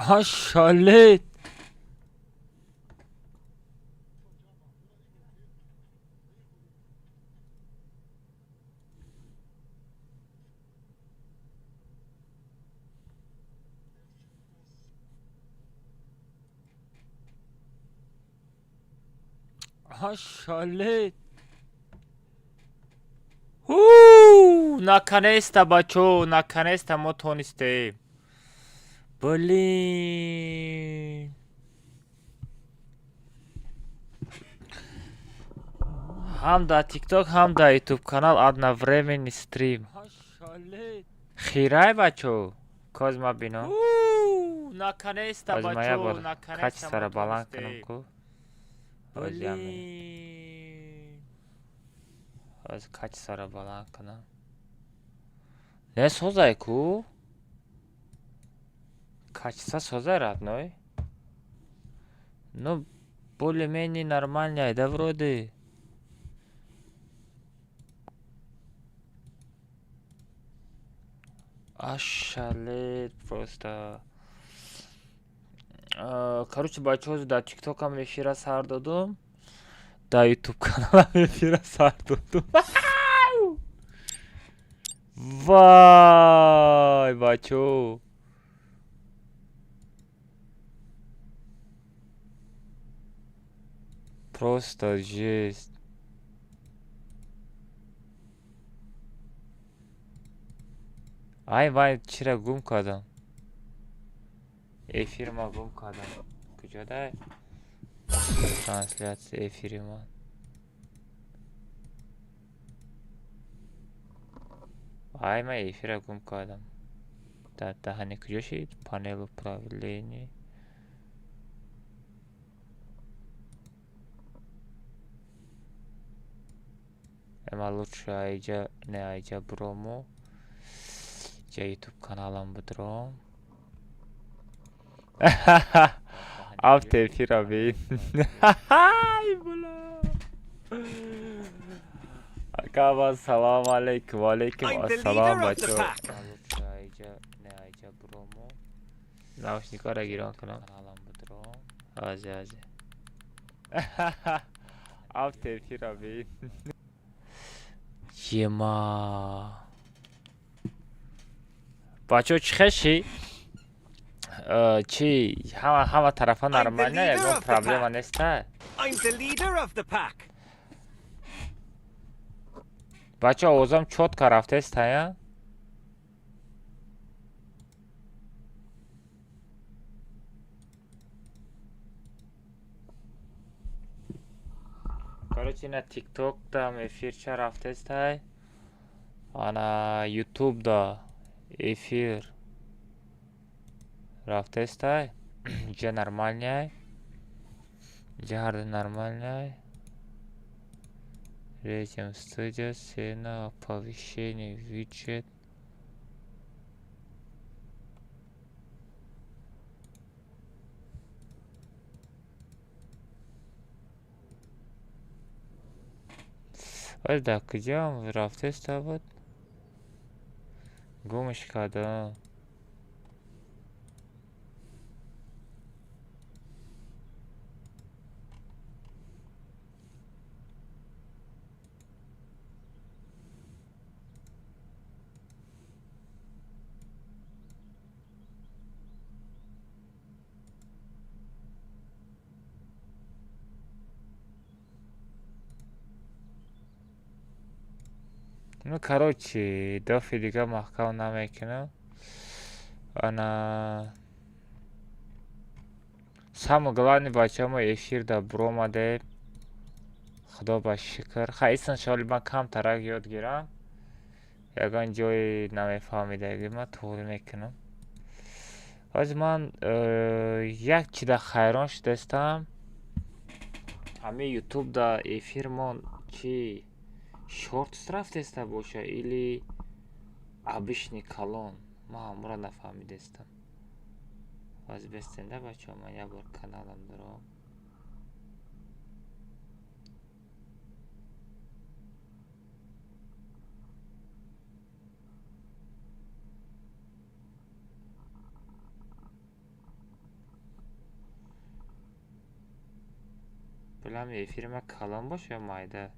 Ha şalet. Ha şalet. Наконец-то, бачо, наконец-то мы тонистим. Блин. Ham da TikTok, ham da YouTube канал одновременный стрим. Хирай, бачо. Козма бино. Наконец-то, бачо, наконец-то качествора баланс канам ку. Блин. Аз качествора баланс канам. Не созай ку. Качество созай родной. Ну, более-менее нормально, да вроде. Ашалет просто. Короче, бачоз да TikTok-ам эфира сар додум. Да YouTube каналам эфира сар додум. Вай, бачо. Просто жесть. Ай, вай, чира гум кардам. Эфирма гум кардам. Куҷода? Трансляция эфири ман. Ай, ман эфира гум кардам. Дар даҳани куҷо шид? Панел управления. Эма лучше айҷа, не айҷа бурому. Ҷа YouTube каналам будуром. Авто эфира бин. Ай, була. Акаба, салом алейкум. Алейкум ассалом, бачо. Лучше айҷа, не айҷа бурому. Наушникора гирон кунам. Каналам будуром. Азе, азе. Авто эфира бин. Ема. Бачо чӣ хеши? Чи ҳама тарафа нормально, ягон проблема неста? Бачо овозам чётко рафтеста, я? Короче, на TikTok дам эфирча рафтеста, а на YouTube да эфир рафтеста. Ҷа нормальняй. Ҷа ҳарду нормальняй. Режим студия, сцена, оповещение, виджет. Ой, да, куҷоам рафтеста буд? Гумш кардам. Ну, короче, дафъи дига маҳкам намекунам. Ана самое главное, бача, мо эфир да буромадем. Худо ба шукр. Хайсан шоли ман камтарак ёд гирам. Ягон ҷои намефаҳмидаги ман тоғри мекунам. ҳози ман як чида хайрон шудастам. ҳамин YouTube да эфир мон чи шортс рафтеста боша или обычный калон? Ман ҳамуро нафаҳмидастам. ҳози бестанда бачаҳо, ман як бор каналам дорам. Bilmem efirime kalın boş ya mayda.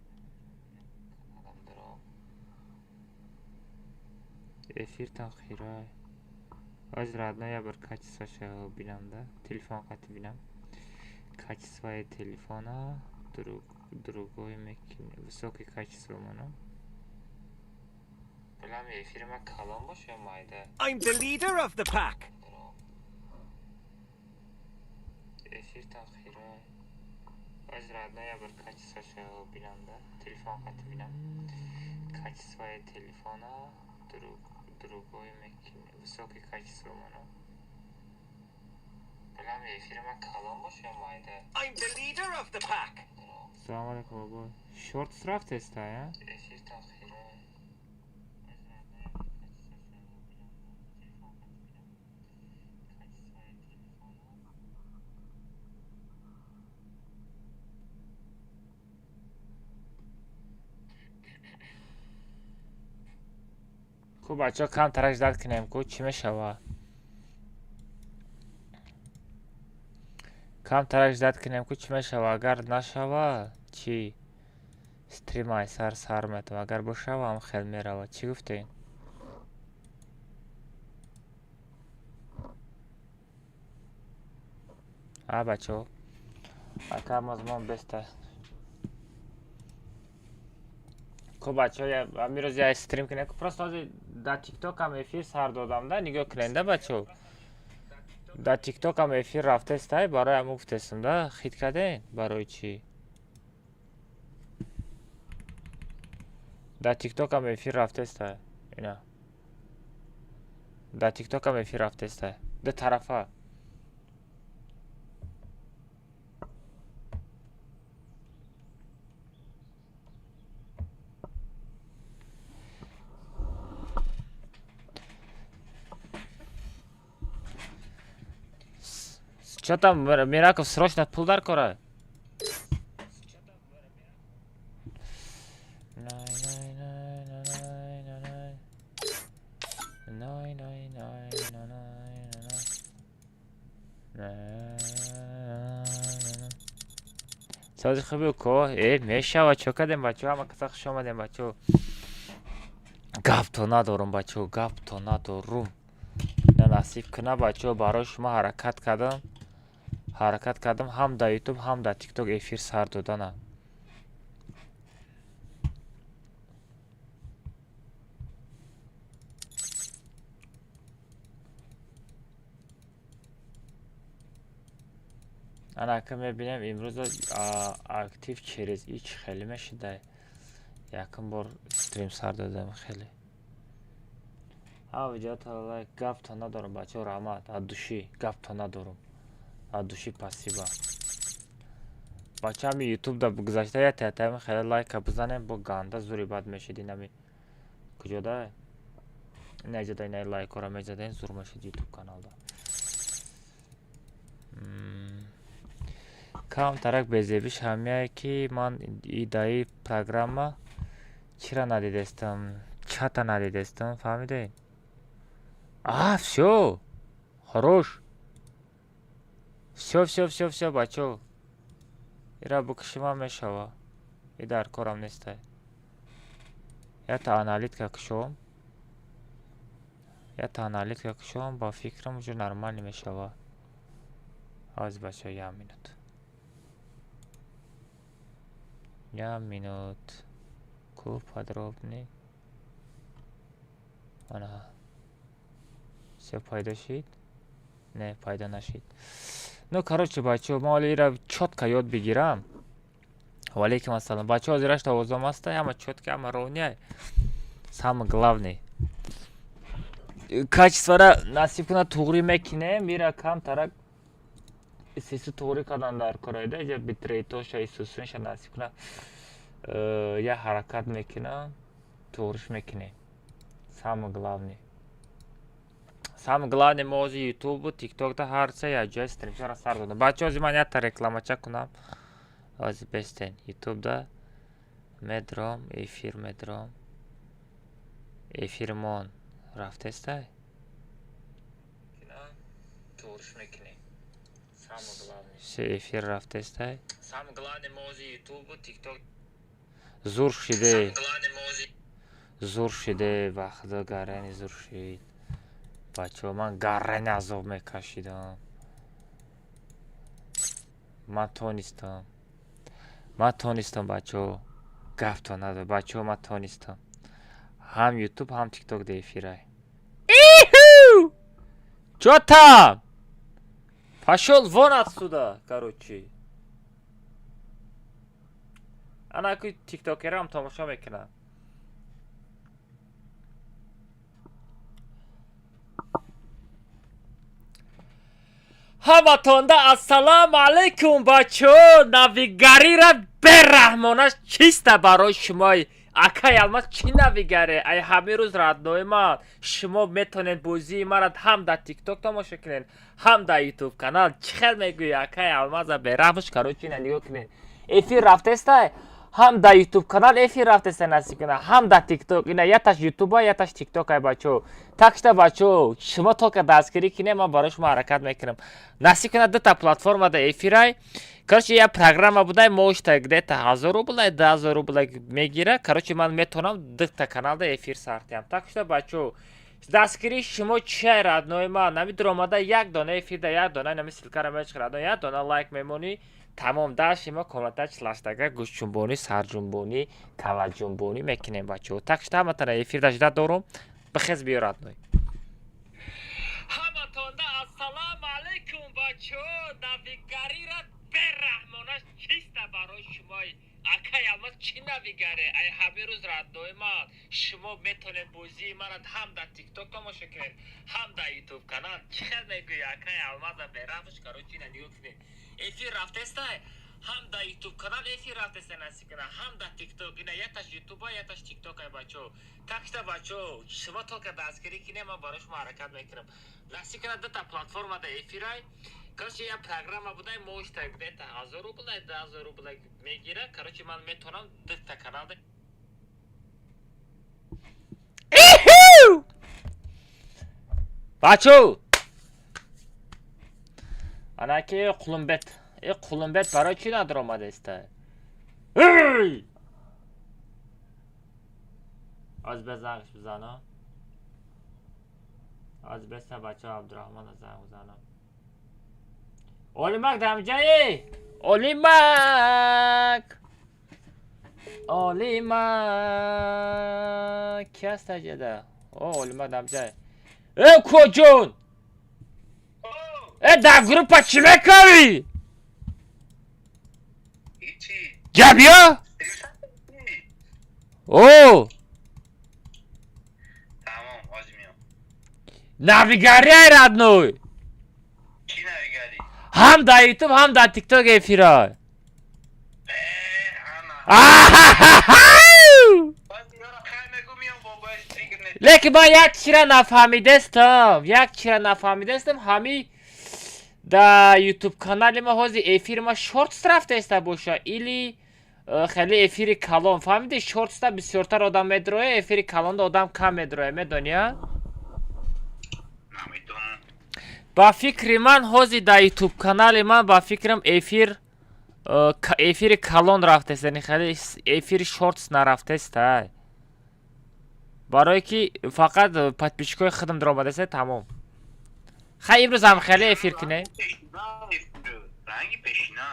Efir taxiray. Öz родная bir kaç saşa binamda. Telefon katı binam. Качество телефона другой высокое качество моно. Bilmem efirime kalın boş ya mayda. I'm the leader of the pack. Efir taxiray. Öz родная bir kaç saşa binamda. Telefon katı binam. Качество телефона другой высокое качество моно. Bilmem efirime kalın boş ya mayda. I'm the leader of the pack. Assalamu alaikum baba. Short straf testa ya. خب بچه ها کم ترک زد کنیم که چی میشوه کم ترک زد کنیم که چی میشوه اگر نشوه چی استریم های سر میتم اگر بشوه هم خیلی میروه چی گفتین ها بچه ها اکا مزمان بسته خب بچه ها میروز یا استریم کنیم که پرست در تیک توک هم افیر سر دادم ده نگاه کننده بچه ها در تیک توک هم افیر رفته استای برای هم گفتستم ده خید کردین برای چی در تیک توک هم افیر رفته استای اینا در تیک توک هم افیر رفته استای ده طرفه Что там, Мираков, срочно пулдар кора? سازی خوبی کو میشه و چو کدیم بچه همه کسا خوش آمدیم بچه گپ تو ندارم بچه گپ تو ندارم نه نصیب کنه بچه برای شما حرکت کردم هم در یوتیوب هم در تیک توک افیر سر دادنه انا که میبینم امروز اکتیو چریز ایچ خیلی میشده یکم بار استریم سر دادم خیلی ویدیو تا لایک گپ تا ندارم بچه ها رحمت از دوشی گپ تا ندارم از دوشی پاسیبا بچه همی یوتیوب دا گذاشته یا تحتیم خیلی لایک بزنیم با گانده زوری بد میشید این همی کجا ده نیجا ده اینه لایک را میجا ده این زور میشید یوتیوب کانال دا کام ترک بزیبیش همیه که من ایدایی پروگرام چرا ندیدستم چتا ندیدستم فهمیده все хорош все бачо ира букшима мешава и дар корам нестай я та аналитика кушом ба фикрам уҷо нормалӣ мешава аз бачо я минут ку подробный ана все пайдо шид не пайдо нашид ну короче бачо мо ира чётко ёд бигирам валейкум ассалом бачо зираш овозом аста ҳама чётки ҳама ровняй самое главное качествора насиб кунад туғрӣ мекинем ира кам тарак сеси туғрӣ кардан дар корайда иҷа битрейтоша исусунша насиб кунад я ҳаракат мекунам туғриш мекунем самое главное самое главное мо ози ютубу тиктокда ҳарча якҷоя стримшара сар додам бачаҳо ози ман якта рекламача кунам ози бестен ютубда медром эфирмон рафтестай туғриш мекунем Şey efir raftestay. Самое главное мози YouTube, TikTok. Зур шиде. Самое главное мози. Зур шиде вақта гарани зур шид. Бачо ман гарани азоб мекашидам. Ман тонистам бачо. Гафто надо бачо ман тонистам. Ҳам YouTube, ҳам TikTok да эфирай. Иху! Чё там? Пошёл вон отсюда, короче. Ана ки тиктокерам тамошо мекунам. ҳаматонда ассалому алайкум бачо. Навигарира бераҳмона чиста барои шумо. Акай алмаз чӣ навигаре? Ай ҳамин рӯз раднои ман. Шумо метонед бозии маро ҳам дар тикток тамошо кунед, ҳам дар ютуб канал. Чӣ хел мегӯи акай алмаза бераҳмш? Короче ина нигоҳ кунед. Эфир рафтестай? ҳам дар ютуб канал эфир рафтестай насиб кунад, ҳам дар тикток. Ина яташ ютуба, яташ тиктокай бачо. Так шуда бачо, шумо тока дастгирӣ кунед, ман барои шумо ҳаракат мекунам. Насиб кунад дута платформада эфирай. Короче, я программа будай, можете где-то 1000 рублей, 1000 рублей мегира. Короче, ман метонам дута каналда эфир сартиям. Так шуда бачо, дастгирӣ шумо чиай раднои ман? Намидромада як дона эфирда, як дона нами силкара мечқирадон, як дона лайк мемонӣ. Тамом дар шумо комментач лаштага гӯшҷунбонӣ, сарҷунбонӣ, калаҷунбонӣ мекунем бачо. Так шуда ҳаматона эфирда жуда дорум. Бихез биё радной. ҳаматонда ассалому алайкум бачо. Навигарира бераҳмона чиста барои шумо. Акай алмаз чӣ навигаре? Ай ҳамин рӯз раднои ман. Шумо метонед бозии маро ҳам дар тикток тамошо кунед, ҳам дар ютуб канал. Чӣ хел мегӯи акай алмаза бераҳмш? Короче ина нигоҳ кунед. Эфир рафтестай? ҳам дар ютуб канал эфир рафтестай насиб кунад, ҳам дар тикток. Ина яташ ютуба, яташ тиктокай бачо. Так шуда бачо, шумо тока дастгирӣ кунед, ман барои шумо ҳаракат мекунам. Насиб кунад дута платформада эфирай. Короче, я программа будай, можете где-то 1000 рублей, 1000 рублей мегира. Короче, ман метонам дута каналда. Иху! Бачо! Анаки қулумбет. Қулумбет барои чӣ надромадеста? Эй! Аз безангш бизана. Аз беста бача Абдурахман занг бизана. Олимак дамҷаи! Олимак! Олимак! Ки аст аҷада? О, Олимак дамҷаи. Эй, коҷон! Дар группа чӣ мекавӣ? Ҷа биё? О! Tamam, hozir men. Навигарияй радной. Chi navigari? ҳам дар ютуб, ҳам дар тикток эфирай. Лекин ман як чира нафаҳмидастам. Ҳами дар ютуб канали ма ҳозир эфири ма шортс рафтеста боша или хеле эфири калон. Фаҳмиди? Шортста бисёртар одам медроя, эфири калонда одам кам медроя. Медония? Намедонам. Ба фикри ман ҳозир дар ютуб канали ман ба фикрам эфири калон рафтест, яъне хеле эфири шортс нарафтеста. барое ки фақат подписчикои худам даромадеста, тамом. Хай имрӯз ҳам хеле эфир кунем. Ранги пешина.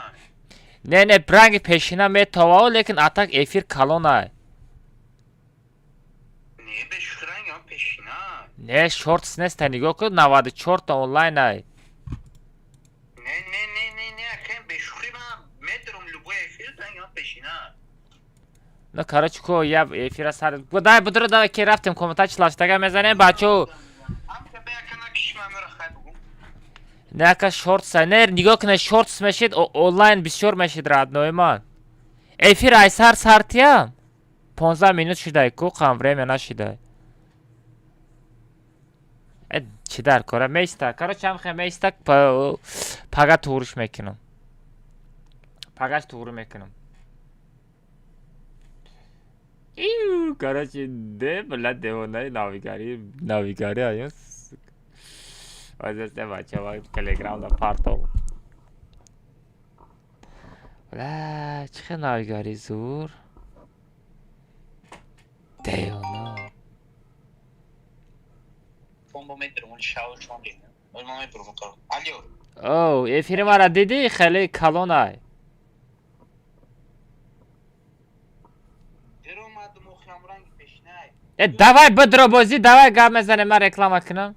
Не, ранги пешина метавау, лекин атак эфир калонай. Не, бешух ранги ҳам пешина. Не, шортс неста, нигоҳ кун, 94 та онлайнай. Не, акай бешухи ман медорам любой эфир ранги ҳам пешина. Ну, короче, ко я эфира сар. Дай будро да ки рафтем комментач лаштага мезанем бачо. Ам тебе якана кишма мера хай бугу. Не, ака шортс, не, нигоҳ кун, шортс мешид, онлайн бисёр мешид раднои ман. Эфир ай сартиям. 15 минут шидай, ку қам время нашидай. Чӣ дар кора меиста. Короче, ҳам хе меиста пага туғриш мекунам. Пагаш туғрӣ мекунам. Короче, де била девонаи навигари аёс. Вазесте бачаҳо телеграмда партов. بله چه نایگاری زور دیونا Bomba metrumun şahı şu an değil. Ölmem metrumun kal. Alo. او افیر مرا دیدی خیلی کلونای Der olmadı mı okyamuran git peşine. давай بدرو بازی давай گپ میزنه من реклама کنم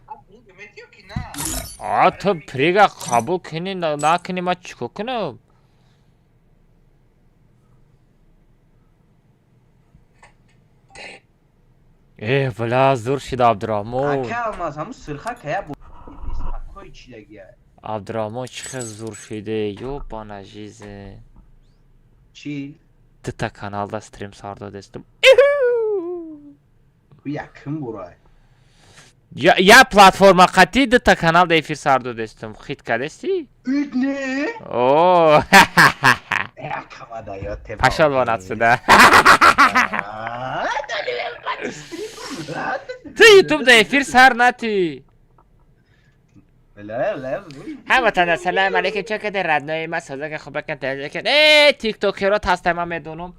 Abi bunu Mehmet diyor ki ne? تو پریگا قبول کنی نکنی ما چیکار کنم بلا زور شد عبدالرحمن Hake almaz ama sırha kaya bu. Koy içine ya. عبدالرحمن چقدر زور شده یو بانجیزه Çil. تا kanalda stream sardı destim Bu yakın buraya. ya platforma qati ta kanalda efir sardı destim xit kadesti Ne? oo Yakamadı ya tepe. paşal vanatsı da tu youtube da efir sar nati هموطن سلام علیکم چه کده ردنای ما سازه که خوب بکن تحجیه کن تیک توکی رو هستم من میدونم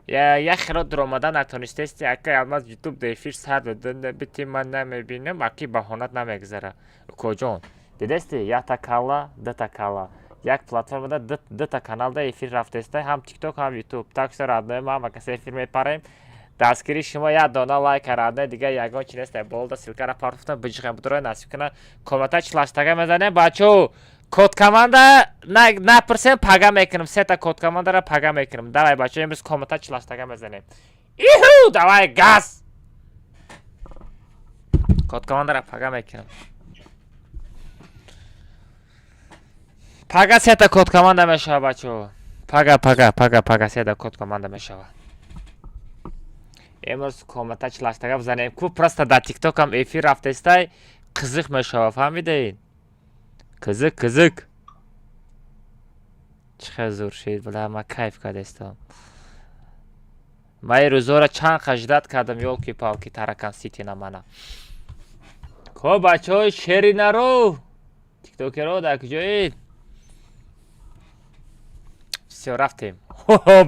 یه خیلی درآمدن نتونسته استی اگه از یوتیوب دیفیر سر دادن بیتی من نمیبینم اکی بهانت نمیگذاره کجون دیدستی یا تا کالا دو تا کالا یک پلتفرمda دو تا kanalda efir رفته است هم تیک توک هم یوتیوب تاکس ردنای ما و کسی efir میپریم دستگیری شما یا دونا لایک کردن دیگه یگان چیز است بولد سیلکا را پارفتن بجیخم بدره نصیب کنه کامنتا چلاشتاگه میزنه بچو کد کامندا نپرسیم پاگا میکنم سه تا کد کامندا را پاگا میکنم давай بچو امروز کامنتا چلاشتاگه میزنیم ایهو давай گاز کد کامندا را پاگا میکنم پاگا سه تا کد کامندا میشه بچو پاگا سه تا کد کامندا میشه امروز کامنتا چلاشتاگه بزنیم کو پرستا در تیک توک هم افیر رفته استای قزق میشه فهمیدین قزق چه زور شد بله ما کیف کرده استم ما این روزا را چند خجدت کردم یولکی پاوکی ترکم سیتی نمانا خب بچه های شیری نرو تیک توک رو در کجایید بسیار رفتیم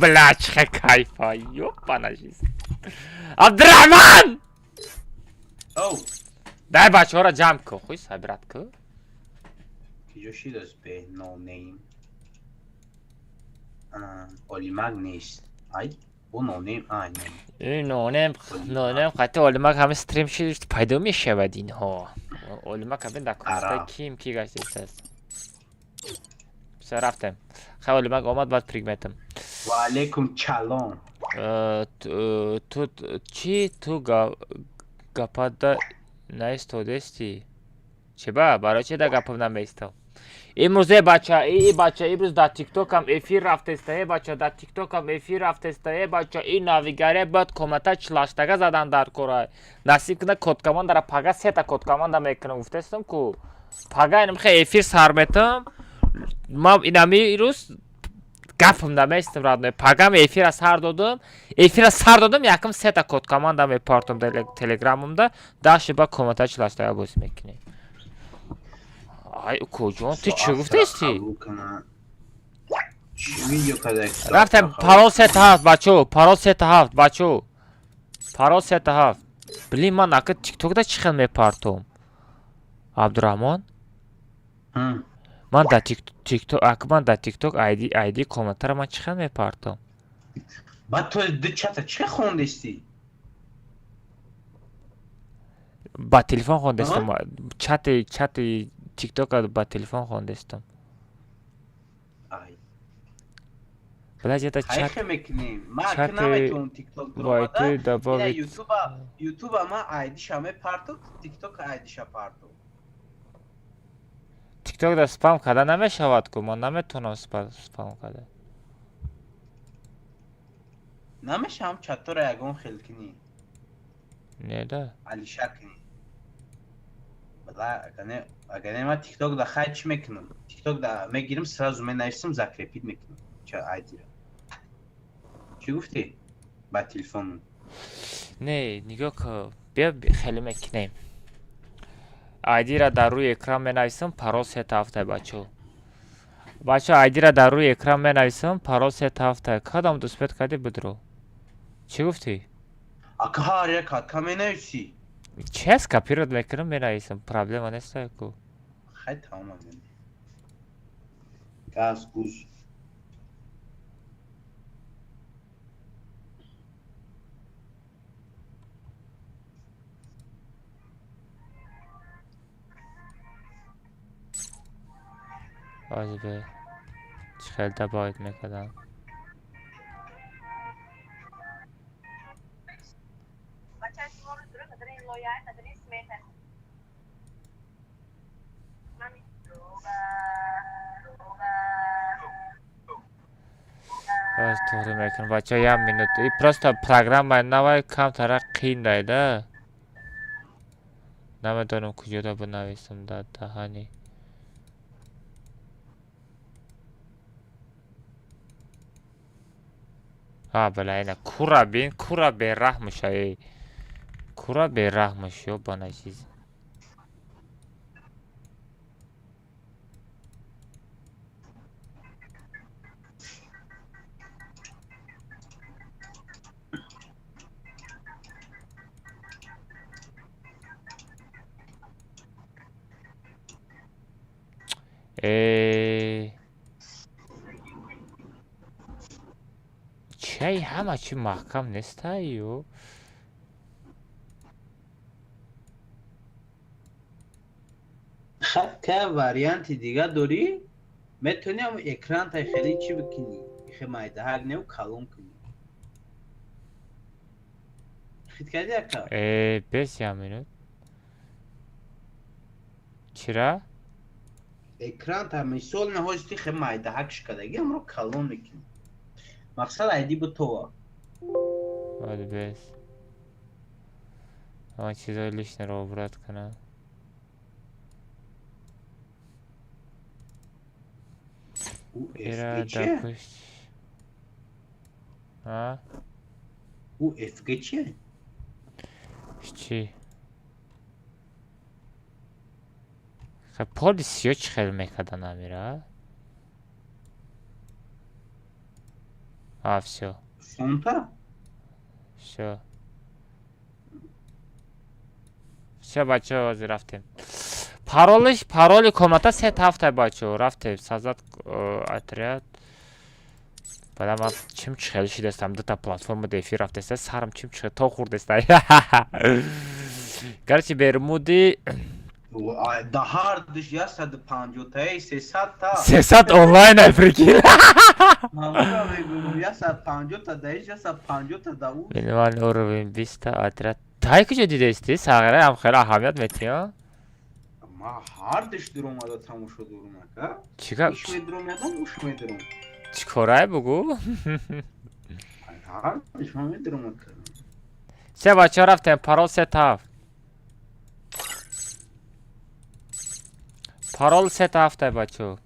بله چه کیف های یوپا نشیست عبدالرحمن Oh. در بچه ها را جمع کن خوی صبرت کن Kijoshi does be no name. Olimag نیست. Ay. Bu no name. Aynen. این نونم خطی اولمک همه ستریم شد پیدا می شود این ها اولمک همه در کانسته کیم کی گشته است بسیار رفتم خیلی اولمک آمد بعد پریگمتم و علیکم چالون. تو چی تو گپا دا نایستودستی چه با برای چه دا گپا نمیستم امروزه بچه امروز در تیک توک هم افیر رفته است بچه در تیک توک هم افیر رفته است بچه این ناویگاره باید کامنتا چلاشتاگه زدن در کورای نصیب کنه کد کامند را پاگا سه تا کد کامند میکنم گفته استم کو پاگا اینم خیلی افیر سر میتم ما اینمی روز گپم نمیستم رادنه پاگام افیر سر دادم یکم سه تا کد کامند میپارتم تلگراممda داشت با کامنتا چلاشتاگه بازی میکنه ay kocam ty چه گفتی؟ رفتم پارال ست هفت بچو بلی من اگه تیک توک دا چی خیلی میپارتم عبدالرحمن من در تیک توک آیدی کامنتر من چی خیلی میپارتم با تو دو چطور چه خوندستی؟ با تلفن خوندستم چت تیک توک با تلفن خوندستم بله جدا چت میکنیم ما کنم تیک توک درآمده یوتیوب ما آیدی شامه پارتو تیک توک آیدی شا پارتو تیک توک دا سپام کرده نمیشود که من نمیتونم سپام کرده نمیشه هم چطور یکون خیل کنی نه ده علی شکنی بله اگر ما تیک توک دا خواهد چی میکنم تیک توک دا میگیرم سرازو می نویسم زکرپید میکنم چه آیدی را چی گفتی؟ با تلفون نه نگاه که بیا خیلی میکنیم آیدی را در روی اکران می نویسم پارول سه تا هفته بچو بچه آیدی را در روی اکران بنویسم. پارول 3 تا 7. کدام دوست کردی بدرو. چی گفتی؟ Akı harika kat kamenevsi. چه از کپیرات میکنم بنویسم. پرابلم نیست کو. Hay tamam yani. Gaz buz. Hadi be. Çıkarda bağ etmek adam. Bas to'g'ri ekan. Bacha yam minut. Просто программа новая камтара qiynlaydi. Namadonim kujada bu navisimda tahani. Ha balayna kura berahmış ay. Kura berahmış yo bana çiz. چی همه چی محکم نیست ایو خب که واریانتی دیگه داری؟ میتونی هم اکران تا خیلی چی بکنی؟ خیلی مایده هر نیو کلون کنی. خیلی کردی اکا؟ 5 minut. چرا؟ اکران تا میسول نهوشتی خیلی مایده هکش کدگی هم رو کلون میکنی. مقصد ایدی با تو hadi bez. Ama çizer lişne robrat kana. او Era افگه da چیه؟ kuş. Ha? او افگه چیه؟ چی؟ خب پلیسیو çıkar mekadan amira. Все. Sonta? Все. Все, бачо, рафтем. Пароли комната 3 hafta бачо, рафтем. Созdat отряд. Бадам ав чим чхелиши дестам дута платформада эфир рафтеста сарам чим чхе то хурдеста. Короче, Бермуди Daha dış yasadı pancotayı sesat ta. Sesat online прикинь. Mamura ve yasa pancota da yasa pancota da u. Минимальный уровень 200 отряд. Тай куча дидести, сагара ам хела аҳамият метиё. Ama har dış durumada tam şu durmak ha. Чика? İş mi durum ya da uş mu durum? Чикорай бугу? Har dış mı durmak? Все, бача рафтем, парол сетав. Парол 3 hafta бачо.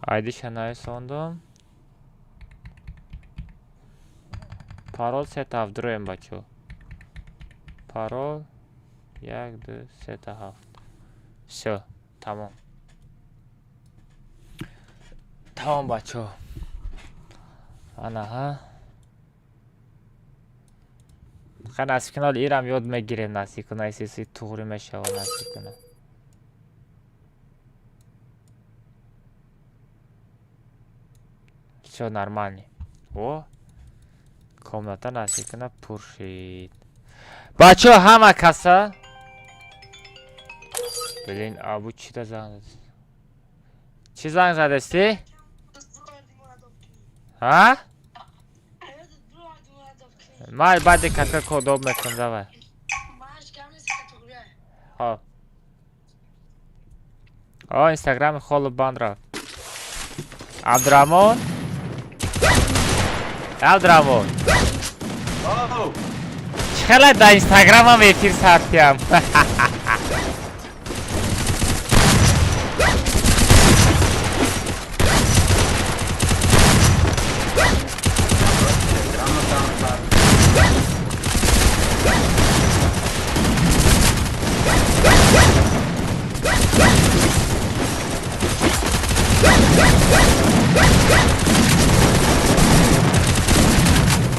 ID şanay sondum. Parol setav duruyorum бачо. Parol 1 2 3 hafta. Все, tamam. Tamam бачо. Ana ha. Nasib kuna iram yod megirem nasib kuna isisi to'g'ri meshava nasib kuna. Всё нормально. О. Комната насib kuna purshid. Бачо hamma kasa. Блин, а bu chida zang. Chi zang zadesti? Ha? Май бади кака кодоб мекун давай. Ха. О, Instagram холу бандра. Абдрамон. Абдрамон. Oh! Чхала да Instagram-ам эфир сартям.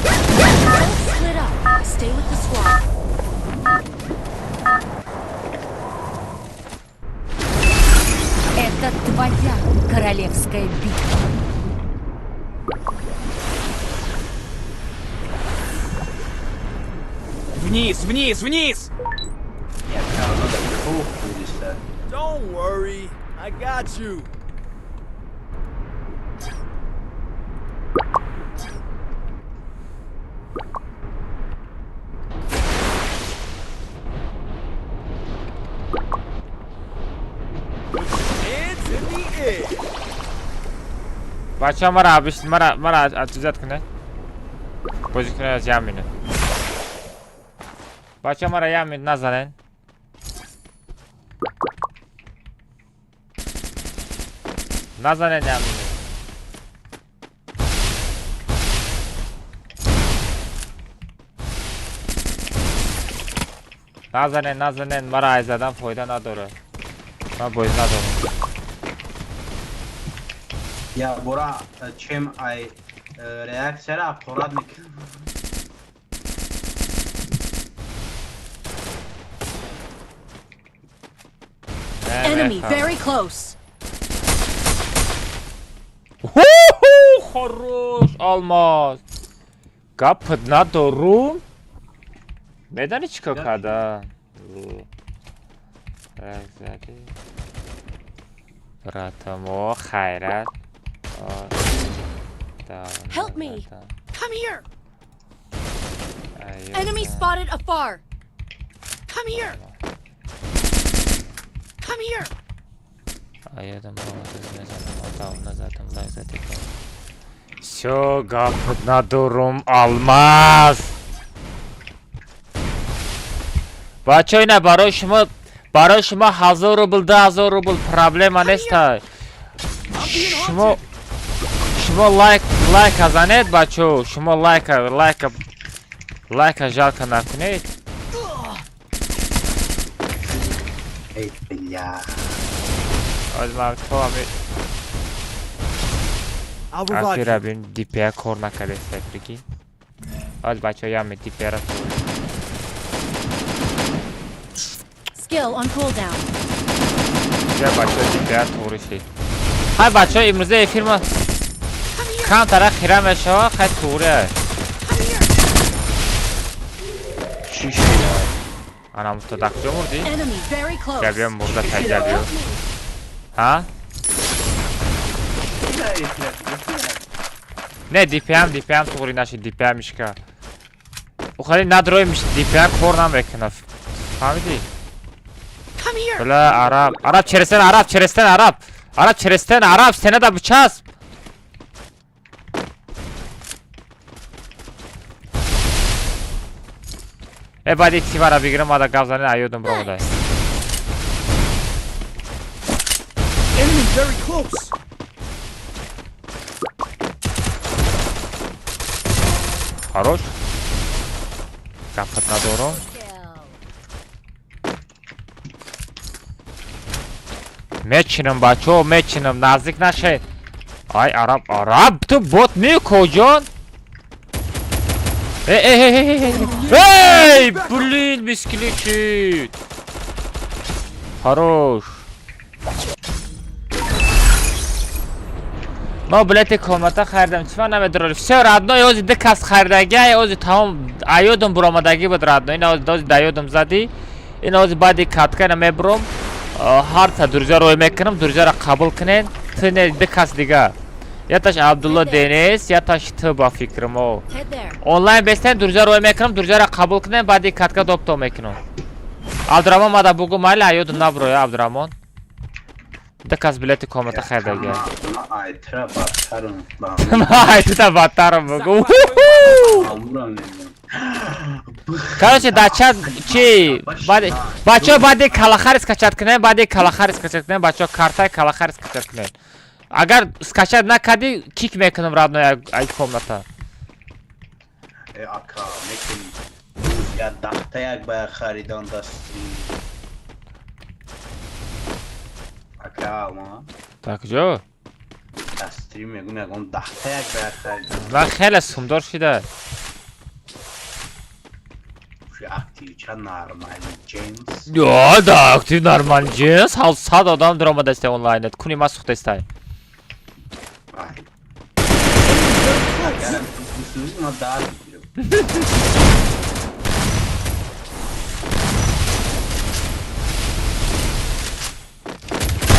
Split up. Stay with the squad. Это твоя королевская битва. Вниз, вниз, вниз! Yeah, kind of another cool food is that. Don't worry, I got you. Hands in the air. بچه ها مرا اجازت کنه بازی کنه از یمینه بچه ها مرا یمین نزنن نزنن یمینه نزنن مرا ای زدن فایده نداره من بازی ندارم Ya Bora çem ay reaksiyona aptorat mikro. Enemy very close. Хорош, алмаз. Капот ندارم. میدانی چیکار کردم؟ رگزدی براتمو خیرت Help me. Come here. Enemy spotted afar. Come here. Come here. Ayadam nezadem Все, капот ندارم алмаз. بچه اینه برای شما 1000 روبل 1000 روبل پرابلم نیست شما لایک ازنید بچه شما لایک جالکه نکنید Ey ya. از من تو همی I'll revive اخیر you. بین دیپی کار نکرده سفرگی از بچه های همی دیپی را تو Skill on cooldown. چه بچه دیپی را توریشی های بچه های امروزه فیلم کم طرح خیره میشه خیلی توره Şiş ya. Anam tutadakçı murdi? Enemy very close. Geliyorum burada tek geliyor. Ha? Ne DPM توری نشی DPM میشکا او خیلی ندرویمش DPM کور نمیکنه فهمیدی؟ Come here. بله عرب چرستن عرب سنه دا بچسب بعد یک تیمه را بگیرم ما دا گفزانه ایودم برو بوده Enemy very close. Хорош Капот ندارم میچینم بچه میچینم نزدیک نشه آی عرب تو بوت می کجان ای بلین بیسکلیت хорош ما بلیت کامتا خریدم چفا نمیدرال все равно یوزی دکست خریدگی یوزی تمام ایودم برامدگی بود ردنا این اوزی دایودم زدی این اوزی بعدی کات کنم میبرم هر تا درجه روی میکنم درجه را قبول کنین تنه دکست دیگه یا تاش عبدالله دنیس یا تاش تو با فکرمو Head there. онлайн бестен درجه روی میکنم درجه را قبول کنین بعدی کاتکا دوبتو میکنم عبدالرحمن مادا بگو مالی ایودم نبرو یا عبدالرحمن دکست بلیت کامتا خریدگی Ay tra batarım. Ay tu da battarım bugün. Vuram Короче, дача чи бачо бади калахар скачат кунен, бади калахар скачат кунен, бачо картай калахар скачат кунен. Агар скачат накади, кик мекунам родной ай комната. Aka mekin. Ya dahtayak baya xaridan dasti. Aka ama. Так, жо? Dast. استریم میگم اون 10 تا یک برخورد من خیلی سومدار شده. اکتیو چه نرمال جیمز یا دا اکتیو نرمال جنس حال 100 آدم درآمد است آنلاینت کنی ما سوخت است. وای اگر بسوزی ما دار میگیرم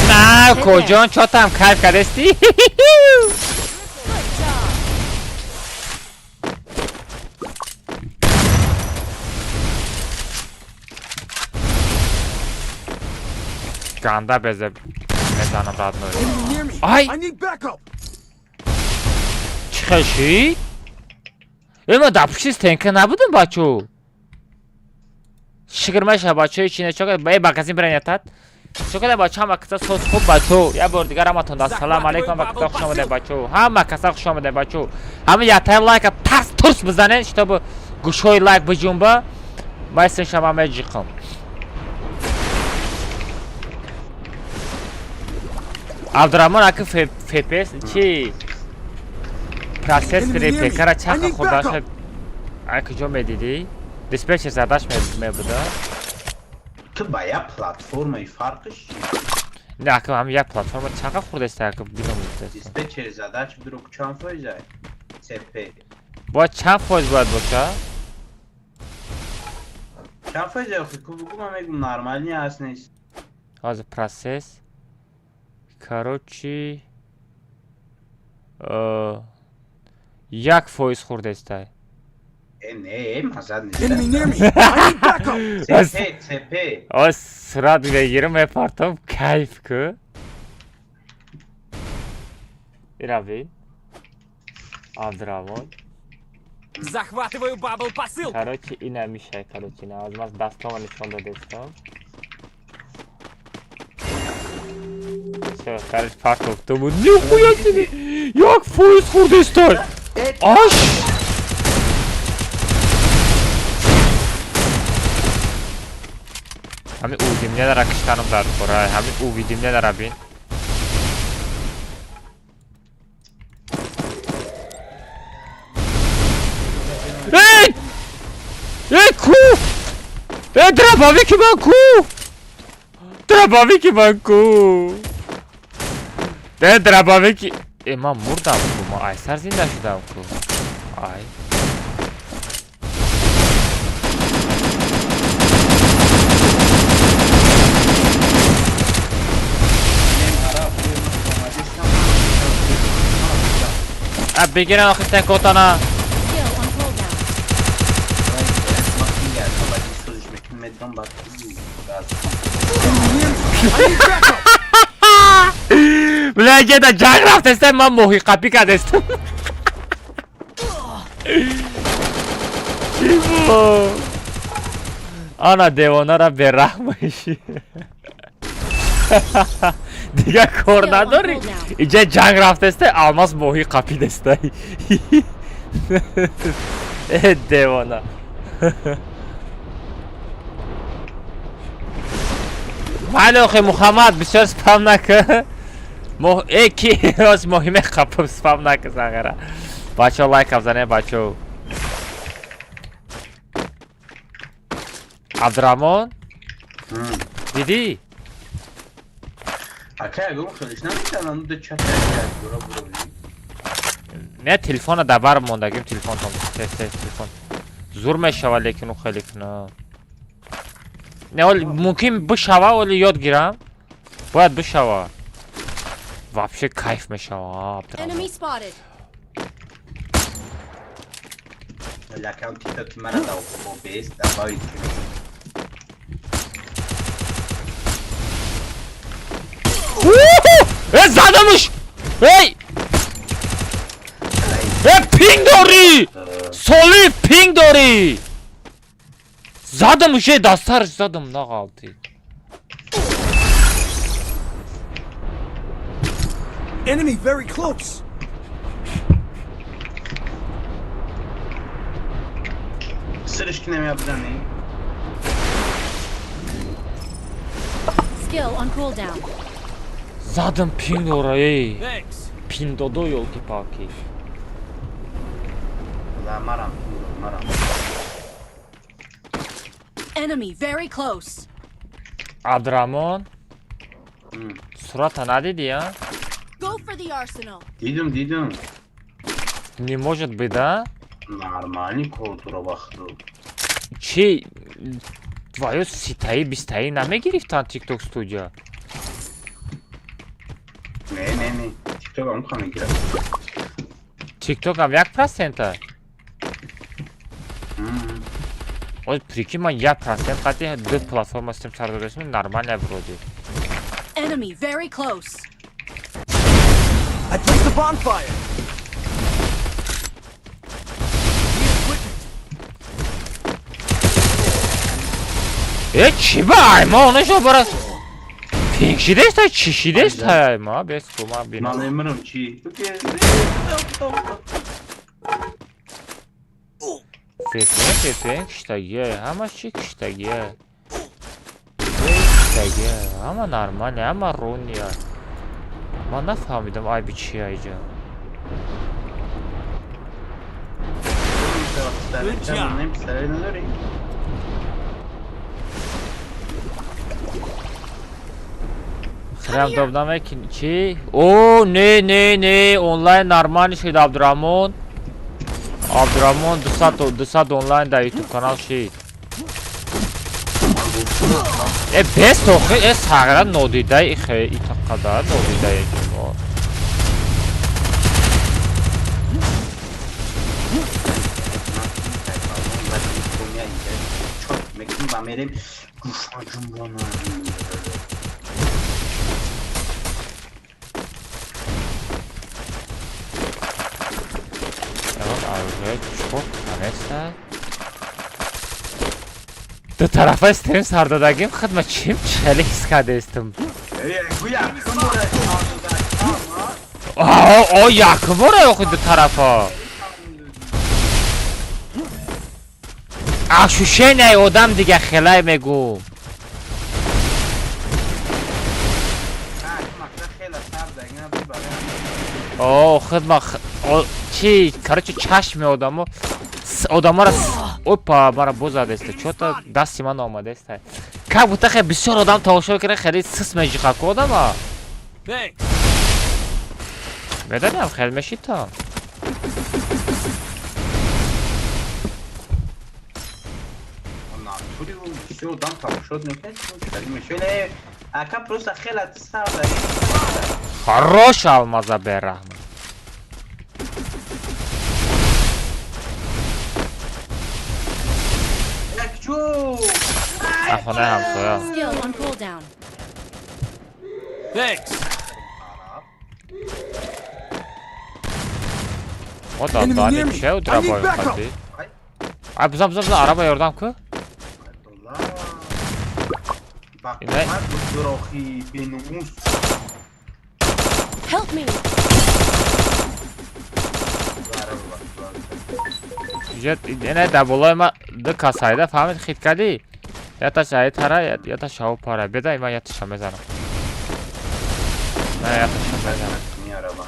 نه کجان چاتم کیف کردستی؟ گنده بزنم رد نوری. Enemy near me. Ay. I need backup. چخشی؟ اما دپوشیز تنکه نبودم بچو. شکرمش بچه چینه چوکه بای باکسی برنیتات. چوکه بچه هم کسا سوز خوب بچو. یا بار دیگر هم تون سلام علیکم و کسا خوش آمده بچو. هم کسا خوش آمده بچو. همه یه تای لایک ترس ترس بزنن. شتا با گوشوی لایک بجون با. مایستن شما همه جیخم. عبدالرحمن اکه فپس چی؟ پروسس فری پیکر چاق خودش اکه جو میدیدی؟ دیسپچر زداش میبوده؟ تو با یه پلتفرم فرقش نه اکه هم یک پلتفرم چاق خورده است اکه بیدم بوده. دیسپچر زداش بدرو چند فایزه سپه با چند فایز باید باشه؟ چند فایزه خود که بگو من میگم نرمال نی هست نیست از پروسس کاروچی یک فایز خورده است. نه مزد Enemy نیست near me. I need backup. سپه از سرعت بگیرم اپارتم کیف که ایراوی عبدالرحمن Захватываю бабл посыл. короче این نمیشه короче نه از من دستام نشان داده استم چه کارش پاک افتم بود نیخویا کنی یک فویز خورده است آش همین او دیمنه داره کشتنم داد خوره همین او دیمنه داره بین ای کو ای درباوی که من کو درباوی که من کو درباوی که ای من مردم کو ما ایسر زنده شدم کو ای اب بگیرن آخه تن کتانا Skill on cooldown. Enemy near me. I need backup. بله گه دا جنگ رفت استم من موهی قپی کرد استم چی بو آنا دیوانا را به رحمشی دیگه کار نداری اینجا جنگ رفت استه آلماس موهی قپی دسته دیوانا بله اخی محمد بسیار سپام نکه ای کی از مهمه قپم سپام نکه ساغره بچه لایک افزانه بچه عبدالرحمن دیدی؟ اکه اگه اون خیلیش نمیتونم دو چه کرد برو نه تلفن دبر موندگیم تلفن تلفن زور میشوه لیکن اون خیلی کنه نه ولی ممکن بشوه ولی یاد گیرم باید بشوه вообще کیف میشوه Enemy spotted. ولی اکاون تیک تاکی مرا دا او بیست دا باید زدمش ای پینگ داری سالی پینگ داری زدمش دسترش زدم نغلطی Enemy very close. سرش که نمی بزنی Skill on cooldown. زدم پینگ داره ای Thanks. Pindodo yolki paki. La maram. Maram. Enemy very close. Abdurrahman. Hmm. Surata ne dedi ya? Go for the arsenal. Dedim. Не может быть, да? Нормальный контура бахту. Чи твою ситаи бистаи намегирифтан TikTok студия? Не. TikTok ам хам мегирад. TikTok ам 1%? Мм. Ой, прикинь, man 1% qati д платформа истем сардоресим нормально вроде. Enemy very close. I placed a bonfire. Чи бай, ма ona şu biraz Pinkşideşte çişideşte ma bez kuma bina. Man emrim çi. Fetne işte ye ama şık işte ye. İşte ye ama normal ama ron ya. Ama ne fahmidim ay bir şey ayca. Xrem dobdame ki o ne online normal şeydi Abdurrahman. Abdurrahman Dusat online da YouTube kanal şey. Best oxu sağıra nodiday itaqada nodiday kim o. Mekin bamerim kuşacım bana. Evet çok tanesta. Do tarafa isterim sardadagim xidmatçim chali iskade istim. Bu yakın oraya O yakın oraya okudu tarafa. Şu şey ne odam diye xelay megum. O xidmat o чи короче чашми одаму одамара опа мара бозадеста чё-то дасти ман омадеста как будто хе бисёр одам тамошо кирен хеле сис межиқа ко одама меданам хел мешита Все, дам там, что не хочешь, шöyle aka просто хела ставда. хорош алмаза берахман Ахона хамсоя. Skill on cooldown. Thanks. O da dani bir şey udraboy qadi. Ay buzam araba yordam ku. Bak, Ne? Drohi benumus. Help me. Jet ine da bolama de kasayda fahmid khit kadi. Ya ta şahi tara ya ta şahu para. Beda ima yatışam mezanım. Ne yatışam mezanım. Niye araba?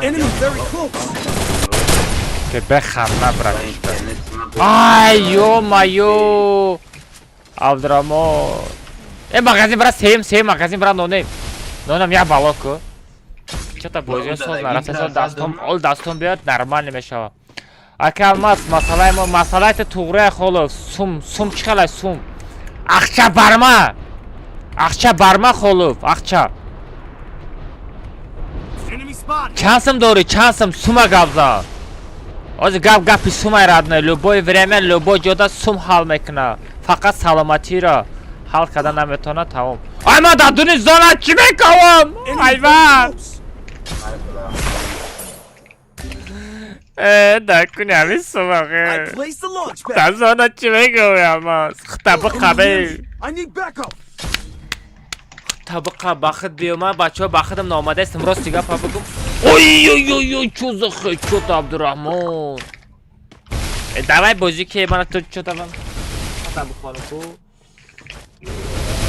Enemy very close. Ke bekhamna bırak. Ay yo mayo. Abdurrahman. Magazin bırak same magazin bırak nonem ya baloko. Что-то бойзен созна, рафтасо дастом биёд нормально мешава. Ака алмаз масъалаи туғра холов сум чӣ халай сум ақча барма холов ақча Enemy spotted. чанд дори сума гавза ози гапи сумай радна любое время любой ҷода сум ҳал мекуна фақат саломатиро ҳал карда наметавона тамом ай ман дар дуни зона чӣ мекавам айван да кунами сумаға I placed the launch pad. дар зона чӣ мекавам хитаби қабил I need backup. табиқа бахид биёма бачаҳо бахидам наомадаистам рости гапа бигум ой чӯ захе чӯ Абдуррахман давай бозӣ ки мана ту чӯ тавам табиқону ку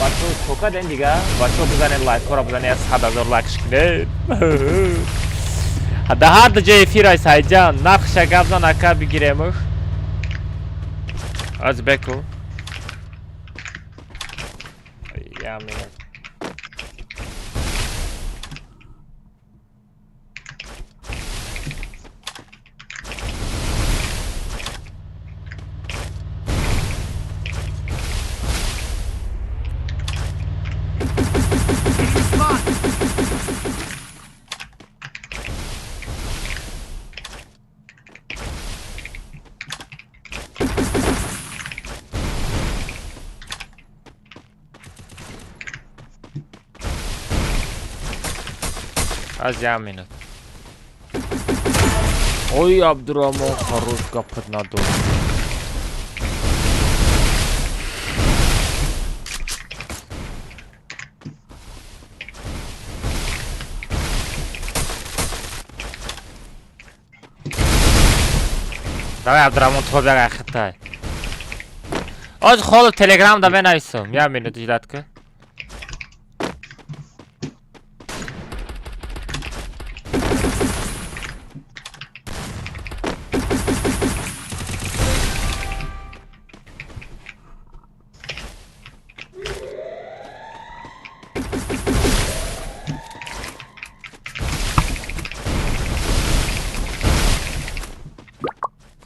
بچه چوکا دین دیگه بچه بزنین لایک ها را بزنین از 1000 لایکش کنید در هر دو جای افیر سعید جان نقش گبزان اکا بگیریمش از بکو یامین از یامین اوی عبدالرحمن خروش گپت ندار давай عبدالرحمن تو بگه خطای آج خود تلگرام دا بنویسم یه مینوت جلد که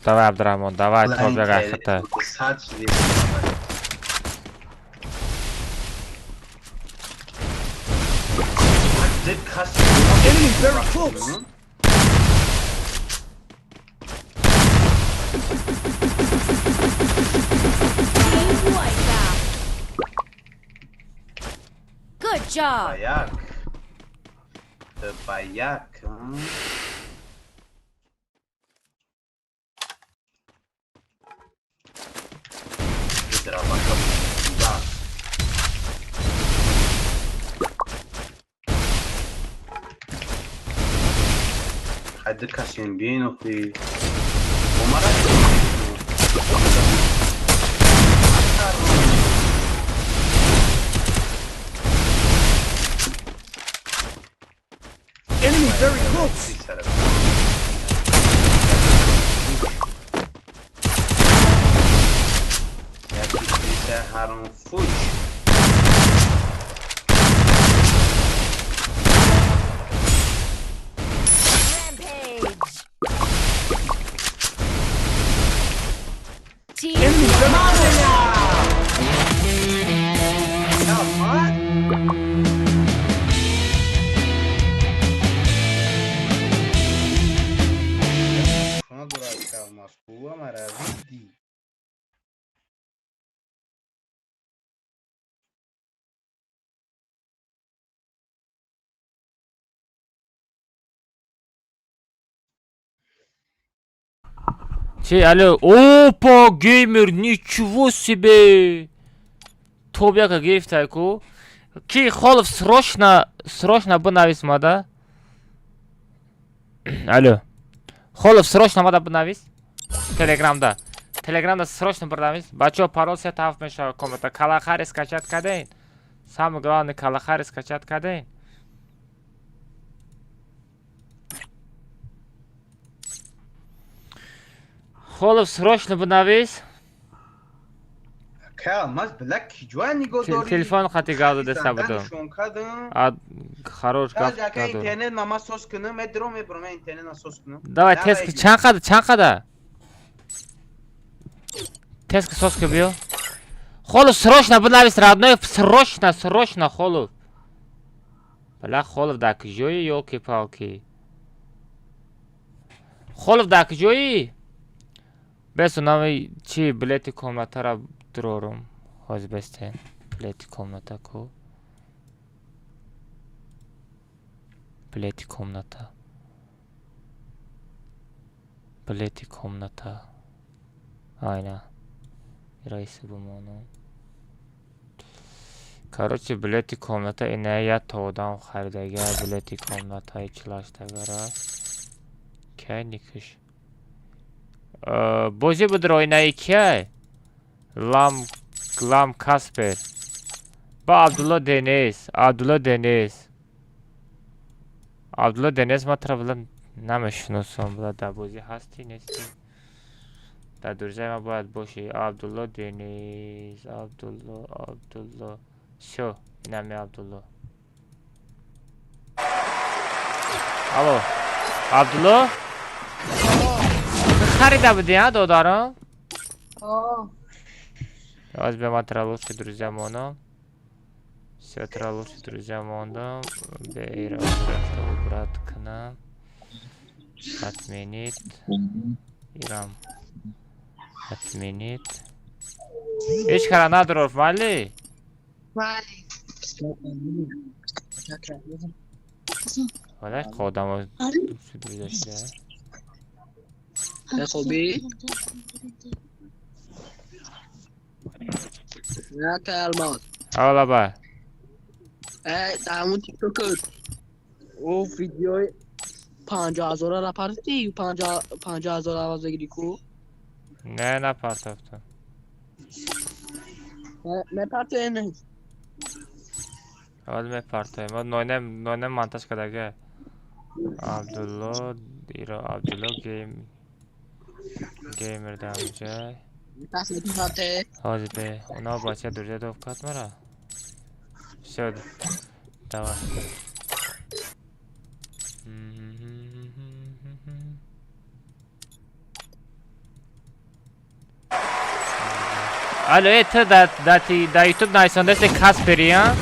давай عبدالرحمن давай تو بگه خطای Enemy very close. Team wipeout. Good job. Bayak. Bayak. حد كاسين بينه في Enemy very close. Rampage. Team Че, алло, опа, геймер, ничего себе! Тобяка гейфтайку. Ки, Холов, срочно обновись, мада. Алло. Холов, срочно мада обновись. Телеграмда срочно обновись. Бачо, парол се таф меша комната. Калахари скачать кадейн. Самое главное, калахари скачать кадейн. Холов, срочно обновись. Телефон хати галда деса будем. Хорош гап интернет мама сос кунам, метро мебрам интернет насос кунам. Давай, тест чанд қада? Тест сос биё. Холов, срочно обновись, родной, срочно, Холов. Бля, Холов, да кжои, ёлки-палки. Холов, да кжои? Бесу нами чи билети комнатара дурорум. Хоз бестен. Билети комнатаку. Билети комната. Айна. Раисы бумону. Короче, билети комната ине я тодан харидага билети комната ичлаштагара. Кай никиш. بازی بود رای نایی که لام کاسپر با عبدالله دنیز ما ترا بلا نمیشناسم، بلا در بازی هستی نیستی؟ در درجه ما باید باشی. عبدالله دنیز، عبدالله شو اینمی عبدالله. الو عبدالله خریده بودی ها دادارم؟ از به ما ترا лучше друзья мондам. Все тра лучше друзья мондам. به ایران رفته عبرت کنم. отменить ایران отменить. هیچ کار ندارم ولی ولی خودم گذاشته. خوبی؟ نه که الماس اولا با همون تیک توک او ویدیو 50,000 را پرستی 50,000 آواز بگیری کو نه نپرتفتم. نه پرته نه اول میپرتایم ما نوینه منتش کدگه عبدالله دیرا عبدالله گیمر دمجای پس میتونی پرته حاضر به اونا بچه درجه دوفکت مرا شد دوا الو تو در یوتیوب نایسانده است کاسپری ها؟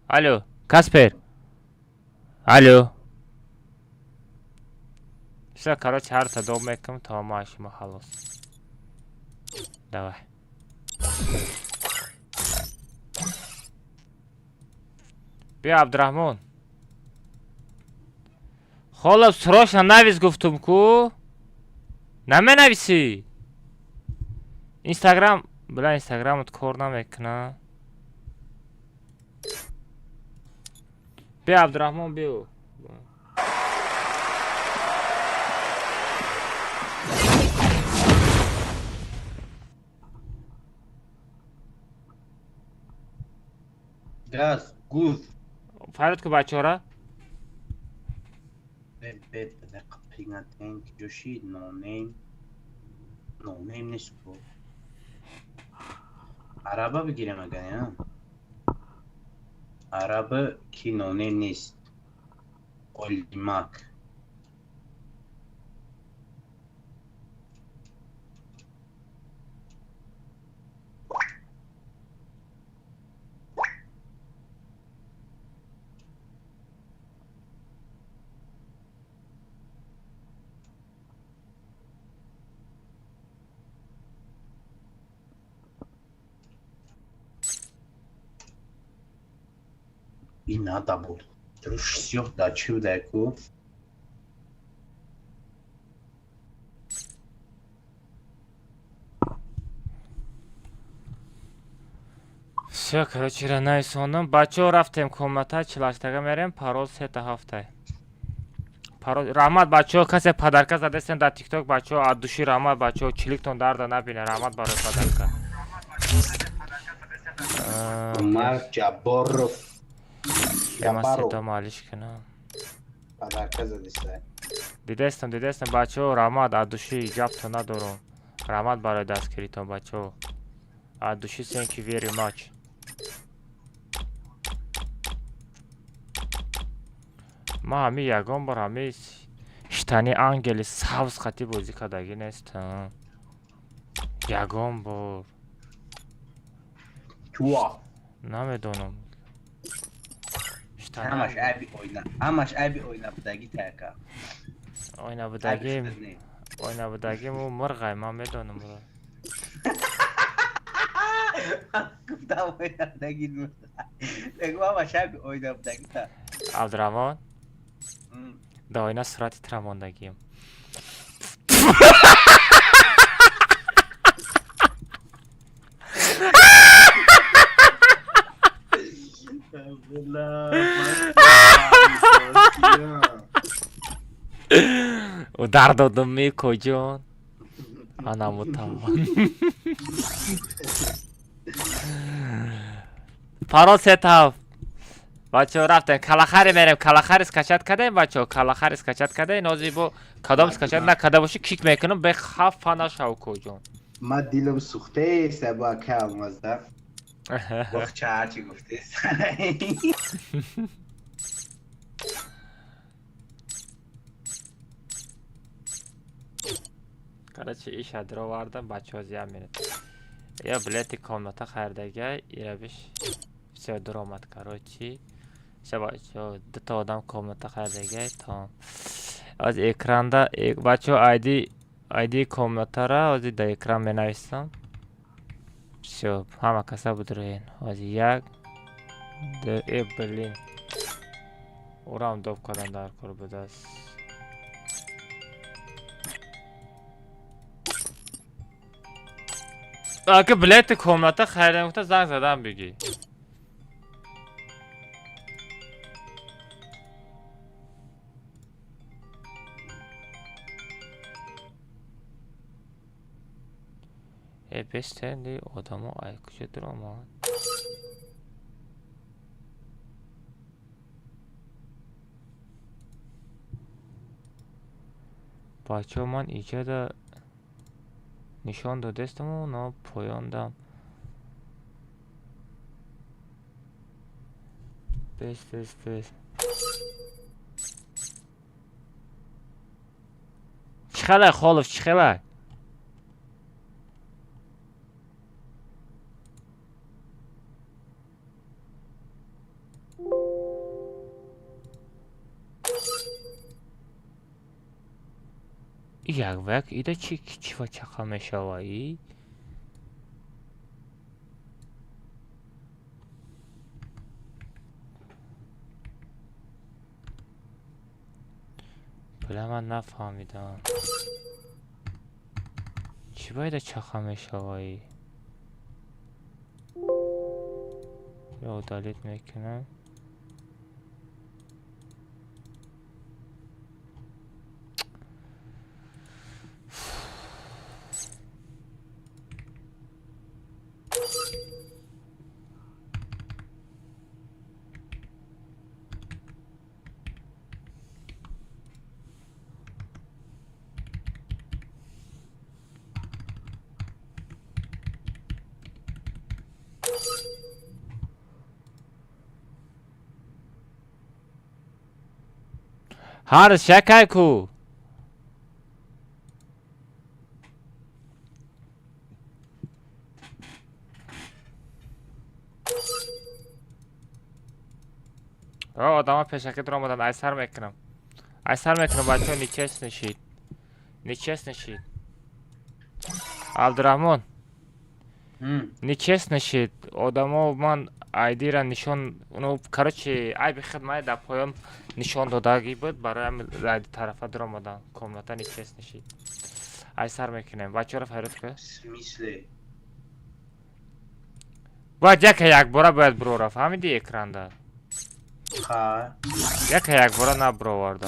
الو کاسپر الو все короче هر تا دو میکنم تا ماشی ما خلاص. давай بیا عبدالرحمن. خب سراش نویس گفتم کو نمی نویسی اینستاگرام بلا اینستاگرامت کار نمیکنه. بیا عبدالرحمن بیا. That's good. فرد که بچه را Thank Joshi, no name نیست کو. عربه بگیرم اگر یا عربه کی no name نیست. Olimak. И надо будет. Труш все дачу деку. все короче را نایساندم. بچه ها رفتیم کامنتا چلاشتگه میریم پارول 3 هفته پارول رحمت بچه ها کسی پدرکه زده سن در تیک توک بچه ها ادوشی رحمت بچه ها چلیکتون درد نبینه رحمت برای پدرکه Umar Jabborov. من سیتا مالیش کنم پدرکه زده سه. دیدستم بچه ها رحمت ادوشی جب تو ندارم رحمت برای دستگیریتون بچه ها ادوشی thank you very much. ما همی یگان بار همی شتانی انگلی سبز خطی بازی کدگی نیستم یگان بار Tua. نمیدونم همش ابی oyna budagi ترکا. oyna budagi مو مرغای ما میدونم برو گفتم oyna budagi نور. بگو همش ابی oyna budagi تا. عبدالرحمن دا oyna سرعتی ترماندگیم و در دادم می کجان انا متوان парол сетав. Бачо рафтем. Калахари мерем. Калахари скачат кадаем бачо. Калахари скачат кадаем. Нози бо кадом скачат накада боши кик мекунам бе хаф фана шавко ҷон. ما دیلم سوخته سبا کم مزده وقت چه هرچی گفته Короче, ish adrovardam, бачози ham meni. Я билети комната xaridagi 25. Всё, даромад, короче. Всё, бачо, дута одам комната xaridagi, tamam. Az ekranda, бачо, ID комнатара ozi da ekran menavishsam. Всё, hamma kasa budirayin. Ozi 1 2 блин. Uram dobkadan dar qurib budasiz. اگه بلیت کمناتا خریدم گفتم زنگ زدم بگی بستنی آدم ها ایکوچه دراماد بچه ها من ایجاد نشان دادستم و اونا پایاندم بس چخلای خالف چخلای یک وقت ایده چی و چقا میشوایی؟ بله من نفهمیدم چی باید چقا میشوایی؟ یا دلیت میکنم هر شکای کو آدم پیشکی در آمدن ایسر میکنم بچه نیچست نشید عبدالرحمن نیچست نشید آدم ها من ایدی را نشان اونو کرچه ای بخدمه در پایان نشان دادگی بود برای هم ایدی طرفه در آمدن کاملتا نیچست نشید ایسر میکنم بچه را فیروت که مثل باید یک باره باید برو را فهمیدی اکران در خواه یک باره نبرو وارده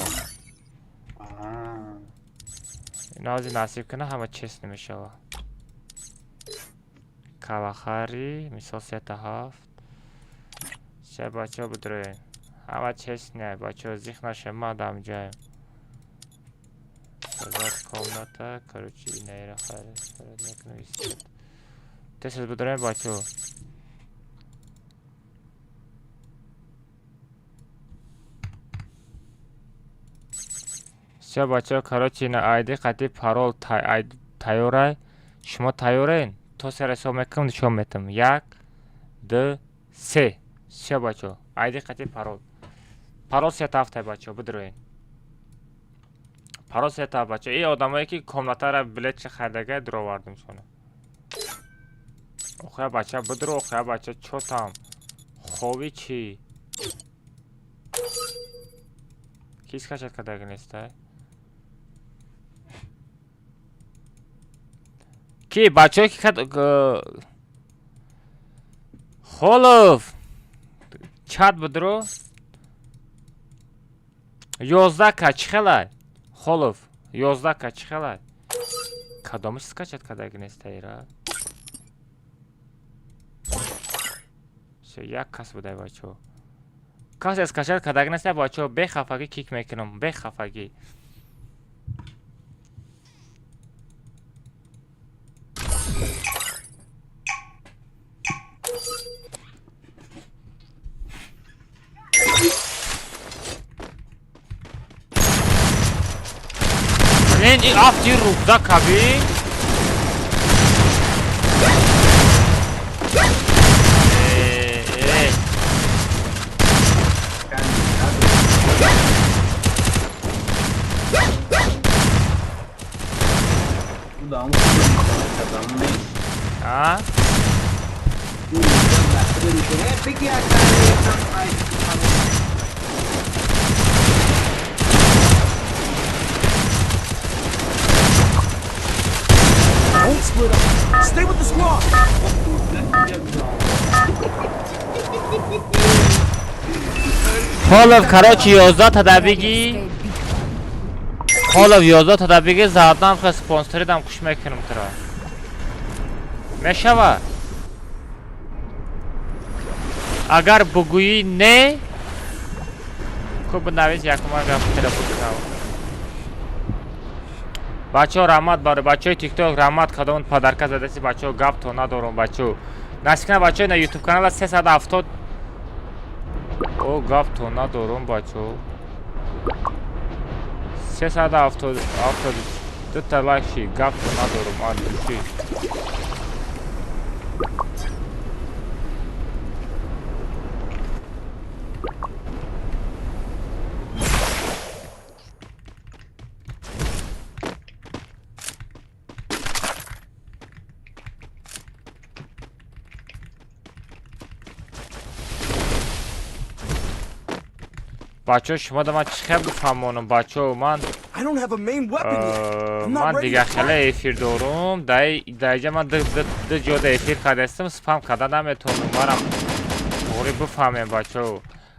اینا ازی نصیب کنه همه چیست نمیشه و کلاخاری مثال 7 چه بچه ها بدروین همه چیست نه بچه ها زیخ نشه ما دم جایم بزار کامناتا کروچی اینه ایره خیلی فرد نکنویسید تسیز بدروین بچه ها چه بچه ها کروچی اینه آیدی قطعی پارول تایوره شما تایورین تو سر حساب میکنم نشون میتم 1 2 3 چه بچه ها آیدی قطعی پارول 3 هفته بچه ها بدروین پارول 3 هفته بچه ها این آدم هایی که کامناتا را بلیت چه خریدگه درو واردم شونه اوخه بچه ها بدرو اوخه بچه ها چوتم خوبی چی کیس کشت کدگه نیسته کی بچه های که خلوف چاد بدرو 11 کا چی خلای خلوف 11 کا چی خلای کدامش скачет کدگه نیسته ایره بچه یک کس بوده بچه کس اسکشل کدک نسته بچه به خفگی کیک میکنم به خفگی این افتی روبزا کبی Bu da ama kazanma ne? ها Bu yüzden dakika dönüşüne peki ya ay Don't split up. Stay with the squad. خالف کراچی 11 تا دبیگی خالف 11 تا دبیگی زادم که سپانسری دم کش میکنم ترا میشوه اگر بگویی نه خوب نویز یکم گفت تلفن کنم بچه ها رحمت باره بچه های تیک توک رحمت کدامون پدرکه زده سی بچه ها گفت تو ندارم بچه ها نسی کنه بچه های نه یوتیوب کانال 370 او گفت تو ندارم بچه ها 370 دو تا لایک شی گفت تو ندارم آدوشی بچه شما دا من چه خیلی بفهمونم بچه من I don't have a main weapon yet. I'm not من ready دیگه to خیلی fight. افیر دارم دایجا من دو جاده افیر کردستم سپام کده نمیتونم مرم موری بفهمیم بچه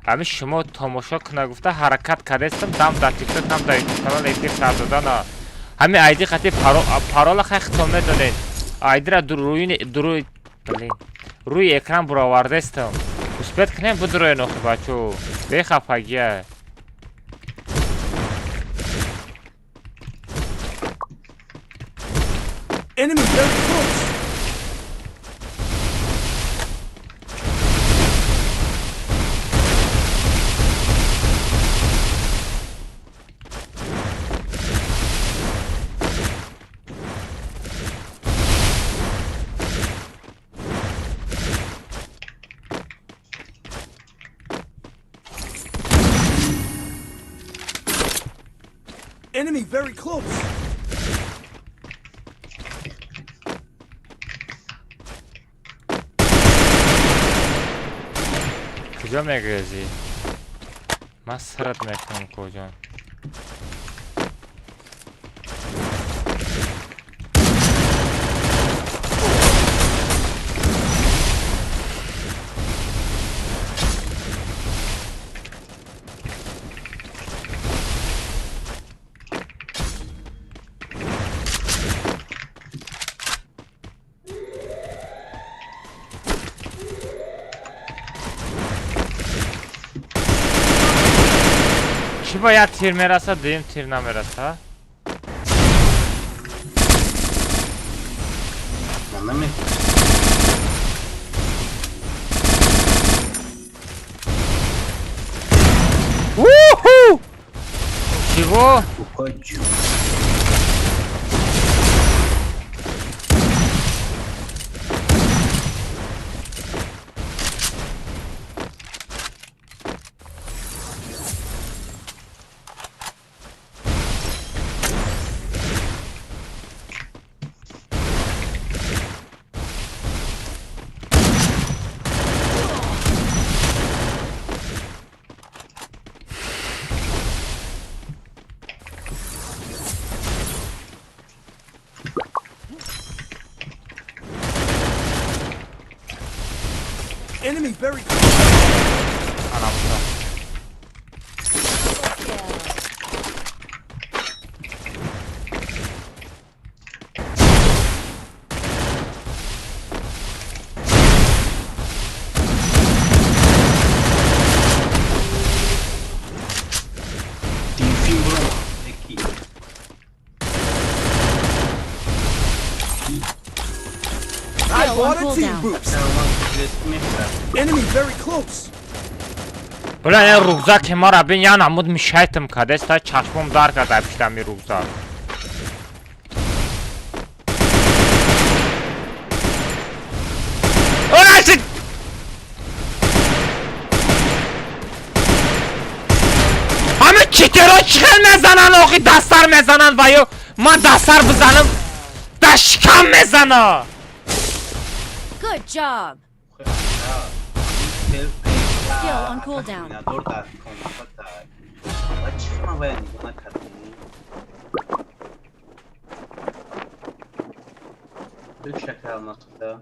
همین شما تماشا کنه گفته حرکت کردستم دم در تیک توک هم در یوتیوب کانال افیر کردن همین ایدی خطی پارول خیلی خطا میدونین ایدی را روی اکران براورده استم مثبت کنیم بدروی نخی بچه به خفگیه Enemy very close. Enemy very close. کجا میگریزی؟ من سرت میکنم کجا چی باید تیر میرسه دیم تیر نمیرسه anlamı ووهو چی گو؟ bu koç. Enemy very close. Anamda. cooldown. Seeing boots. Tamam, resim yapar. Enemy very close. Bula ne rugzak mara ben ya namud mishaytım kadesta çaşmım dar kadar pişten bir rugzak. Uğraşın! Hamı çekero çıkar mezanan oki dastar mezanan vayo ma dastar bızanım daşkan mezana. Good job. Skill on cooldown. Çıkma be buna kadın. Büyük şaka almakta.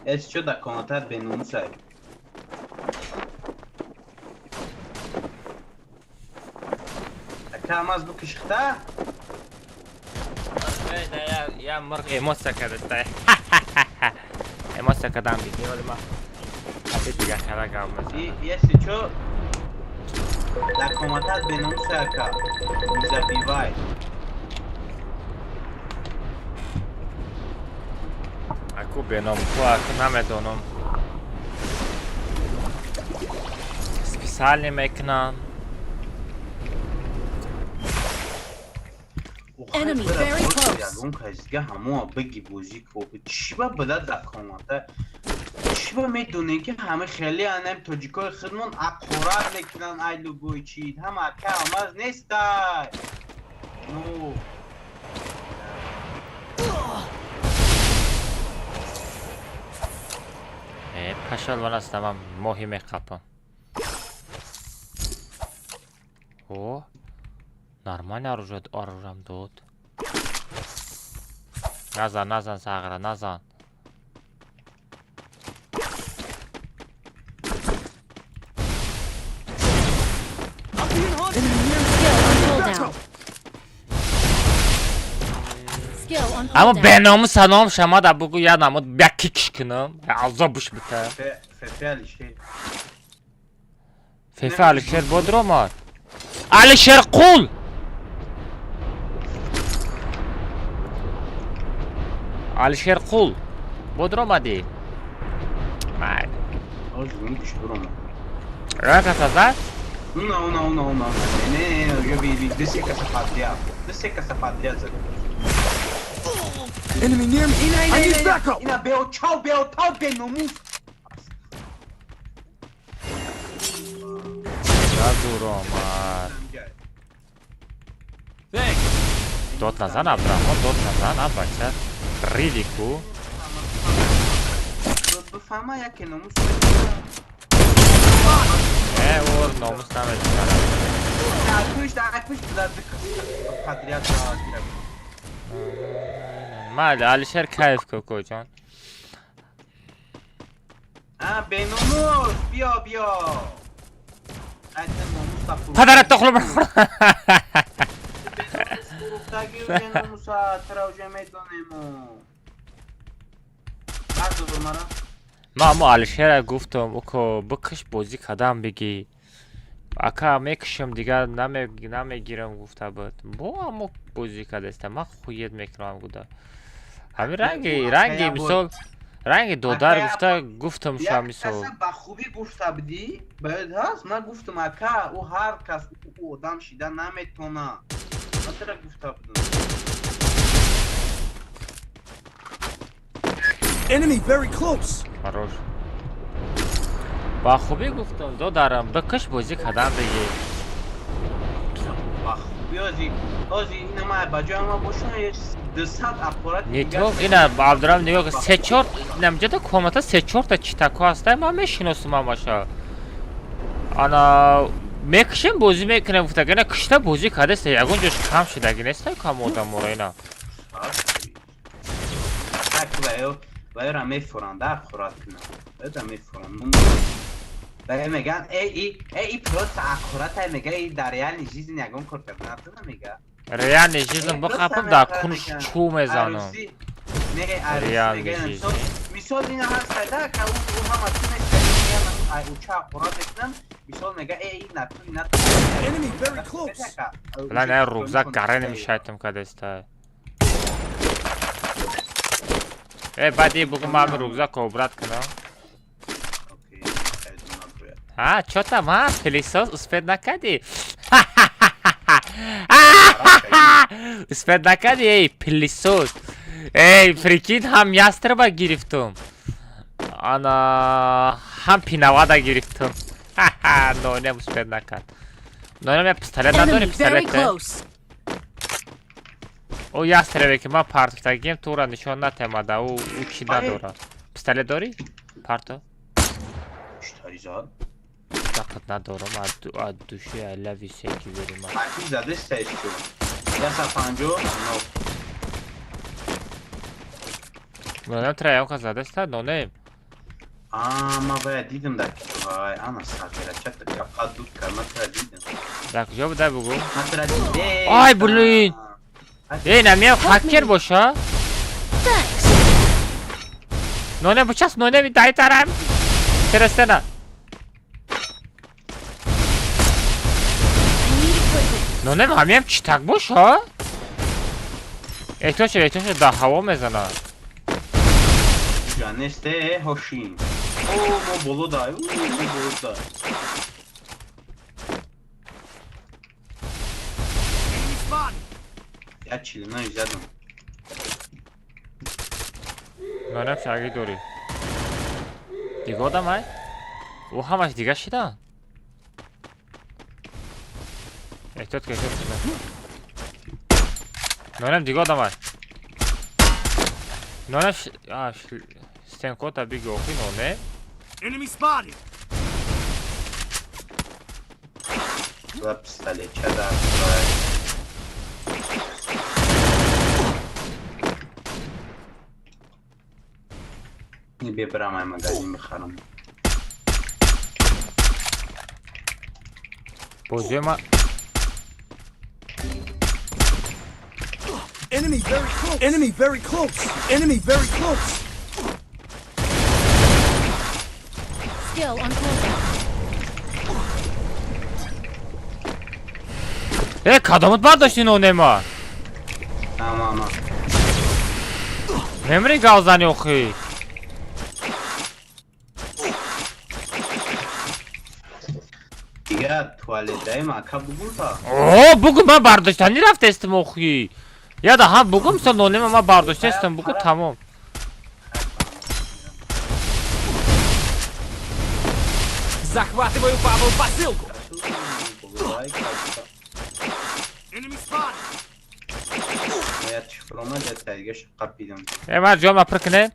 Esto da komutat beni unsay. Akamaz bu kışıkta. Ya mırk emosya kadar. Emosya kadar bir şey olma. Hadi diye kara kalmaz. Y ese hecho la komutat beni unsay acá. Zabivay. Aku benom, aku namedonum. Специальный мекнан. Enemy very close. اون کازگه همه بگی بوزی کو چیبا بلد دکاماته چیبا میدونه که همه خیلی انم توجیکای خودمون اقرار نکنن ایلو گوی چید هم اکه هماز نیستای نو Paşal bana tamam muhime kapı. O. Normal arıyorum dot. Nazan sağıra nazan. Skill on cooldown. Ama benim sanım şama da bu ya namı bekik şkınım. Alza buş biter. Fefe işte Fefe Alişer Bodromar. Alişer Kul. Alişer Kul. Bodrom'a değil. Mal. Özgün kuştur onu Raka fazla? Una ne yo vi disse que essa patria Enemy near me. I need backup. ina beo tchau benomus Razuromar. Dot nazan Abramon, dot nazan Abaçar. Ridiku. bu fama ya que nomus Or nomus namet çıkar. Akmış biraz patria da Mal Alişer kayıf kokocan. ha benomus bia Nomus da Padarak toklum. Nomusa trauceme donemo Nerede bunlara? Mamu Alişer'e guftum uko bıkış bozik adam bigi. Aka mekşim diga name giram gufta bud. Bu amok bozik adeste ma khuyet mekram guda. Hami rangi misal rangi dodar guftum şa misal. یک با خوبی گفته بدی باید هست من گفتم اکا او هر کس او آدم شیده نمیتونه مثلا گفته بدون Enemy very close. Хорош. Ba خوبی گفتم دودارم بکش bozik adam bigi. با خوبی آزی اینو ما بجای ما باشون 200 اپارات Nito ina Abduram diyor ki seçort nemce de komata seçort da çitako hastay ma meşinosu maşa. Ana mekşin bozi mekne bufta gene kışta bozi kadese yagunca kam şida gene stay kam odam orayna. tak باید را میفورن در خورات کنن باید را میفورن باید میگن ای پروت اخورات های میگه ای دریال نیجیز نگم کرد کردن تو نمیگه Real nejizim bakapım da konuş çu mezanı. Real nejizim. Misal این هست که او هم اتونه میگن اوچه اخورات کنن misal میگه ای نتو Enemy very close. Lan er rugzak garenim şaytım kadesta. بعدی بگو من روزا کوبرات کنم. اوکی خیلی مبروک. ها چطور ما پلیساس اسپید نکردی؟ اسپید نکردی ای پلیساس. ای فریکین هم یاستر با گرفتم. آنا هم پیناوادا گرفتم. نونم اسپید نکرد. نونم یه پستالت نداری Enemy very پستالت؟ close. او یاستر که ما پارتو تگیم تو را نشان نتیماده او چی نداره. پستالت داری؟ پارتو؟ اشتاری زاد. Sakın ندارم از دوشی علوی سکی بریم. حرفی زده سیش شد. یا سفنجو نو. نونم ترایم که زده است نونم. ما باید دیدم در کتوهای انا ساکره چطور که قد دود کرد من ترا دیدم. در کجا بوده بگو؟ من ترا دیدم. آی بلوین. ای نمیم هکر باشه؟ Thanks. نونم بچست نونم دای ترم. فرسته نه. I need equipment. نونم همیم چی تک باشه؟ احتاج در هوا میزنه. جانسته هوشین. او ما بولو دای. او بولو دای. یا چیلی نایی زدم. نونم شاگی دوری. دیگه آدم های؟ او همش دیگه شده؟ احتاج که احتاج کنه. نونم دیگه آدم های. نونم ستنکو تا بیگه اوخی نونه. Enemy spotted. و پستاله چه در برای. این ببرم های مگازین بخرم. بوزه ما Enemy very close. Enemy very close. Enemy very close. Skill on cooldown. کدامت برداشتی نونه ما تماما. نمیری گازنی اوخی دیگه توالت دای مکه بگو تا. اوه بگو من برداشتنی رفته استم اوخی یا ده هم بگو مثل نونه ما برداشته استم بگو تمام Захватываю Павел посылку. Enemy spotted. باید شکرامه در تایگه شقب بیدم. من جا ما پرکنه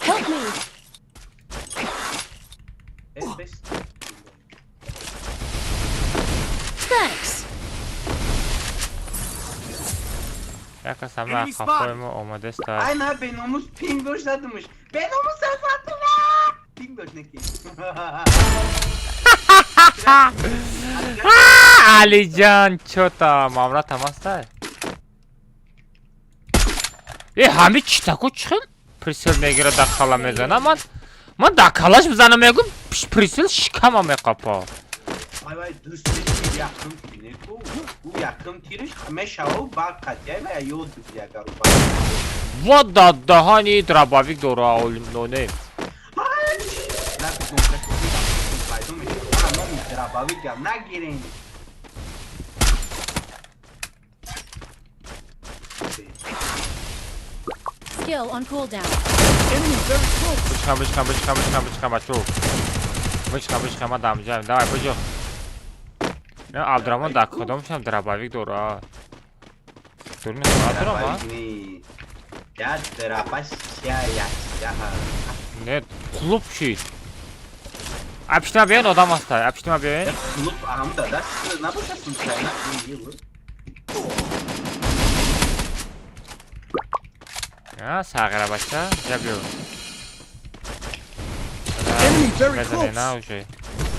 Help me. بست. Thanks. یک کس همه خفای ما آمده است ای نه به ناموس پینگ داشت زدمش. به ناموس زدمش. پینگ داشت نکی. علی جان چوتا مامرا تماسته همه چی تکو چخیم پریسل میگیره در خلا میزنه من در کلاش بزنم میگم پریسل شکم میقاپا وای وای دوست یکم تیره کو او یکم تیرش همه شو با قطعه و یود دیگه اگر رو و دادهانی دراباویک دورا اولیم نونه نه بگم که فایده میشه اما میتره باوی گم نگیرین Skill on cooldown. Enemy very close. بشکم بچو بشکم من دم جایم دای بجو نه عبدالرحمن در کدامش هم دراباویک دورا دورنه دورا ما یا دراباش یا نه کلوب شید اپشتما بیاین آدم هسته اپشتما بیاین کلوب هم داده نباشه سوچاینا اینگه بود ساقره بچه یا بیو Enemy very بزنه نه close. اوشه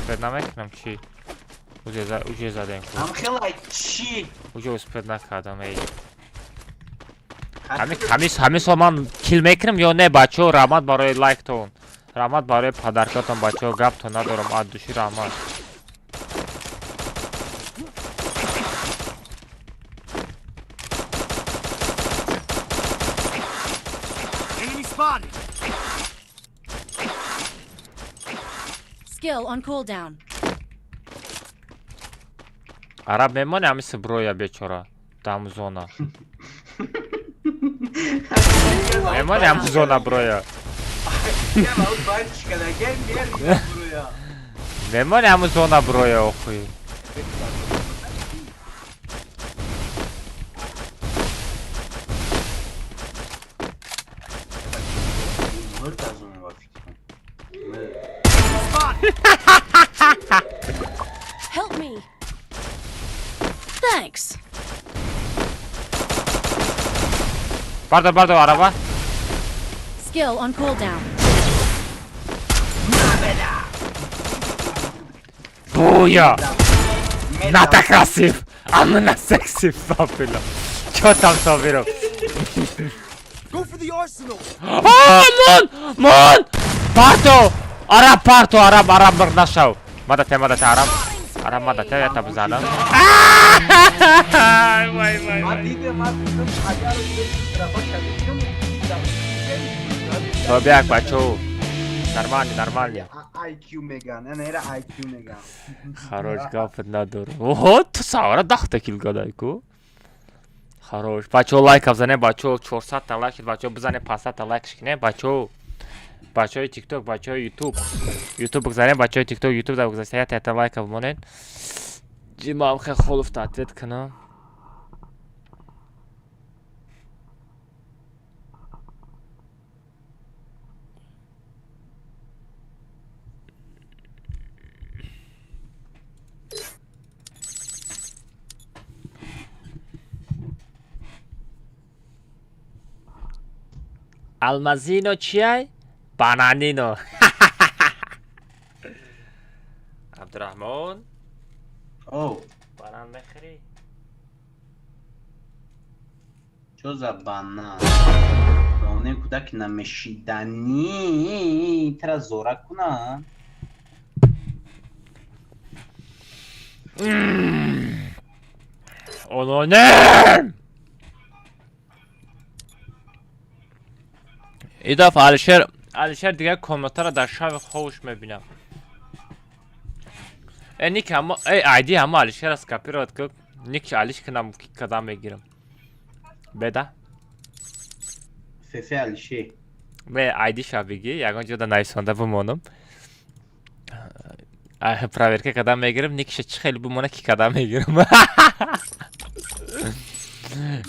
سپید نمیکنم چی اوجه زده این هم کلوب خیلی چی اوجه سپید نکردم ای همه سامان کیل میکنم یا نه بچه ها رحمت برای لایک تون رحمت برای پدرکاتون بچه ها گپ تو ندارم دوشی رحمت Skill on cooldown. Arab memon hamisi broya bechora. Tam zona. Memon ham zona broya. Gel al bay çıkana gel gel buraya. Memon ham zona broya okuyor. Mırda zona var fikrim. Help me. Thanks. Bardo araba. Skill on cooldown. Buja! Na tak krasiv! Amına seksi papilo. Čo tam sobiro? Go for the arsenal. Mon! Parto! Arab našao. Madate Arab. Arab madate, ja tam zadam. Vay. Hadi de madem ayar bir tarafa çalışıyorum. Tobiak bacho. Нормально. IQ Megan. Ana era IQ Megan. Хорош гафт надор. Ого, ту савара дахта килгадайку. Хорош. Бачо лайк бзане, бачо 400 та лайк, бачо бзане 500 та лайк шкине, бачо. Бачо TikTok, бачо YouTube. YouTube бзане, бачо TikTok, YouTube да бзасая та лайк бмонен. Ҷимам хе холуф татвет кана. Almazino چیای؟ بانانینو. عبدالرحمن. Oh. بانان بخری. Čo za banán? Onen kudak na mešidani. Teraz zoraku na. Onu ne? ایداف علشر دیگه کامنتر رو در شب خوش میبینم. نیک همه ایدی همه علشر از کپی رو که نیک علیش کنم که کدام میگیرم. بده. Fefe Alişe. به ایدی شبیگی یکان جدا نایسانده بمانم. پراویر که کدام میگیرم نیکش چه خیلی بمانه که کدام میگیرم.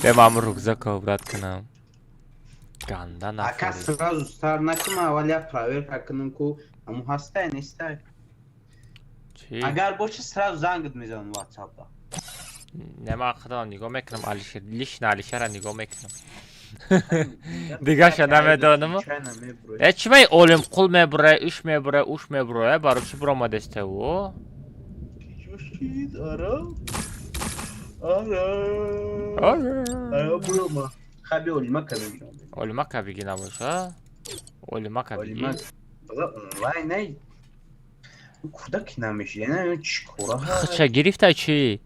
به مامور رکزا کابرات کنم. Ganda na Aka sразу стар накма валя проверка кнунку аму хаста не стай. Чи? Agar boşa sразу zangıt mizan WhatsApp'ta. Нема хадам нигоҳ мекунам Алишер лишна Алишера нигоҳ мекунам. Дигар шуда медонам. Чӣ май олим қул мебуре, иш мебуре, уш мебуре, барои чӣ буромадесте ӯ? Ара бурама. Хаби олима кабиги. Олима кабиги набоша? Олима кабиги. Онлайн ай. Куда кинамеш? Яна чикора. Хача гирифта чи?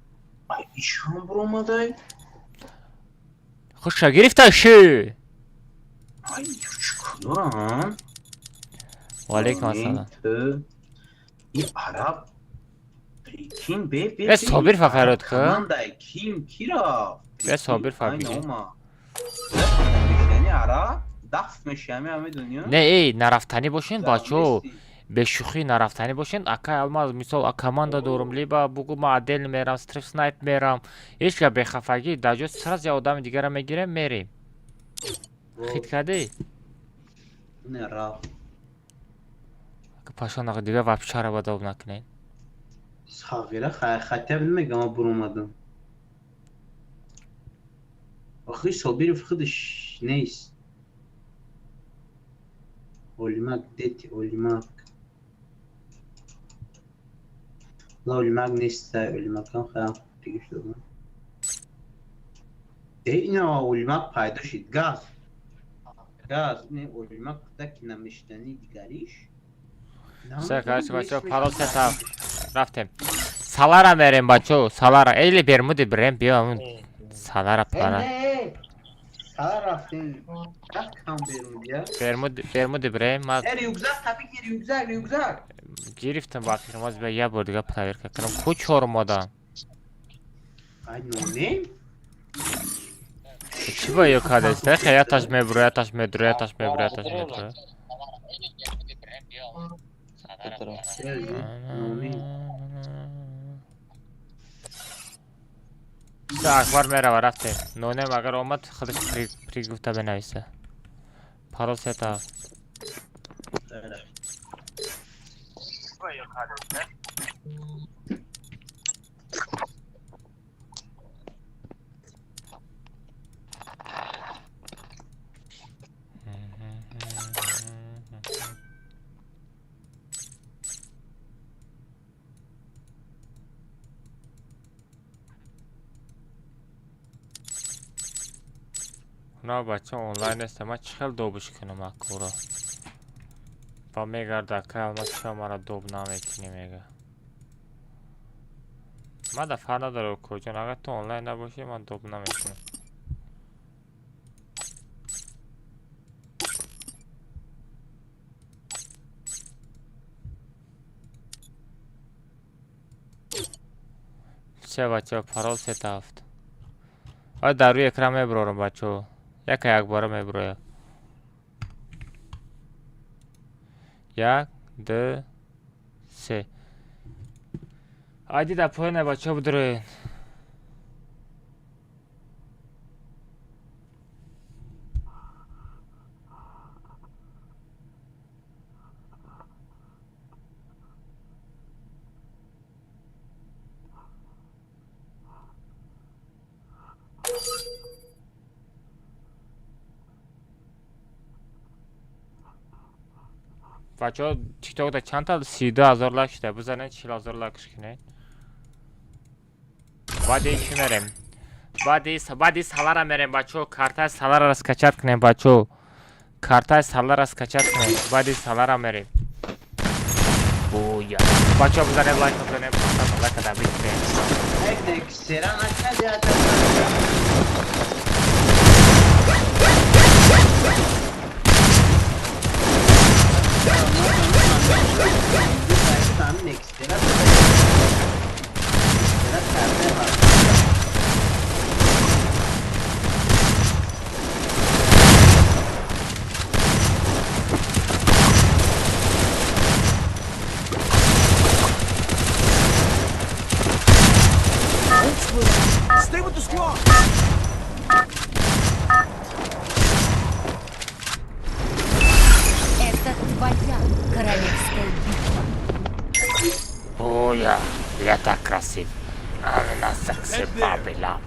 Ay işan buramadayım. Хача гирифта чи? Ay çıkılan. Валейкум ассалам. Bir Arap. Kim be? Ve sabir faferot ki. Kanандай kim kira? Ve sabir fabriki. Aynı ama. Yani Arap. Daf meşemi ame dönüyor. Не эй, нарафтанӣ бошен бачаҳо. Бешухӣ нарафтанӣ бошен. Ака алмаз мисол команда дорум, либо бугу ма отдельно мерам, стриф снайп мерам. Ҳеҷ га бехафагӣ дар ҷо сразу я одами дигара мегирем, мерем. Хит кардӣ? Ne Arap? Пашонақа дигар вообще равадов накунед. Sağıra xatya bilmek ama bulamadım. Akı sabir fıkıdış neyiz? Olmak deti olmak. La olmak neyse olmaktan xayal tikişti olan. Ne olmak paydaşit gaz. Gaz ne olmak da kinamişteni digariş. Все, короче, бачаҳо, парол сета рафтем. Салара мерем, бачаҳо, салара. Эли бермуди берем, биё ҳамун салара пара. Salar raftin. Как там берут ya? Бермуди берем, ма Рюкзак tabii ki rüzgar. گرفتم با فرماز به یه بار دیگه پلایر کنم کو چهار مادم ای نونیم چی با یه کار است خیلی تاش میبره تاش میدره تاش میبره تاش میدره اکبر میره و رفته نونیم اگر آمد خودش پری گفته بنویسه پارو ستا نه بچه آنلاین است ما چخل دوبش کنم اکورا با میگرده که ما شما را دوب نمیکنی میگه ما دفعه نداره کجا اگر تو آنلاین نباشی من دوب نمیکنم چه بچه پرال سه هفت آیا در روی اکرام میبرارم بچه یک باره میبرویم یک دو سه آیدی در پایین بچه بدروین بچه ها تیک تاک در چند تا 32,000 لایک شده بزنین 40,000 لایکش کنین بعد ایشو میریم بعد سالار میریم بچه ها کارتای سالار را اسکچت کنیم بچه ها کارتای سالار را اسکچت کنیم بعد سالار میریم بویا بچه ها بزنین لایک بزنین پاستا لایک دا بیترین یک سرا نکرد Stay with the squad. Это твоя королевская битва. Оя, я так красив. Она секси бабила.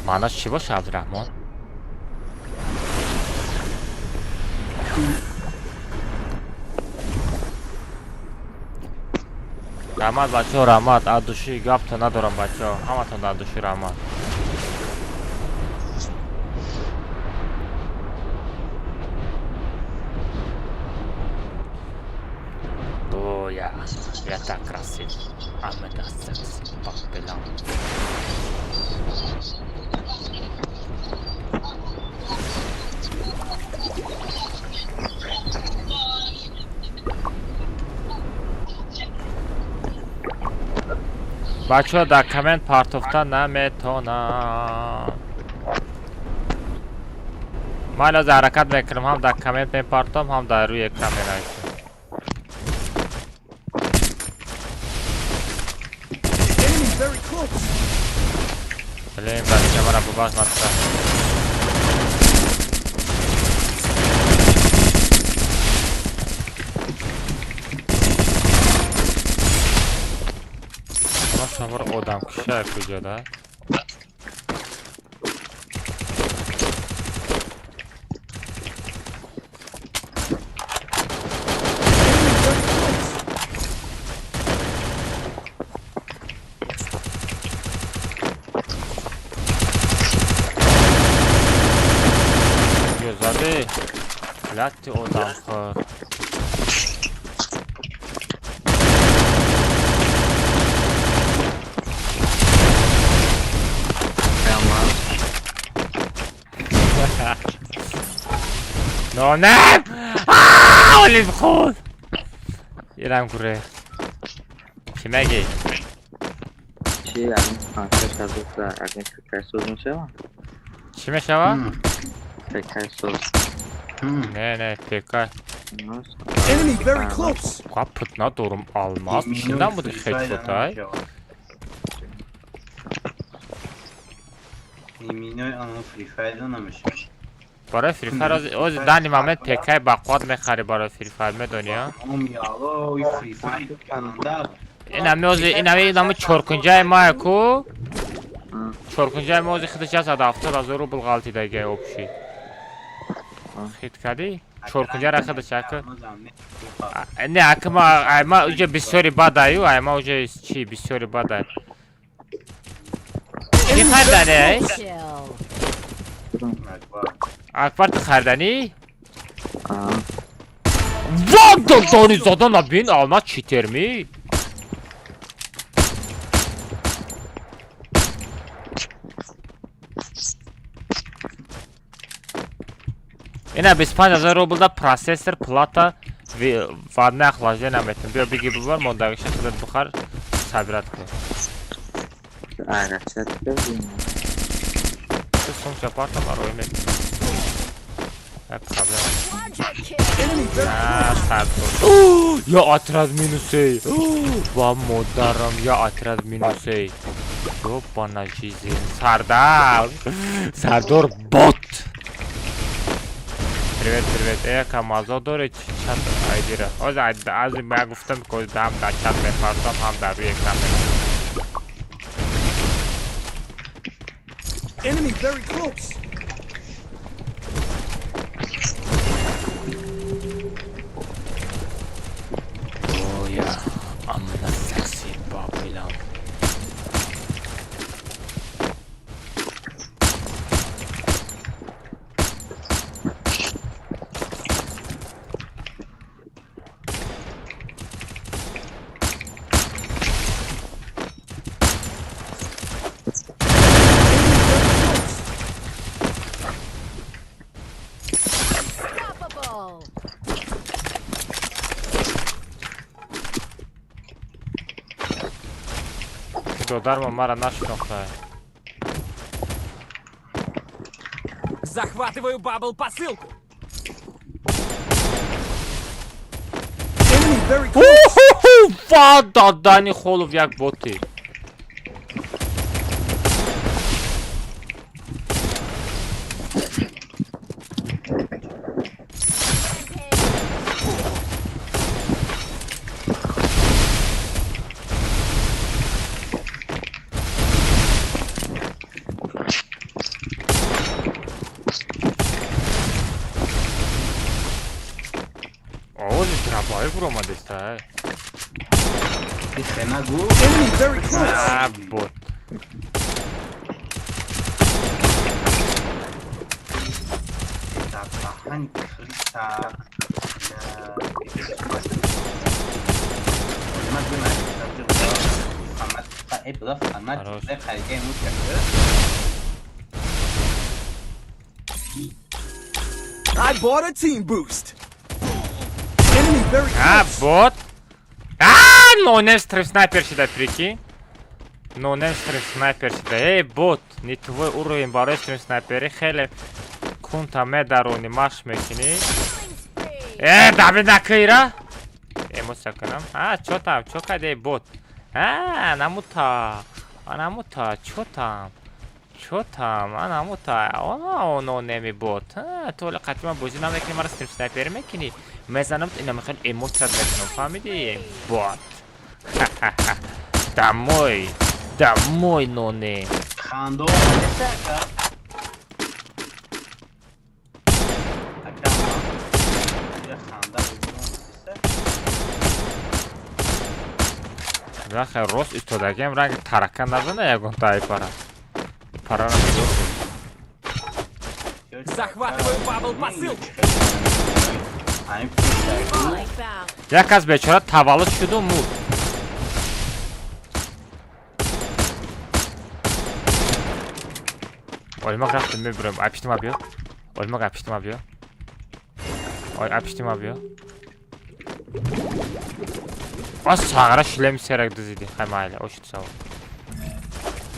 Манаш чего باشه عبدالرحمن؟ رحمت بچه ها رحمت عدوشی گفت تو ندارم بچه ها همه تون عدوشی رحمت Oja, ja tak krasiv. Ame da seksi papila. بچه در کامنت پارتوفتا نمیتونم من از حرکت میکنم هم در کامنت میپارتم هم در روی اکران مینویسم Enemies very close. بلیم بچه مرا بباش مطلب شما رو آدم کشه کجا ده یه زده لط آدم خور No, no! Olive خود اینم گوره کime گی چی الان پانسش از دوست اگه فکر سوز میشه چی میشوا؟ فکر سوز نه پیکای Enemy very close. Kapıtına doğrum almaz. İçinden bu da headshot'ay. ایمینوی آنو فری فایر نمیشه. برای فری فایر از دانی محمد پیکای بقواد میخری برای فری فایر میدونیا. اون یالا وی فری فایر کننده. این همه çorkuncay ما کو. çorkuncay ما از خودش از هفته از رو بلغالتی دیگه اوبشی. خیت کردی؟ çorkuncay arkadaş akı. Ne akıma uca bir soru badayı ama uca çi bir soru baday. Kim خردنی؟ Kill. Akbar خردنی؟ Vay dani zadan abin alma cheater mi? Yine biz 5000 rubelda prosesör, plata ve vadne akılacı nemetim. Bir gibi var mı ondaki şekilde bukhar sabirat kıl. Araçlar bildin. Siz sonuç yaparsam arayayım et. Hep problem. Enemy very Haa sardır. Ya atiraz minusey. Van modarım ya atiraz minusey. Yok bana çizin. Sardar. Sardar bot. Привет. Камазодор чат айдира. Az ben گفتم که دام در چت می‌فرستم هم در روی کامل. enemy very close. Oh yeah, I'm the sexy Babylon. Unstoppable. Dodarmo Mara наш нокта. Захватываю бабл посылку. Enemy very close. Вада Дани Холов як боти. Trabalho por uma desta. Dice Nagu. Enemy very close. Ah, bot. Tapahan krita. Olmaz bu ne? Fakat hep laf anlat. Aros. Ve harika mutlaka. I bought a team boost. Enemy very А, close. бот. Ноунейм стрим снайпер сюда, прикинь. Ноунейм стрим снайпер сюда. Эй, бот, не твой уровень барой стрим снайпери. Хеле кунта медарони марш мекини. Даби накира. Эмоция канам. Чё там? Чё каде, бот? Намута. Намута, чё там? Чё там? Намута. Ноунейми бот. То قطعا بازی نمیکنی مرا استریم سنایپر میکنی میزنم اینا میخوان ایموت بکنم فهمیدی؟ بات دموی نونه Khando. Akama. Ya khanda رخ راست ایستادگیم رنگ ترکن نزنه یکون تایی پارا نمیدونم Захватываю бабл посылку. Spike found. یک از بیچاره تولد شد و مرد Oymak raftim میبرم اپیشتما بیا Oymak اپیشتما بیا اپیشتما بیا Az sağıra şilem seyrek diziydi. Haymayla, o şut sağ ol.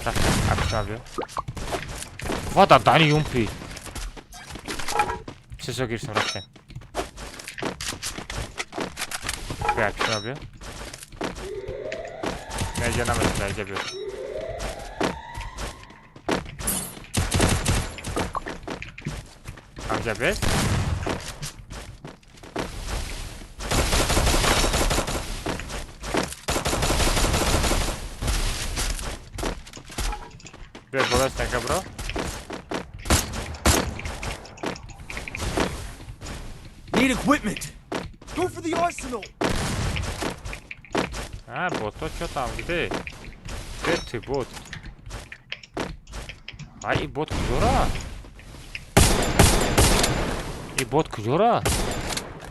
Rafta, apışma abi. Vada dani yumpi. Ses girsin Rafta. Bir apışma abi. Ne canım ötürü bir. Amca bez. Bir bola stanka bro. Need equipment. Go for the arsenal. Ha boto čo tam kde? Kde ty bot? Ay bot kujora. Bot kujora.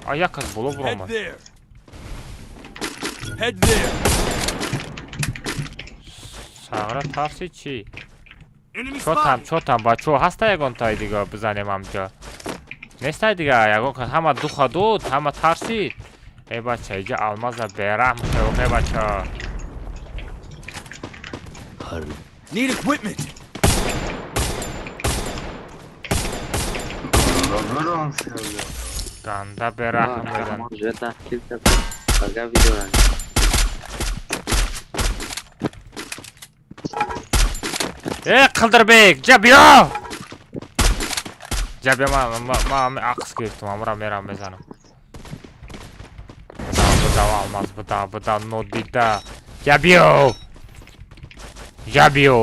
Ayak az bolo Head broma. there. Head there. Sağra tavsi çi. Enemy Čo spotted. tam бачо ҳаста ягонтаи дига бизанем амҷо. Нестай дига ягон ҳама духа дуд, ҳама тарсид. Бача иҷа алмаза бераҳм шуд бача. Need equipment. Vururum şöyle. Ganda berahim edan. Уже тахкил кард. Ага видео ран. Qildirbek, jabyo! Jabyo man aqs girdim, amra meram bezanam. Bu da olmaz, bu da nodida. Jabyo! Jabyo,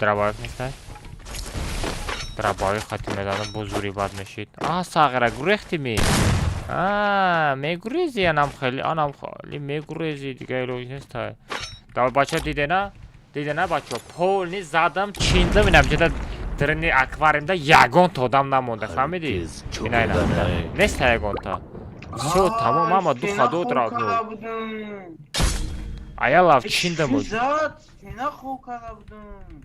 draboy nestay? Draboy xatim edadim, bu zuri bad meshid. Sag'ira gurehtimi? Megurezi anam khali megurezi diga iloj nestay. Давай бача дидена бача полни задам чиндам инамҷада дирни аквариумда ягон та одам намонда фаҳмиди инайна неста ягон та всё тамом ама духа дод рафт аялав чиндам буд Fena kovkaladım.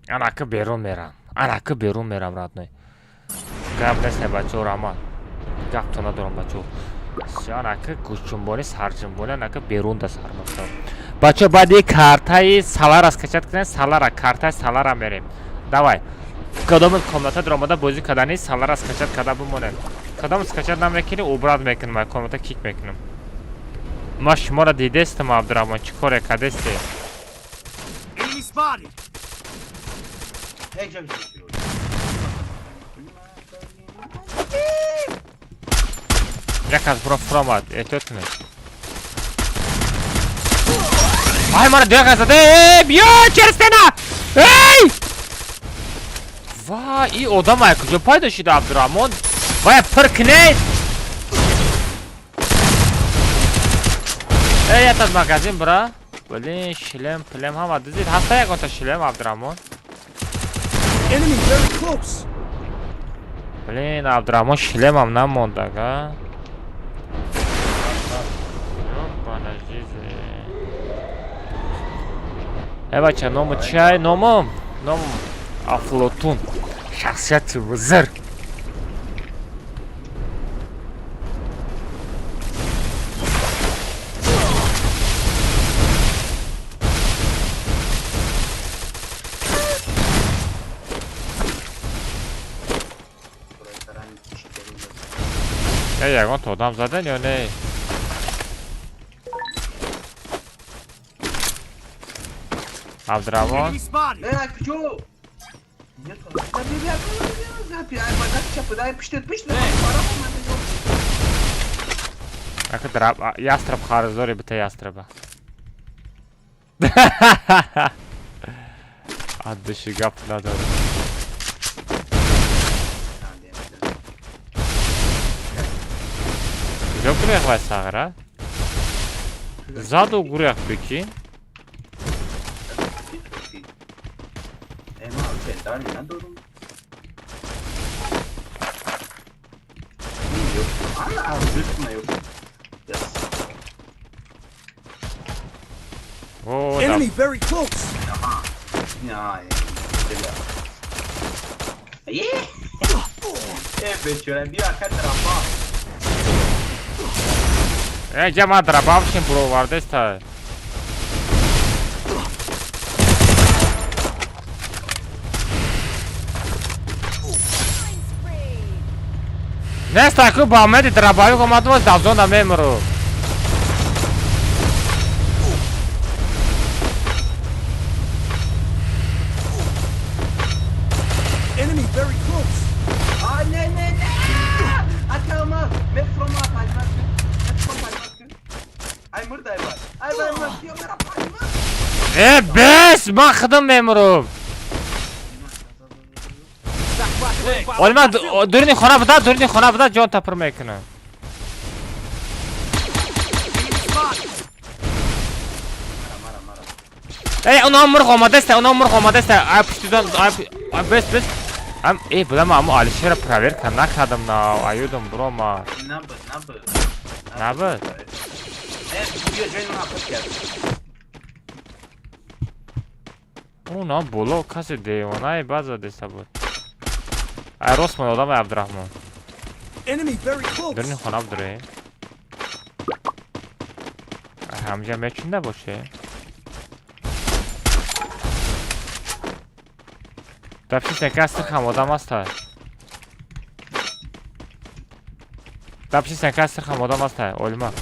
анакы берун мерам родной гап неста бачо раман гап то надорам бачо Анакы гӯшчунбони сарҷунбони анака берунда сар мактаб. Бача баъд як картаи салара скачат кунем, салара картаи салара мерем. Давай. Кадом комната дромада бозӣ кардани салара скачат карда бимонем. Кадом скачат намекунем, убрат мекунем, комната кик мекунем. Ма шуморо дидестам Абдурахмон, чӣ коре кардесте? Enemy spotted. Heyecan çekiyor. Яказ профромат, эҳтиёт кунед. Ай, мана дуяка зада. Биё, через стена! Эй! Ва, и одамай куҷо пайдо шуда Абдурахмон? Вая пиркнед! Эй, этот магазин бра. Блин, шлем, плем ҳама дизид. Ҳаста ягонта шлем Абдурахмон. Enemy very close. Блин, Абдурахмон шлемам намондак, а? бача ному чай, номум Афлотун. Шахсияти визир. Ягон то одам задан ё не? Абдурахмон. Enemy spotted. Küçük. Ne kadar? Bir ay badak çapı da piştet. Ака драб, ястраб харизори бита ястраба. Аддиши гап надорам. Куҷо гурех вай сағира? Заду гурех бикин? Tane ne durum? Yok. Ana zıtma yok. Oo, Enemy very close. Ya. Yeah. بیچاره بیا که ترافا Ege ma drabavšim bro vardı sta. Nesta ku ba me drabavi ko madmo davzon da memro. Enemy very close. Aa ne Akalma Metroma Palmas Ay mırday var Ay ben var diyor mera Palmas Bes ma xdim memro. Olma durni xona bida jon tapirmay kuni. Ey ona mur xomada sta ay pushtidan ay bes am bilama ama Alişer'e proverka nakhadim na ayudim bro ma. Nabı? Video join hapus geldi Ona bolo kase de ona baza de sabot. Ay Rosman odam Abdurrahman. Enemy very close. Durni xona bdure. Hamca meçinde boşe. Dapsi senkastır ham odam asta. Dapsi senkastır ham odam asta. Olma.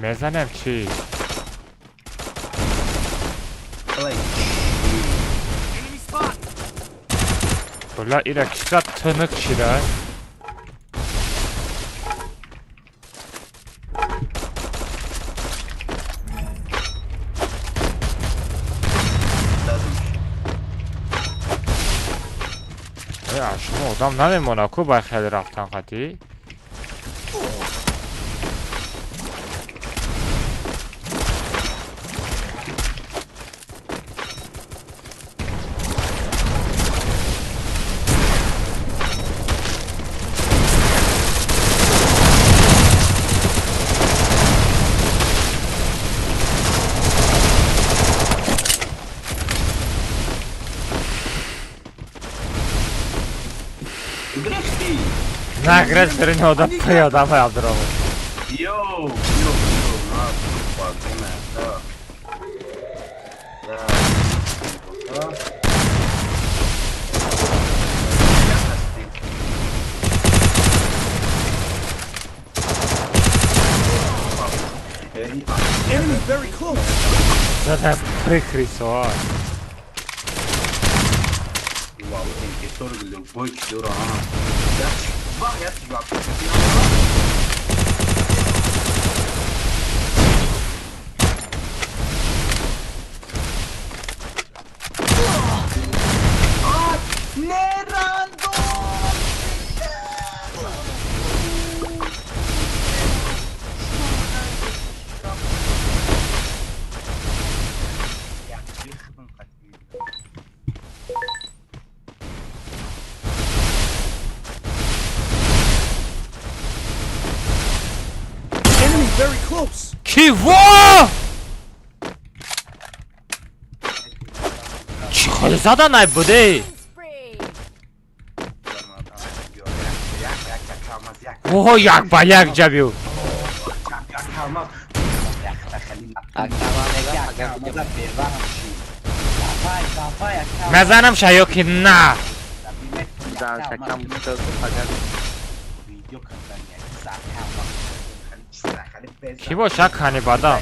Mezanem çi. Enemy spot. Ulan İrak'ta tınık şira. Ya şunu adam ne Monaco bay xeyli raftan xati. Nagres birini odam adam Abdurrahman. Yo, bak hemen Enemy very close. Zaten prikriso var. Vallahi que soru geliyor, boy gidiyor ha. Ya bak ya bak. Ne random? Enemy very close. Kivo! Chikol zada nay bude. Oho yak bayak jabiu. Mezanam shayoki na. Daha şaka mısın? Fakat Kivo shak khani badam.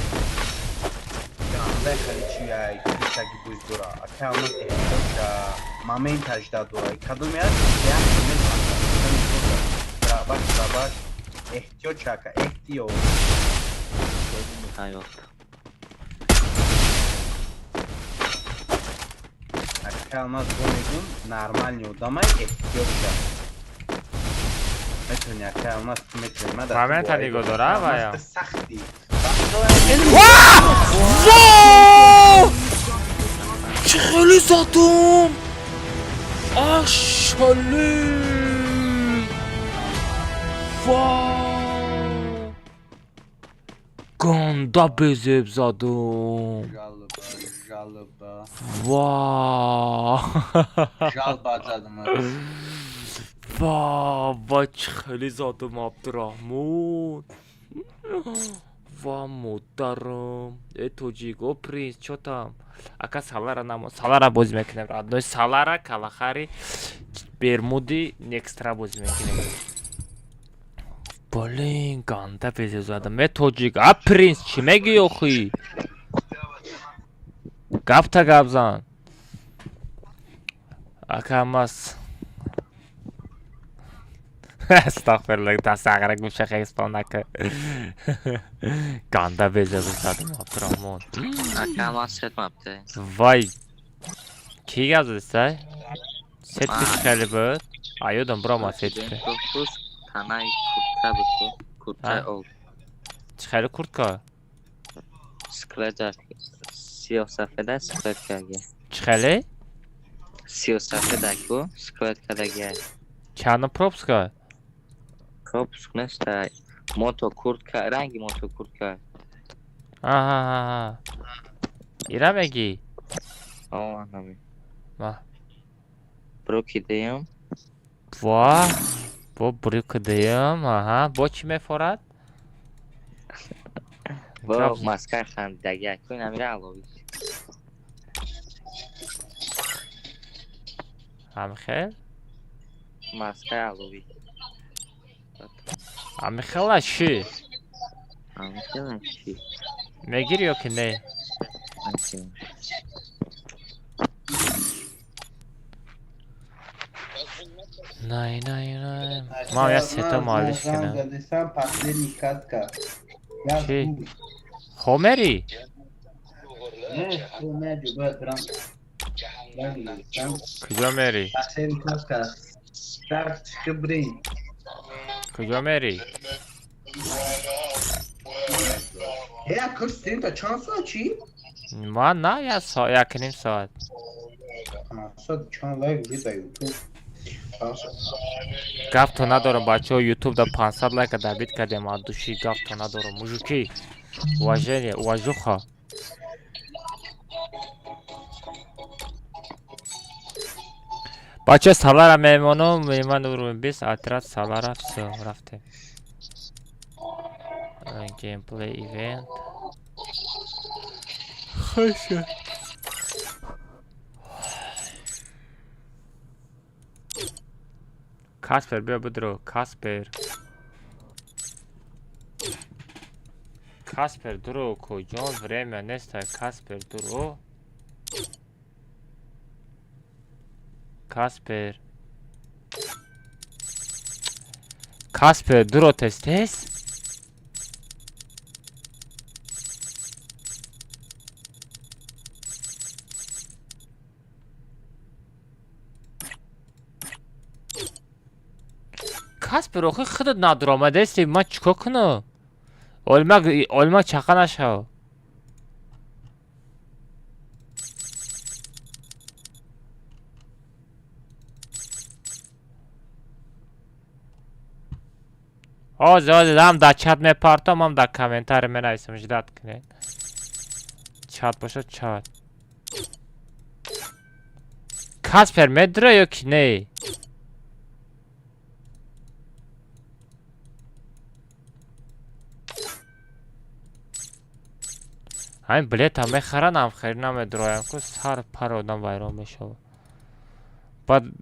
hayır. Kalmaz bonegin нормальный удамай ehtiyoçça. Метоня kalmaz метоня da. Moment ali godora vaya. Saxti. Chikoli zatum. Aşalı. Ganda bezeb zadım. جالب. واو جال بازدم. واو چه خیلی زادم عبدالرحمن ва модарам توجیگو پرینس چوتام ака салара намо салара бозӣ мекунем одной салара калахари бермуди некстра бозӣ мекунем блин ганда безе задам ме тоҷик а принс чӣ мегӣ охӣ гапта гапзан ака мас Estağfurullah tasağıra gümüşe İspanya'da Ganda beze zadım Abdurrahman. Akama set maptı. Vay. Ki yazdı say? Set bir şerbi. Ayodum broma set. Dokuz tanay kurtka bitti. Kurtka ol. Çıkarı kurtka. Sıkılacak. Siyosafede sıkılacak. Çıkarı? Siyosafede bu sıkılacak. Çanı propska. Пропуск не ставь. Мото куртка, ранги мото куртка. Aha. İrem egi. О, анами. Ma. Бруки даем. Va. Bu brükdeyim. Aha. Bu kime forat? Во, маска хандага. Кой намира аловиш. Amxel. Маска аловиш. Amxela şi. Амхела чи. Ne giriyor ki ne? Окей. Nay nay nay. Ma ya setam alışkına. Gadisam pasleri katka. Şey. Homeri. Ne? Bu ne diyor bram. Kujameri. Pasleri katka. Start kibrin. Kujameri. Ya kırsın da çansa çi. Ma na ya yakınım saat. Sad çan live video YouTube. Gap to ندارم بچه ها یوتیوب دا 500 لایک دابید کردیم دوشی گپ تو ندارم موجوکی واژه واژوخا بچه سالارا میمان رو 20 اترات سالارا все رفته گیم پلی ایونت خوشه Kasper بیا بدرو Kasper Kasper درو کجا время نیست Kasper درو Kasper Kasper درو تستس Kasper آخه خودت ندرآمده استی من چیکار کنم olmak çakan aşağı آزاد هم در چت میپرتم هم در کامنتار می نویسم جدت کنید چت باشه چت کاسپر مدره یا کی نه همین بلیت هم میخرن خیلی نمیدرایم که سر پر آدم ویران میشه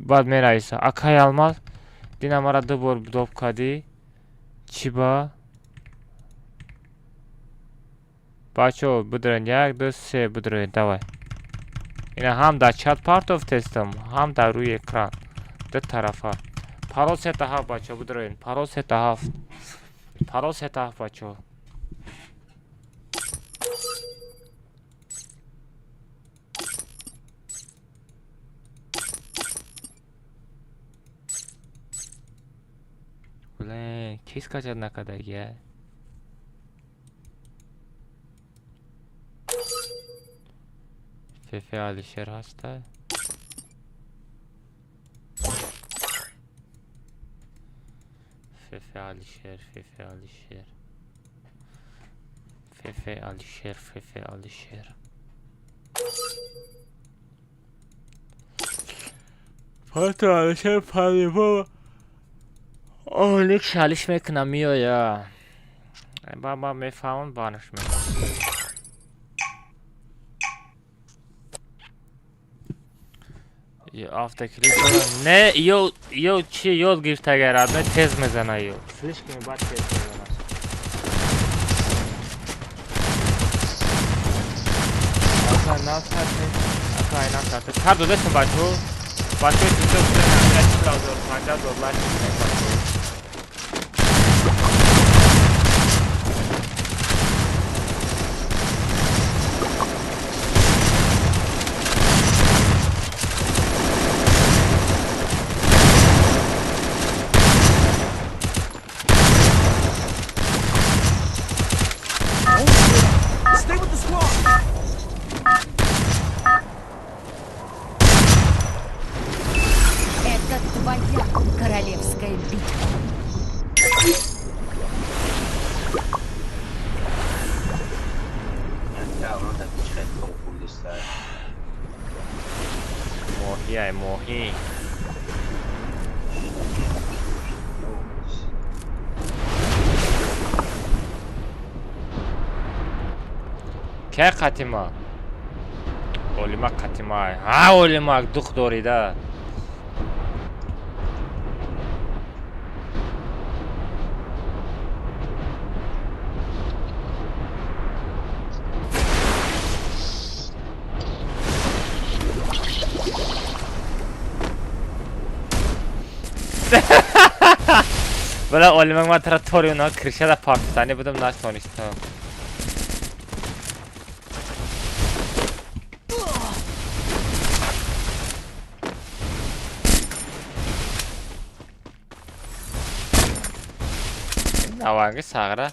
بعد میرایسه اکای الماس دینا مرا دو بار دوب کردی چی با بچه ها بدرین یک دو سه بدرین دوای اینا هم در چت پارت آف تستم هم در روی اکران دو طرفه پارو سه هفت بچه ها بدرین پارو سه هفت بچه ها کی скачать накадаге Fefe Alişer hasta Fefe Alişer Hatta şey payı çalışmak miyor ya. Baba میفهمون بانش میکنم. یه آفته کلیک کنم. نه یو چی یاد گرفته گرد نه تز میزنه یو سویش کنی باید تز میزنه. اصلا نفسته اصلا این نفسته هر دو دستم بچه تو بوده همین لازم $50 Stay with the squad. Это твоя королевская битва. الان تکیش خیلی خوب است. موهی که قتیما اولما قتیما ها اولما دخ دوریده بلا اولما ما تراتوری اونا کرشه دا پاکستانی بودم نشتانیستم نوانگی ساغره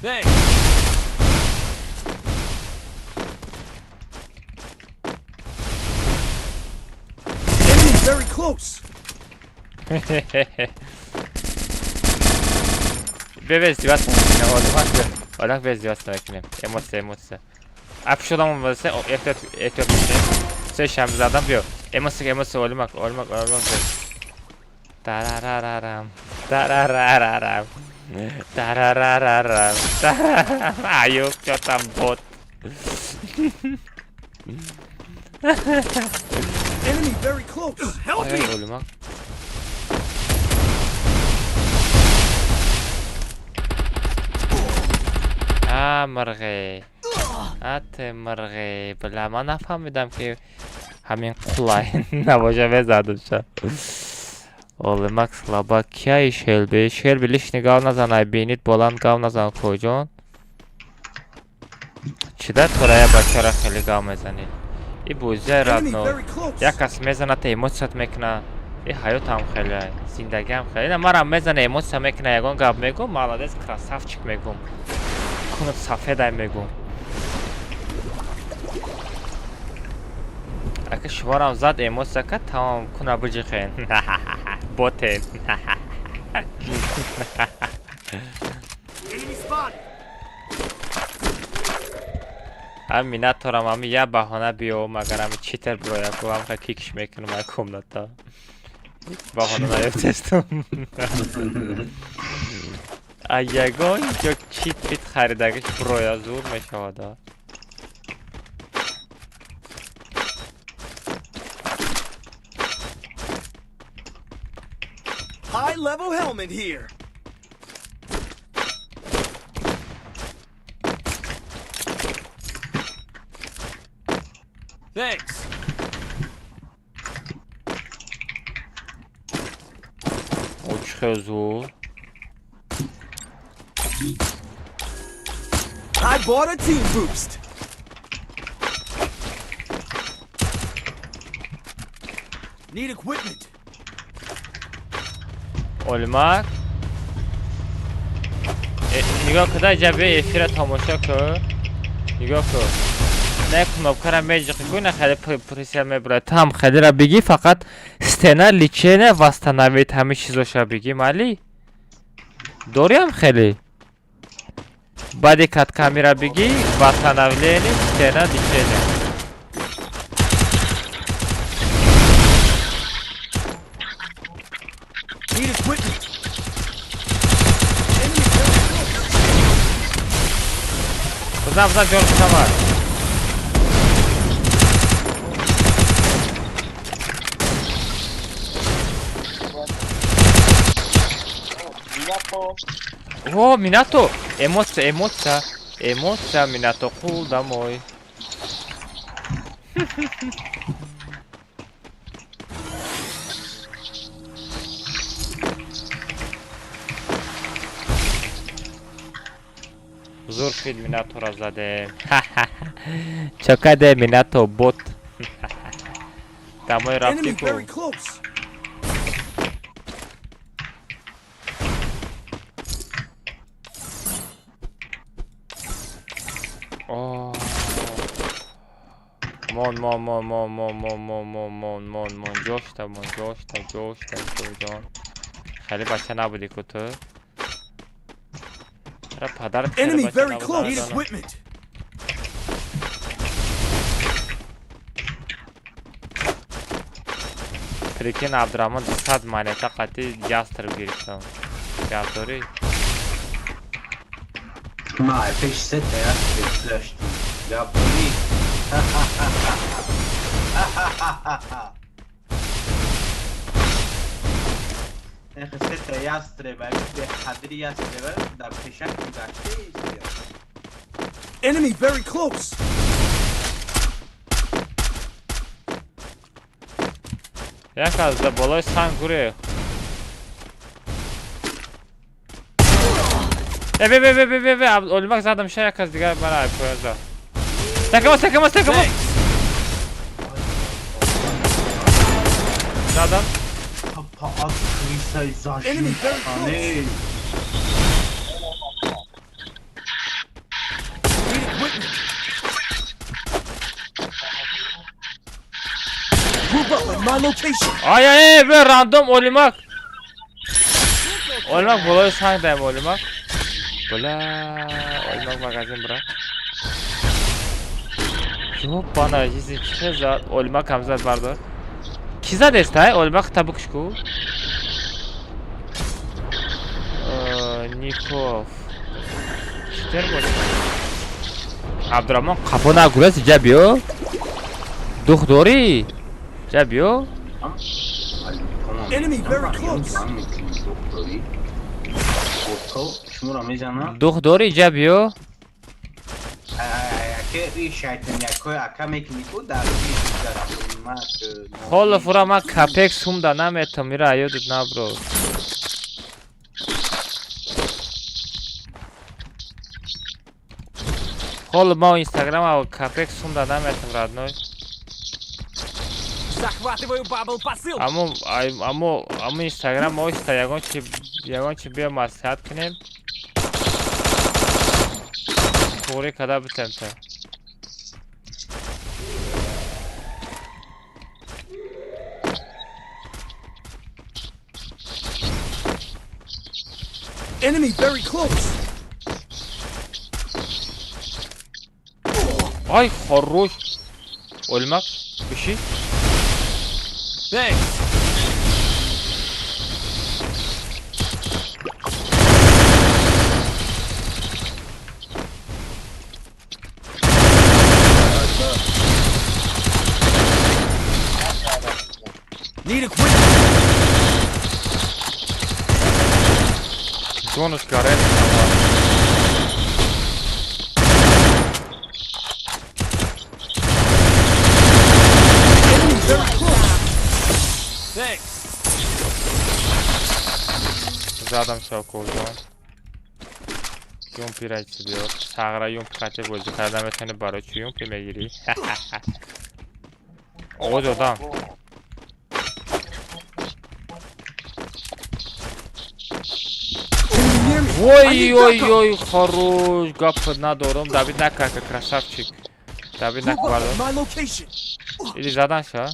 Thanks. Enemy very close. به زیاد نمیکنم آدم به زیاد نمیکنم اموسه اپ شدم واسه احتیاط میشه سه شم زدم بیا اموسه اولمک ترارارارم ایوب شدم بود Enemy very close. Help me. اولمک مرغی مرغی بله من نفهمیدم که همین قلای نباشه بزدم شد اولمک سلاباکیای شلبی لیش نگاه نزنه بینید بلند گاو نزن کجان چی در تورای بچه را خیلی گاو میزنید ای بوزه رادنو یک کس میزنه تا ایموت میکنه ای حیات هم خیلی زندگی هم خیلی مرا میزنه ایموت میکنه یگان گاو میگم مالادز کراسافچیک میگم کنم سفید میگم اگه شمارم زد ایموت سکت تمام کنه بجی خین بوتین Enemy spot. هم نتورم هم یه بهانه بیو مگر هم چیتر برای اکو هم خیلی کیکش میکنم اکوم نتا بهانه نیفتستم ایگان اینجا چیت بیت خریدگش برای زور میشواده High level helmet here. Thanks. او چه زور I bought a team boost. Need equipment. اولمک نگاه کده جبه افیر تماشا کن نگاه کن نه کناب کرم میجی کن نه خیلی پریسیل میبرد هم خیلی را بگی فقط ستنه لیچینه واستنوید همه چیزاشا بگی مالی داریم خیلی بعدی کت کامیرا بگی واستنویلینی ستنه لیچینه Need equipment. بزن بزن جان کمر О, Minato! Emocja, Minato, cool домой. Зур фид Minato را زده. چقدر Minato bot. دمای رفتی Enemy very کو. close. Oh. من جوشتم جان خیلی بچه نبودی که تو چرا پدرت خیلی Enemy بچه very نبود close. Need نردانم equipment. Прикинь, Абдурахман 100 монета قطعی ястреб گرفتم جواب داری؟ ما پیش سه تا داشتیم یا بولی اخی سه تا یاستره و به حدری یاستره در پیشک داشته Enemy very close. یک از بالای سنگ گوره بی اولمک زدم شه یک از دیگر برای پویزا تکمو زدم پاات کلیسای زاشتی Enemy very close. خانه Need equipment. Move up at my location. ay be random olimak بالای سنگ دایم olimak بلا olimak magazin bırak yok bana چیزی چه زد olimak هم زد بردار کی زد استای olimak tabu kuşku نیکوف چطور بود عبدالرحمن قفا نگوره جا بیو دختوری جا بیو Enemy very close. شما میزنم دختوری جا بیو که این شیطان یکای اکا میکنی بود در حالا فرا من کپک سوم دا نمیتم میره ایادت نبرو حالا ما اینستاگرام او کپک سوم دا نمیتم رادنوی Захватываю бабл посыл. اما اینستاگرام ما ایستا یگان چی بیا مسیحت کنیم کوری کده بتیم تا Enemy very close. ay خروش ölmek bir şey Thanks. Need equipment. Jonas Garen Enemy very close. Thanks. zadam şok oldu یومپی را چی بیاد ساغره یومپی قطعه بازی کردم بتونه برای چی یومپی میگیری آقا دادم Enemy near me. Ой-ой-ой, хорош, гап надорам. Давид накака, красавчик. Давид Move up наквардо. to my location. Иди заданша.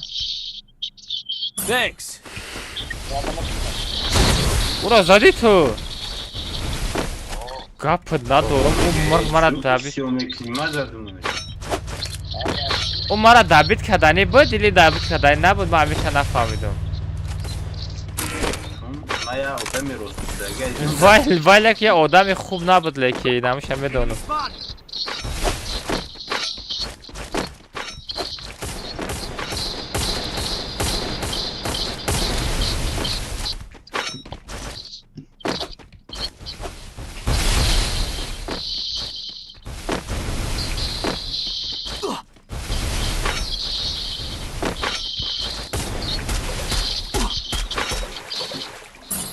Thanks. Ура, зади ту. Гап надорам. Мара Давид. Сиометрima zadım öyle. Мара Давид кадани буд, или Давид кадани набуд, ман ҳамеша нафаҳмидам. Maya o da mirosuz. Вайлак я одами хуб набуд, лекин ҳамеша медонам.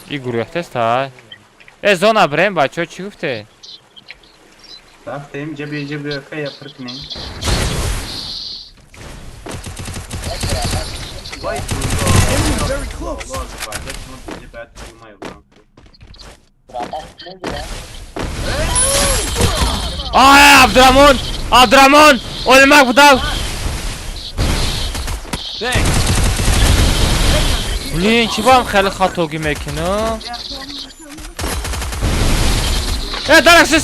И гурехтест ай. Зона брем бачо чӣ гуфте? Raftem cebi kaya pırkne. Vay Enemy very close. Allah bardak mı bizi ben tutmayı lan. Ай, Абдурамон! Абдурамон! O'lmak budal! Thanks. Блин, чӣ баам хеле хатоги мекунӣ? Дарахшон,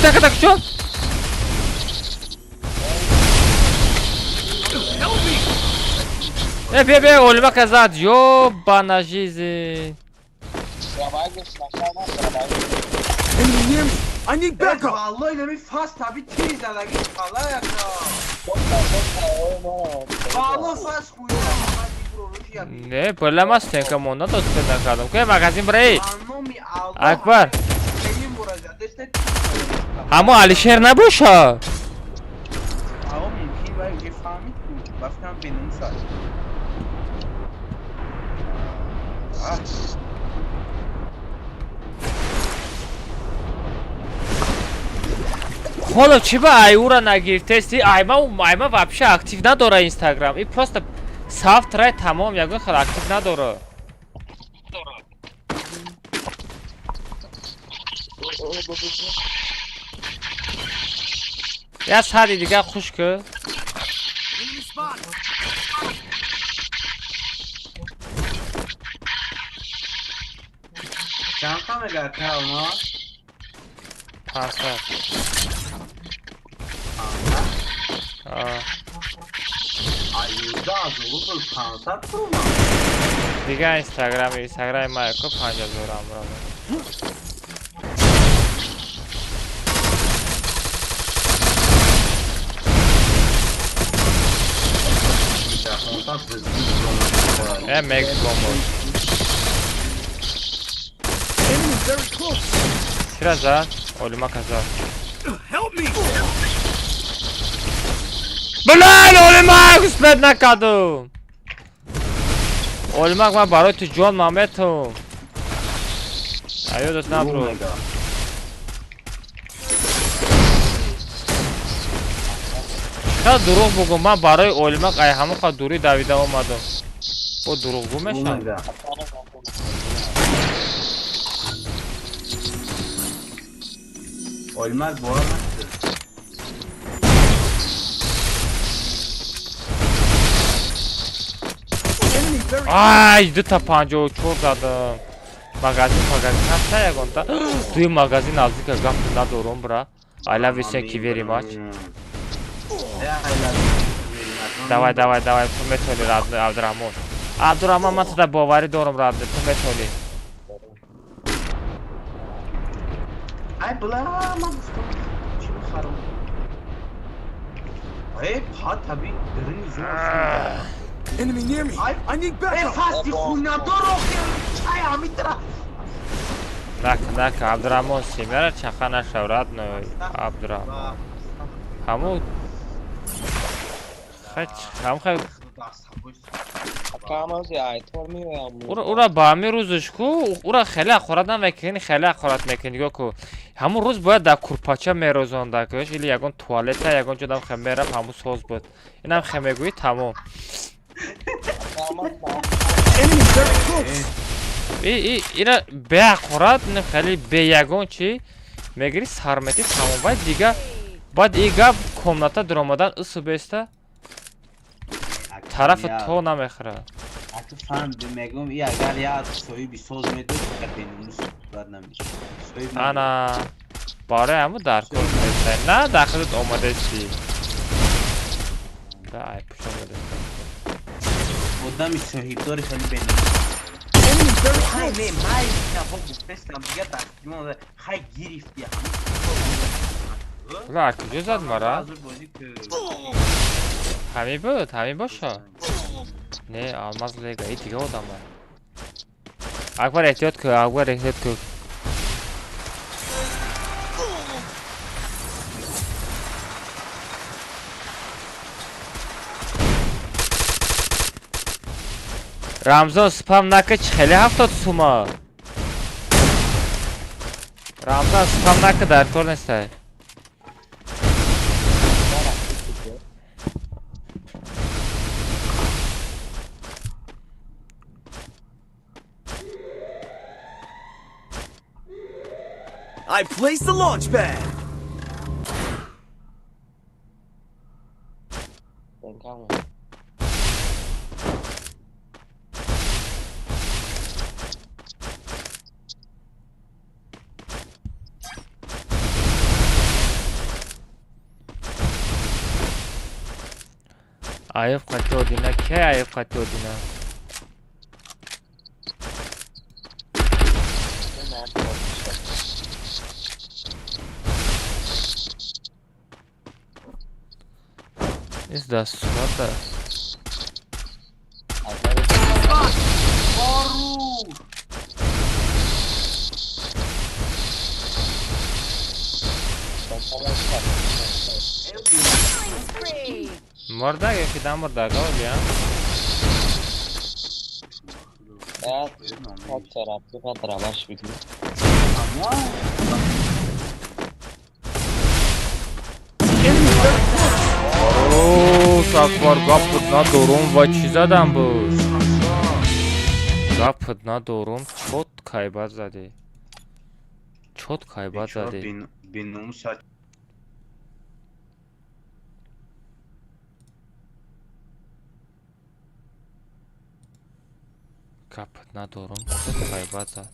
секатакшон! Бия, o'lmak азад, ё банажизи. Enemy near me. I need backup. Vallahi ne bir fast tabi tiz ala git kala ya. Vallahi fast kuyu. Не, bo'lamas, senga mondan do'stlik qildim. Qo'y magazin biray. Anomi aldı. Akbar. Benim vuracak. Destek. Ama Alisher nabosha. Ama mümkün var ki fahmit bu. Baktan benim saç. Холо чӣ ба айура нагирифтести? Айма вообще актив надора Instagram. И просто софтрай тамом ягон хел актив надора. Я сади дига хуш ки. Enemy spotted. Çanta mı geldi ama? Pasta. Ay yüzde az olur bu çanta kurma. Дига Instagram майко 50 зурам ро. Çanta hızlı. Мег бомбо. Enemy very close. Чираза? O'lmak azab. Help me. Блин, o'lmak успет накардам. O'lmak man барои ту ҷон маметум. Аё дост набро. Та дурӯғ бугум, ман барои o'lmak ай ҳамон қадр дурӣ давида омадам. Бо дурӯғгӯ мешавам. Olmaz bu arada. Enemy very Ай, 254 задам. Магазин ҳаста ягонта. Туи магазин наздика гап надорам бра. I love you, thank you very much. Давай, ту метони Абдурамон. Абдурамон, ман туда боварӣ дорам радди, ту метони. Ay bulamam. Şimdi haram. Ay ha tabi derin zor. enemy near me. I need Ay backup. fast khuna doro ay amitra. Nak, Абдурамон семяра чақа нашав радной. Абдурамон. Ҳамон хай ура ба ҳамин рӯзаш ку ура хеле ақорат намекунӣ, хеле ақорат мекунӣ нигоҳ ку ҳамон рӯз бояд дар курпача мерозонда куш или ягон туалета ягон ҷодам хе мерафт ҳамон соз буд инам хе мегӯӣ тамом. Enemy very close. اینا به اقرات نه خیلی به یگان چی میگری سرمتی تمام باید دیگه بعد ایگا کمناتا درآمدن اسو بیسته طرف تو نمیخره اگه فهم میگم ای اگر یا صاحبی ساز میداد که بینوس بر نمیشه انا باره همو در کن میسته نه داخلت آمده چی ده ای پشا بده آدمی صاحب داری خیلی بینوس خیلی مای نفهم گفتستم دیگه تقریبا خیلی گرفتی ولی کجا زد مرا از بازی که همین بود همین باشه نه آلماز لیگا ای دیگه آدم اکبر احتیاط که اکبر احتیاط که رمضان سپام نکه خیلی 70 سوما رمضان سپام نکه در کار نیسته I placed the launch pad. Ayıp katı odina ke ayıp katı odina Is da suata Morda ya ki da morda ga olya Kaç taraflı kadar baş video. Ooo sakvar gapıt na dorum va chi zadam bu Gapıt na dorum chot kaybat zade Chot kaybat zade بینوس Gapıt na dorum chot kaybat zade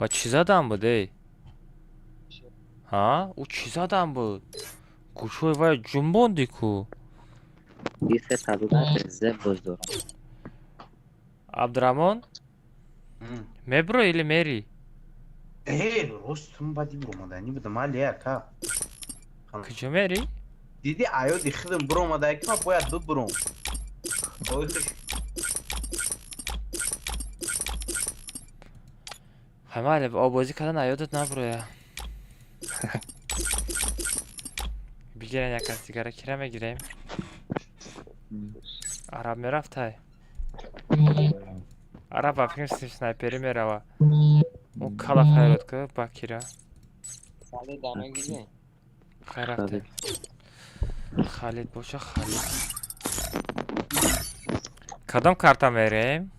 Va chi zadam bu dey Ha? O chi zadam bu Kuchoy va jumbondi ku Bir set tabi da size bozdurum. Abdurrahman Mebro ili Mary راستم بدی برامدنی بوده مالی که Kıcı Mary دیدی آیا دیخدم برامده که من باید ببرم Hamle آبازی کردن ایادت نبرو ya بگیرن یک از دیگره کرم بگیریم عرب میرفت های عرب افکیم سنایپری میره اون کلا خیرات که با کیره Sale dana gibi. خیر رفته خالد باشه خالد کدام کارتا میریم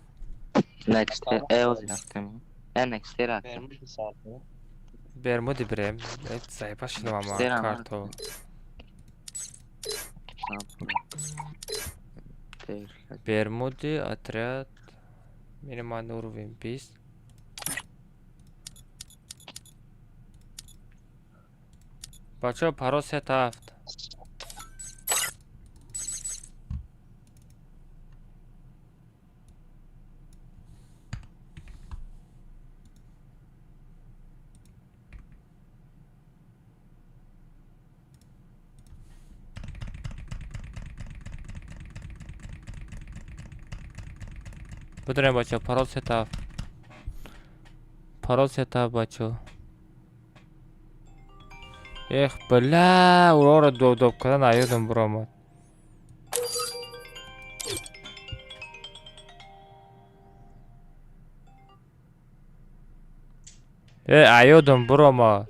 Next EOS yaptım. Next era. Vermiş bir saatini. برمودی بریم زیبا شدم اما Stera کارتو برمودی отряд минимальный уровень 20 بچه پرو ست هفت بدونیم بچه پرو ست هفت بچه Эх, бля, урора доп кадан айодам буромад. Айодам буромад.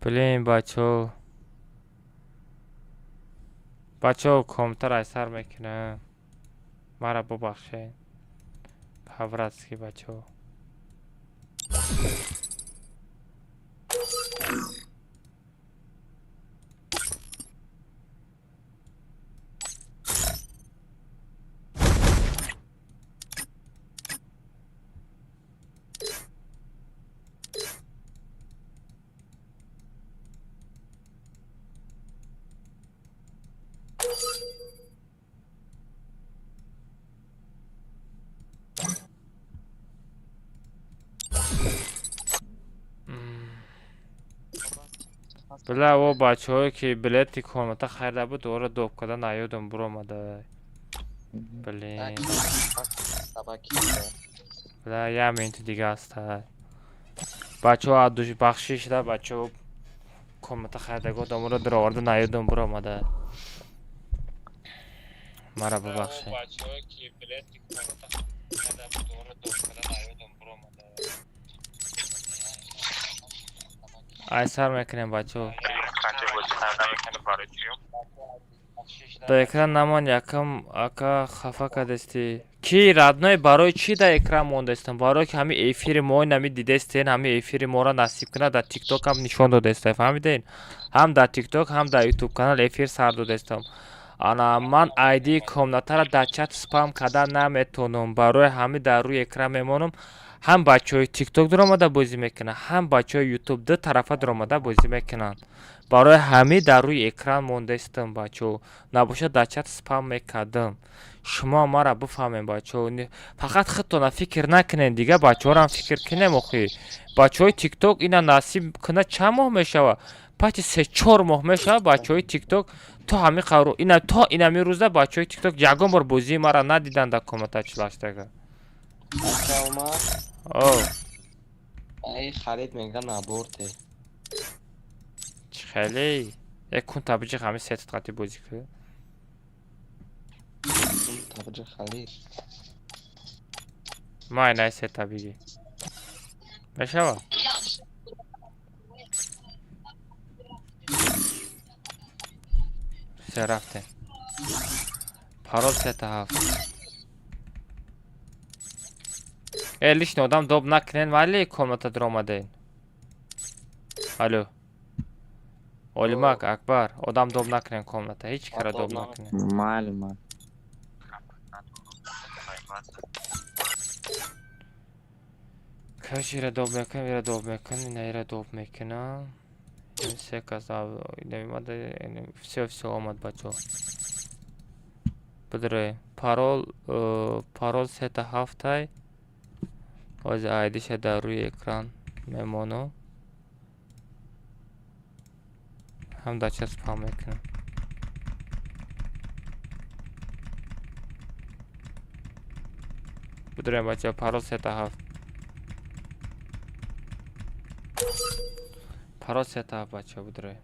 Блин, бачо комтар айсар мекунам. Мара бубахшед. Павратский бачо. Бля, о бачаҳое ки билети комата харида буд, ора доб карда наёдам буромада. Блин. Бля, як минути дига аста. Бачаҳо аз душ бахшиш да, бачаҳо комата харида гудам, ора дуроварда наёдам буромада. Мара бубахшед. Бачаҳое ки билети комата харида буд, ора доб карда наёдам буромада. айсар мекунем бачаҳо. дар экран намон якам ака хафа кардасти. Ки радной барои чи дар экран мондаистам? Барои ки ҳами эфири мо нами дидастен, ҳами эфири моро насиб кунад дар TikTok ҳам нишон додастам. Фаҳмиден? Ҳам дар TikTok, ҳам дар YouTube канал эфир сар додастам. Ана ман ID комнатара дар чат спам карда наметонам. Барои ҳами дар рӯи экран мемонам. ҳам бачаҳои TikTok дуромада бозӣ мекунанд, ҳам бачаҳои YouTube ду тарафа дуромада бозӣ мекунанд. Барои ҳами дар рӯи экран мондаистам бачаҳо. Набошад дар чат спам мекардам. Шумо мара бифаҳмед бачаҳо. Фақат худтона фикр накунед дига, бачаҳоро ҳам фикр кунем охи. Бачаҳои TikTok ина насиб кунад чанд моҳ мешава? Пачи 3-4 моҳ мешава бачаҳои TikTok то ҳами қаро. Ина то инами рӯза бачаҳои TikTok ягон бор бозии мара надиданд дар комментачлаштага. ай харид мега наборте. Чӣ хеле? Як кун табиҷи ҳами сетт қати бозӣ кӯ. Табиҷи халид. Май най сет табиҷи. Мешава? Се рафтем. Парол сета ҳафт. лишни одам доб накунен, вале комната дуромаден. Алло. Олимак, Акбар, одам доб накунен комната. Ҳеҷ кара доб накунен. Майли ман. Каш ира доб мекунем, ира доб мекунем, ина ира доб мекунам. Ин се кас намимада, все омад бачо. Бидре, парол сета ҳафтай. Оз айдиша дар рӯи экран мемонам. ҳам дар чат спам мекунам. Бидре бача, парол сета ҳафт. Парол сета ҳафт бача, бидре.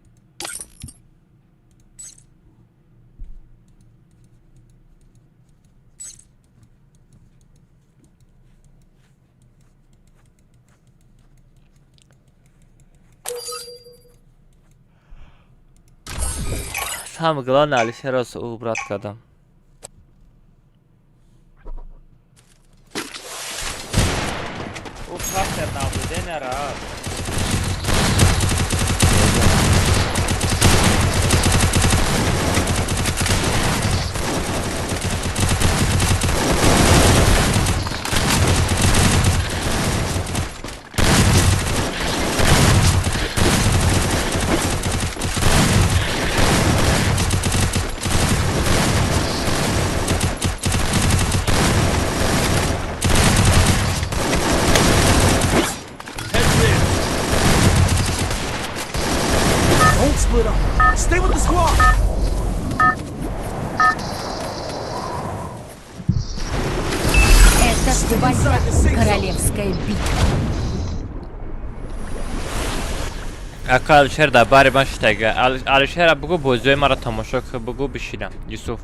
Сам главное Алишерос убрать кадам. Кластер наблюдения раз. Don't split up. Stay with the squad. Это твоя королевская битва. Ака Алишер дар бари ман шитага. Алишер бугу бозиҳои маро тамошо ки бугу бишинам. Юсуф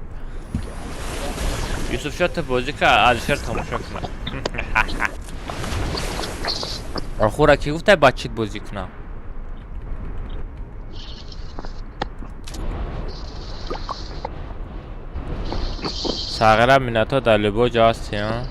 шо ту бозӣ ки Алишер тамошо кунад. Охура ки гуфтай ба чит бозӣ кунам? تغییر منتا در لبو جاستی ها.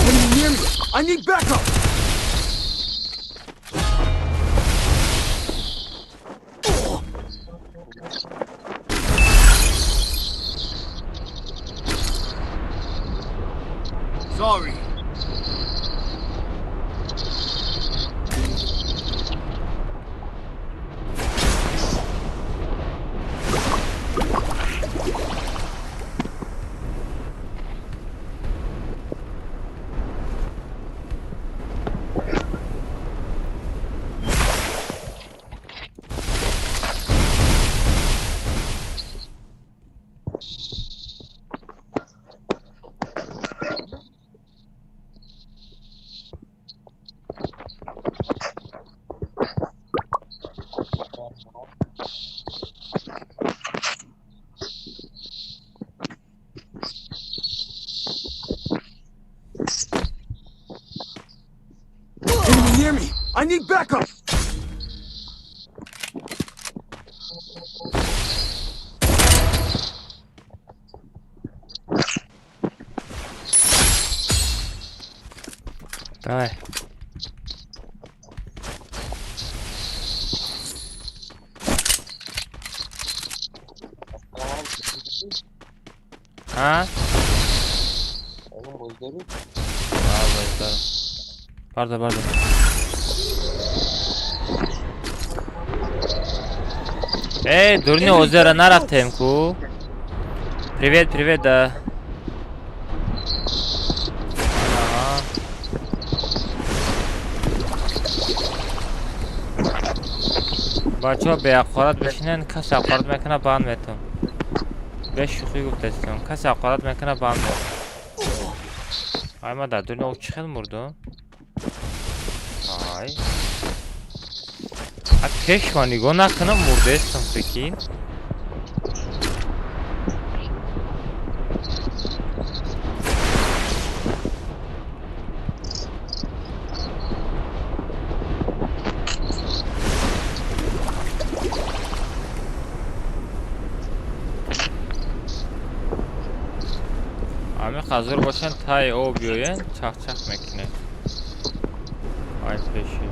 Enemy near me. I need backup. Sorry. Enemy near me. I need backup. Давай. Ha? Oğlum bozduruyor. Pardon. Эй, дурни, озеро нарафтем ку. Привет, да. Ага. Бачо беақорат бешинен, кас ақорат мекана банд метам. Беш шухи гуфтастам, кас ақорат мекана банд метам. Ай мада, дурни о чӣ хел мурду? Ай. А пешма нигоҳ накунам мурдаистам фикин. Ами хазур бошан тай об биёян чахчах мекунем. Ай пеши.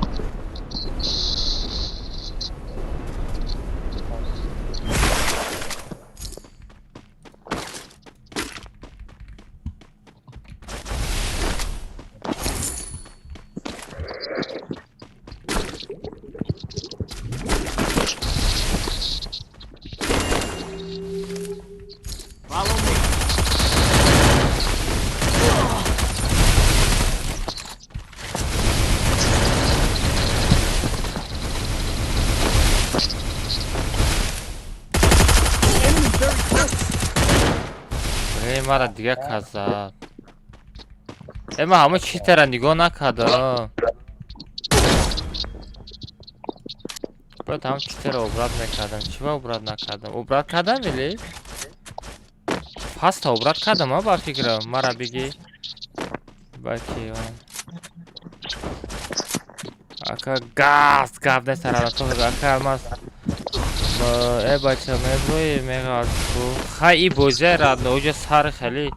Follow me. Enemy very close. эй мара дига каззаб. Ман ҳама читара нигоҳ накардам. бояд ҳама читара обрат мекардам. Чива обрат накардам? Обрат кардам или? Паста обрат кардам а ба фикрам. Мара биги. Баки ака газ гавда сарадам. То ака мас бача меброи мегалку. Хай боза радно уҷа сар хели.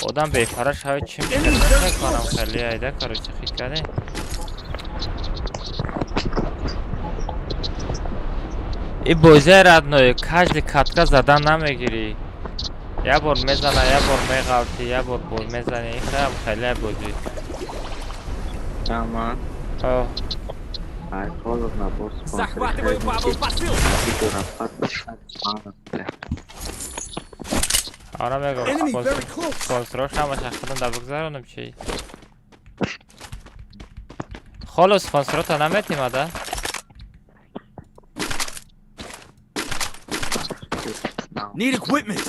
Одам бефара шавад чим мекунам хели айда короче хикане. И боза радно каждый катка задан намегири. Я бор мезана, я бор мегалти, я бор мезани. Хам хели бози. Tamam. О. Айфолов набор Захватываю бабл посыл. Ана мегам Enemy very close. спонсорош ҳама шахсатан дар бигзаронам чи. Холо спонсорота наметим ада. Need equipment.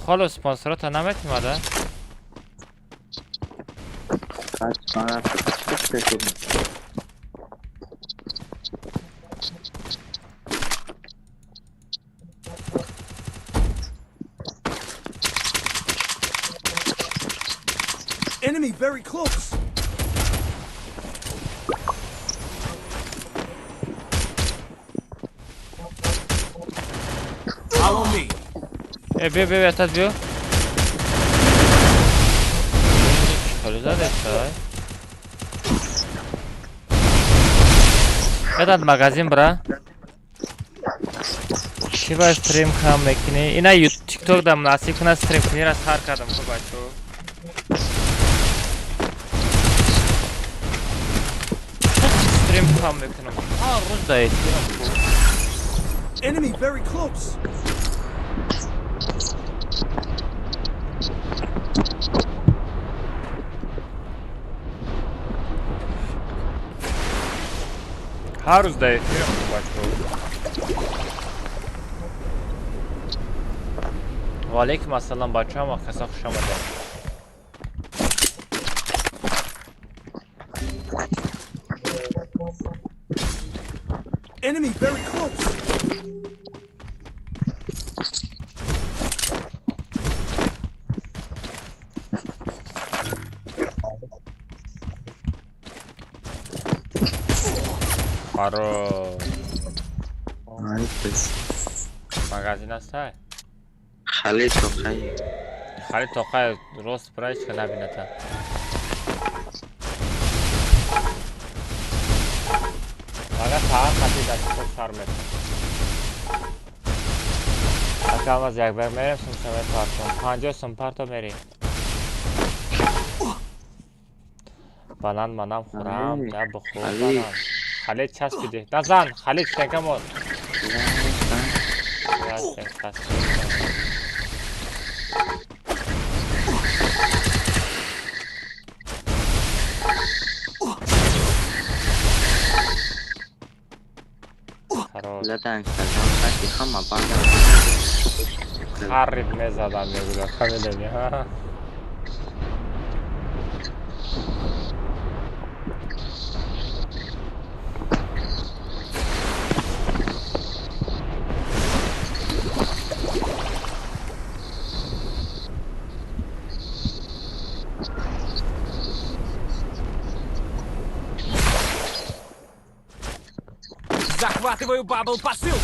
خالص سپانسرات ها نمیتیماده kaç tane çok seçim. Enemy very close. Follow me. بیا اتت بیا خالی زده سای اتت مغازین برا چی با استریم کام میکنی؟ اینا تیک توک دا مناسب کنه استریم کنی را سار کردم تو بچو استریم کام میکنم روز دایید Enemy very close. هر روز دایید تو بچو و علیکم السلام بچه هم و کسا خوش آمده Enemy very close. آرو Harikasın. مغازین هست های Xalit Tokay. خالی توقع روست برایش که نبینه تا مگه ساعت خطی دستی تو سر میتون اکا هم از یک بر میریم سمسمه پارتون 50 سمپارتو میریم بلند منم خورم Ali. نه بخور Ali. بلند خالد چسب بده نزن خالد شنکه مون Zaten Instagram belki ama bana خرید میزدم میگوید فهمیدنی ها Захватываю бабл посыл.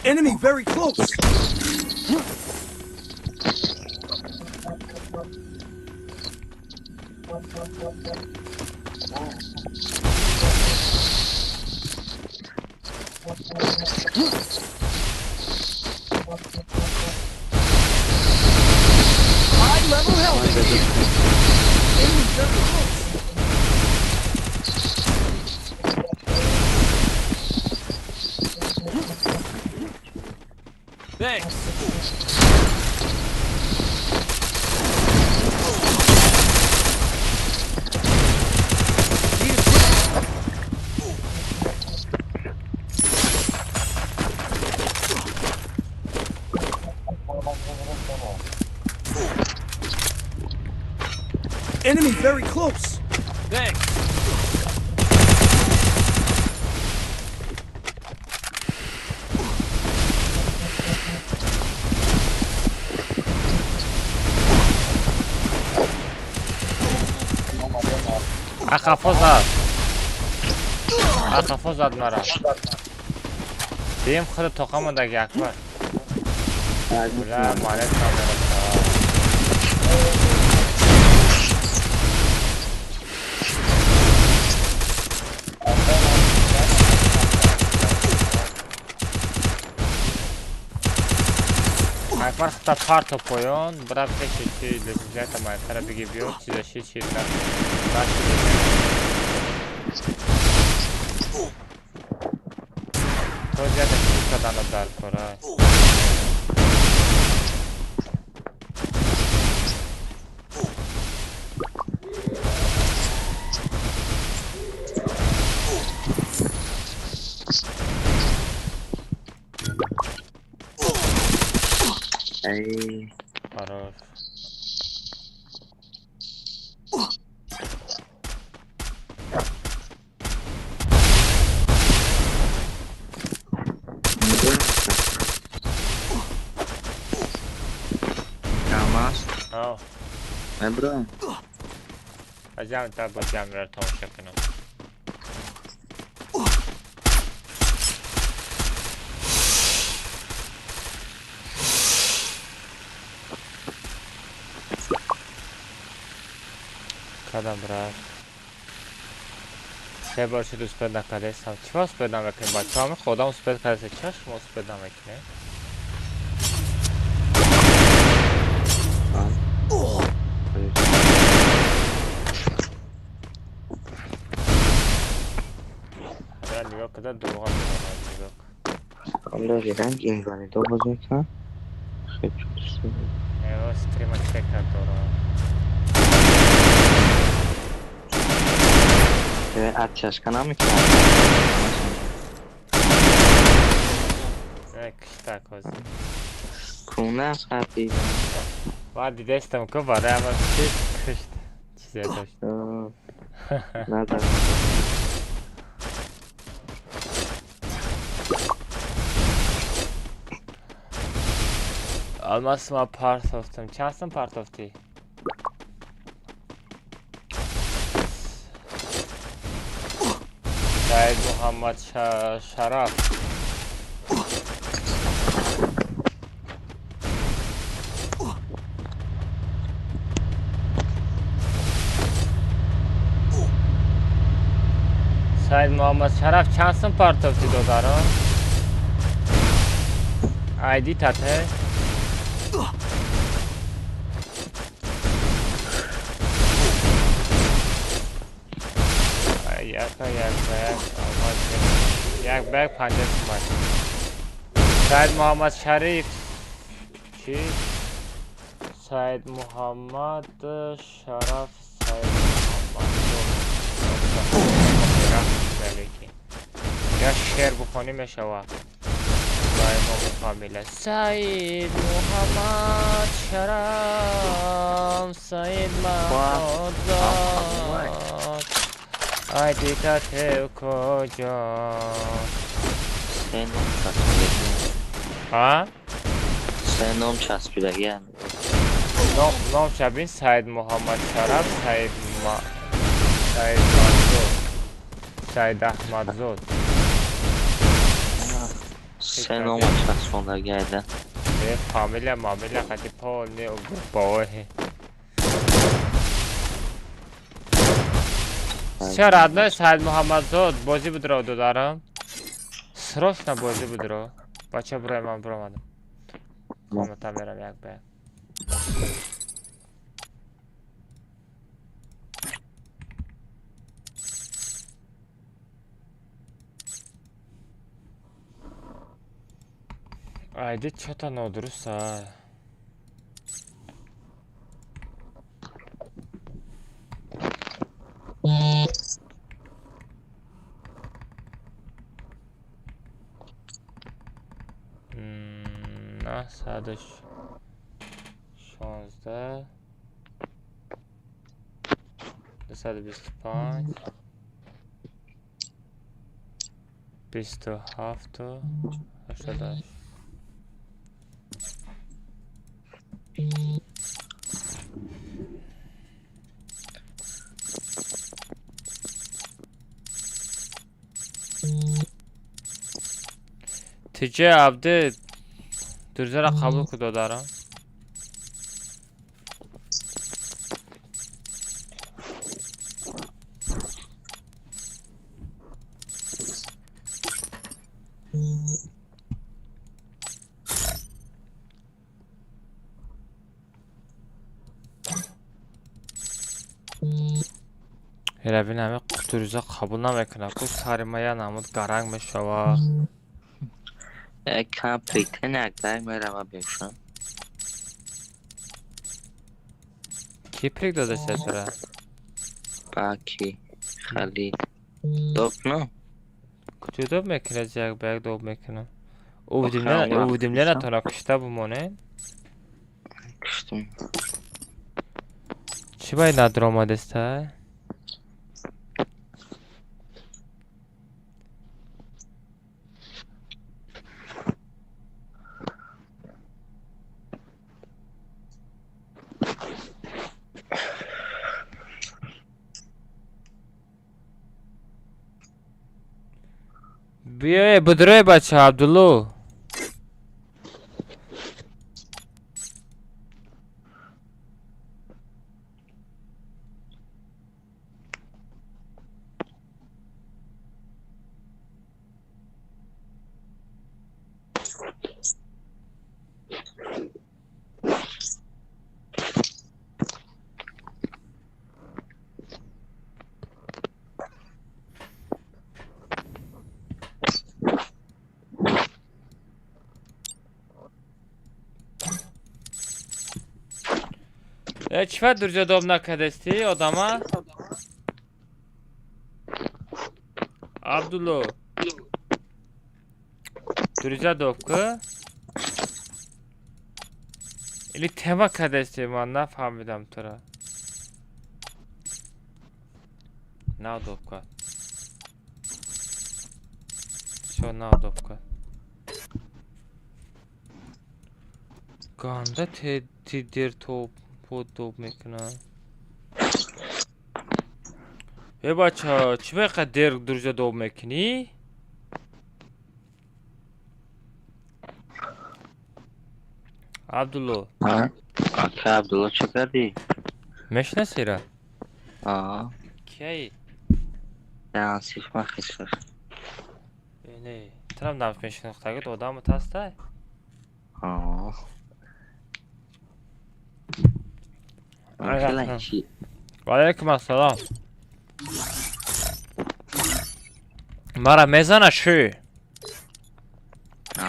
Enemy very close. High level helmet. Enemy very close. Thanks. Enemy very close. Thanks. اخفا زد اخفا زد مرا دیم خود تقام دک اکبر بلا مالت نمیرم اکبر خطا پارتو پویون برا پیشی چی لزیزیت مایتره بگی بیو چیزشی چیز تو زیاده چیز کدن رو در کرای ای قرار Calmas. آه Lembra? جمع تا با جمع رو تماشا کنم کدام برای سه بار شد اسپید نکرده سم چه اسپید نمیکنیم بچه همه خودم اسپید کرده چه شما اسپید نمیکنیم حالا نگاه کده دروغ هم نگاه حالا رنگ اینوانیدو بزرگتر خیلی دوست دارم. ایوا استریم چک کرد دارم اتچش کنم میکنم نه کشتا کازی کونه از خطی باید دیده استم که برای همه چیز کشت چیزی داشت ندارم almost ما پارت افتم چند هستم پارت افتی سعید محمد شرف سعید محمد شرف چند هستم پارت افتی دو دارم آیدی تاته یک بگ 50 تومن سعید محمد شریف چی؟ سعید محمد شرف سعید محمد یا شعر بخونی میشوه سعید محمد شرف سعید محمد آیدی تاته کجا ها؟ سنم چسبیدگی هم نام شبین سعید محمد شرف سعید منظور سعید احمد زود سنم چسبیدگی ایده فامیل خیلی پول نه باباه چرا ادنای سعید محمد زود بازی بود رو دارم سراش بازی بود رو بچه برای من برامدم کامتا میرم یک به ayda çata ne olursa نه sadece 16 225 27 88 تیجه عبده درزه را قبول کده دارم هرابین همه قطوریزا قبول نمیکنه که سریمایه نمود گرنگ میشوه کپیتن اکتر میرم بیشم Kiprik داده ستره باکی خالی دوب نه کجا دوب میکنه جک بگ دوب میکنه آخه اوودیم نه تانا کشته بمونه کشتم چی باید ندر آماده سته؟ بیای بدروی بچه عبدالله چی فرد درجا دوب نکدستی آدما؟ عبدالله درجا دوب که؟ ایلی تما کدستی من نفهمیدم تو را نه دوب که شو نه دوب که گانده تی دیر توب بود دوب میکنم ای بچه چی بقیده دیر درجا دوب میکنی؟ عبدالله آکه عبدالله چه کردی؟ میشناسی را؟ کی؟ دانسیش مخیصر نه تنم نمش میشناخته که آدم تسته؟ خیلی چی؟ وعلیکم السلام مرا میزنه چی؟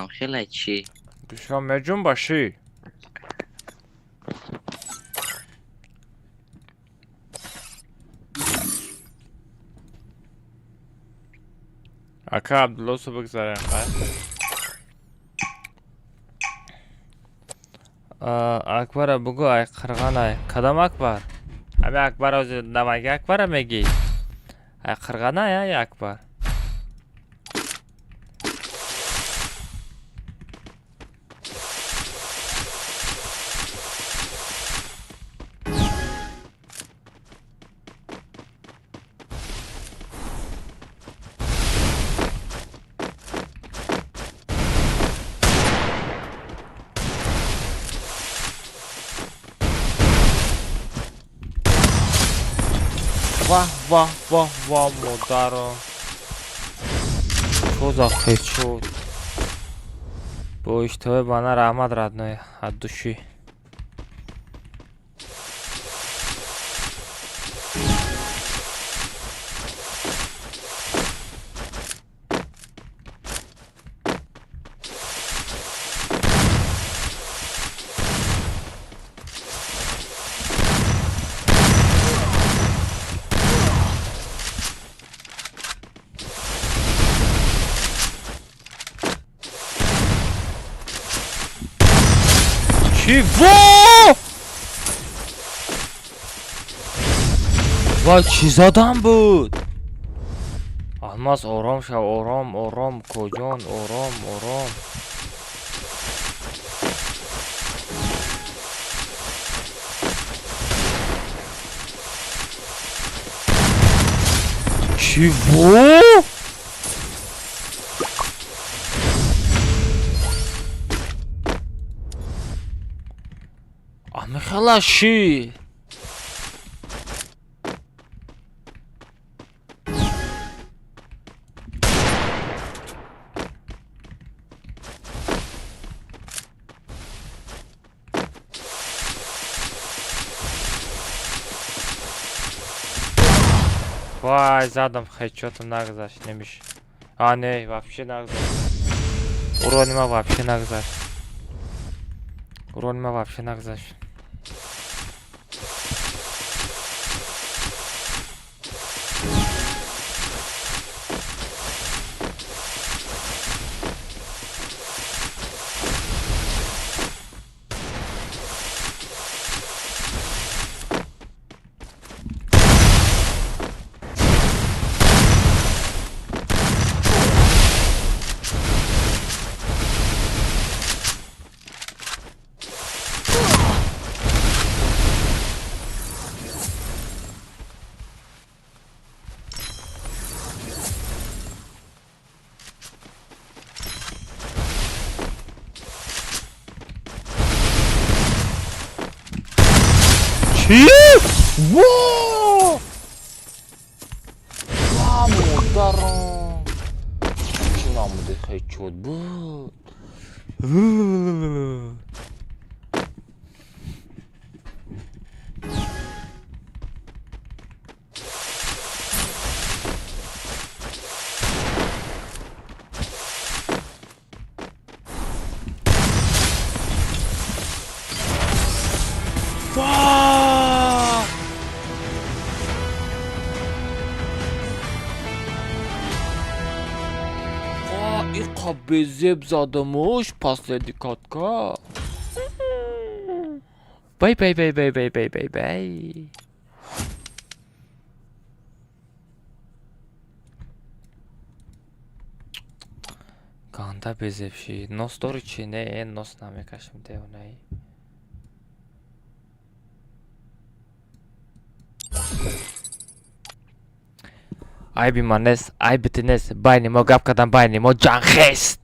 خیلی چی؟ شما میجون باشی اکا عبدالله سو بگذاریم اکبر بگو ای قرغانه کدام اکبر؟ همه اکبر از نمگی اکبر میگی ای قرغانه یا اکبر؟ واه مدارم چوز آخه چود با اشتباه بانه رحمت ردنه حدوشی چی؟ وای چی زدم بود؟ الماس آرام شو آرام کجان آرام چی خلاشی وای زدم خیلی چوتم نگذاشت نمیشه نه вообще نگذاشت Уронима вообще нагзашт. Уронима вообще нагзашт. چی؟ واو مادرم چی نامده خیلی چود بود به زب زادموش последний катка. Бай бай бай бай бай бай бай бай. Ганда безевши. Нос дори чи не, нос намекашим девнай. Ай биманес, ай битинес, байни мо гап кадан байни мо ҷанхест.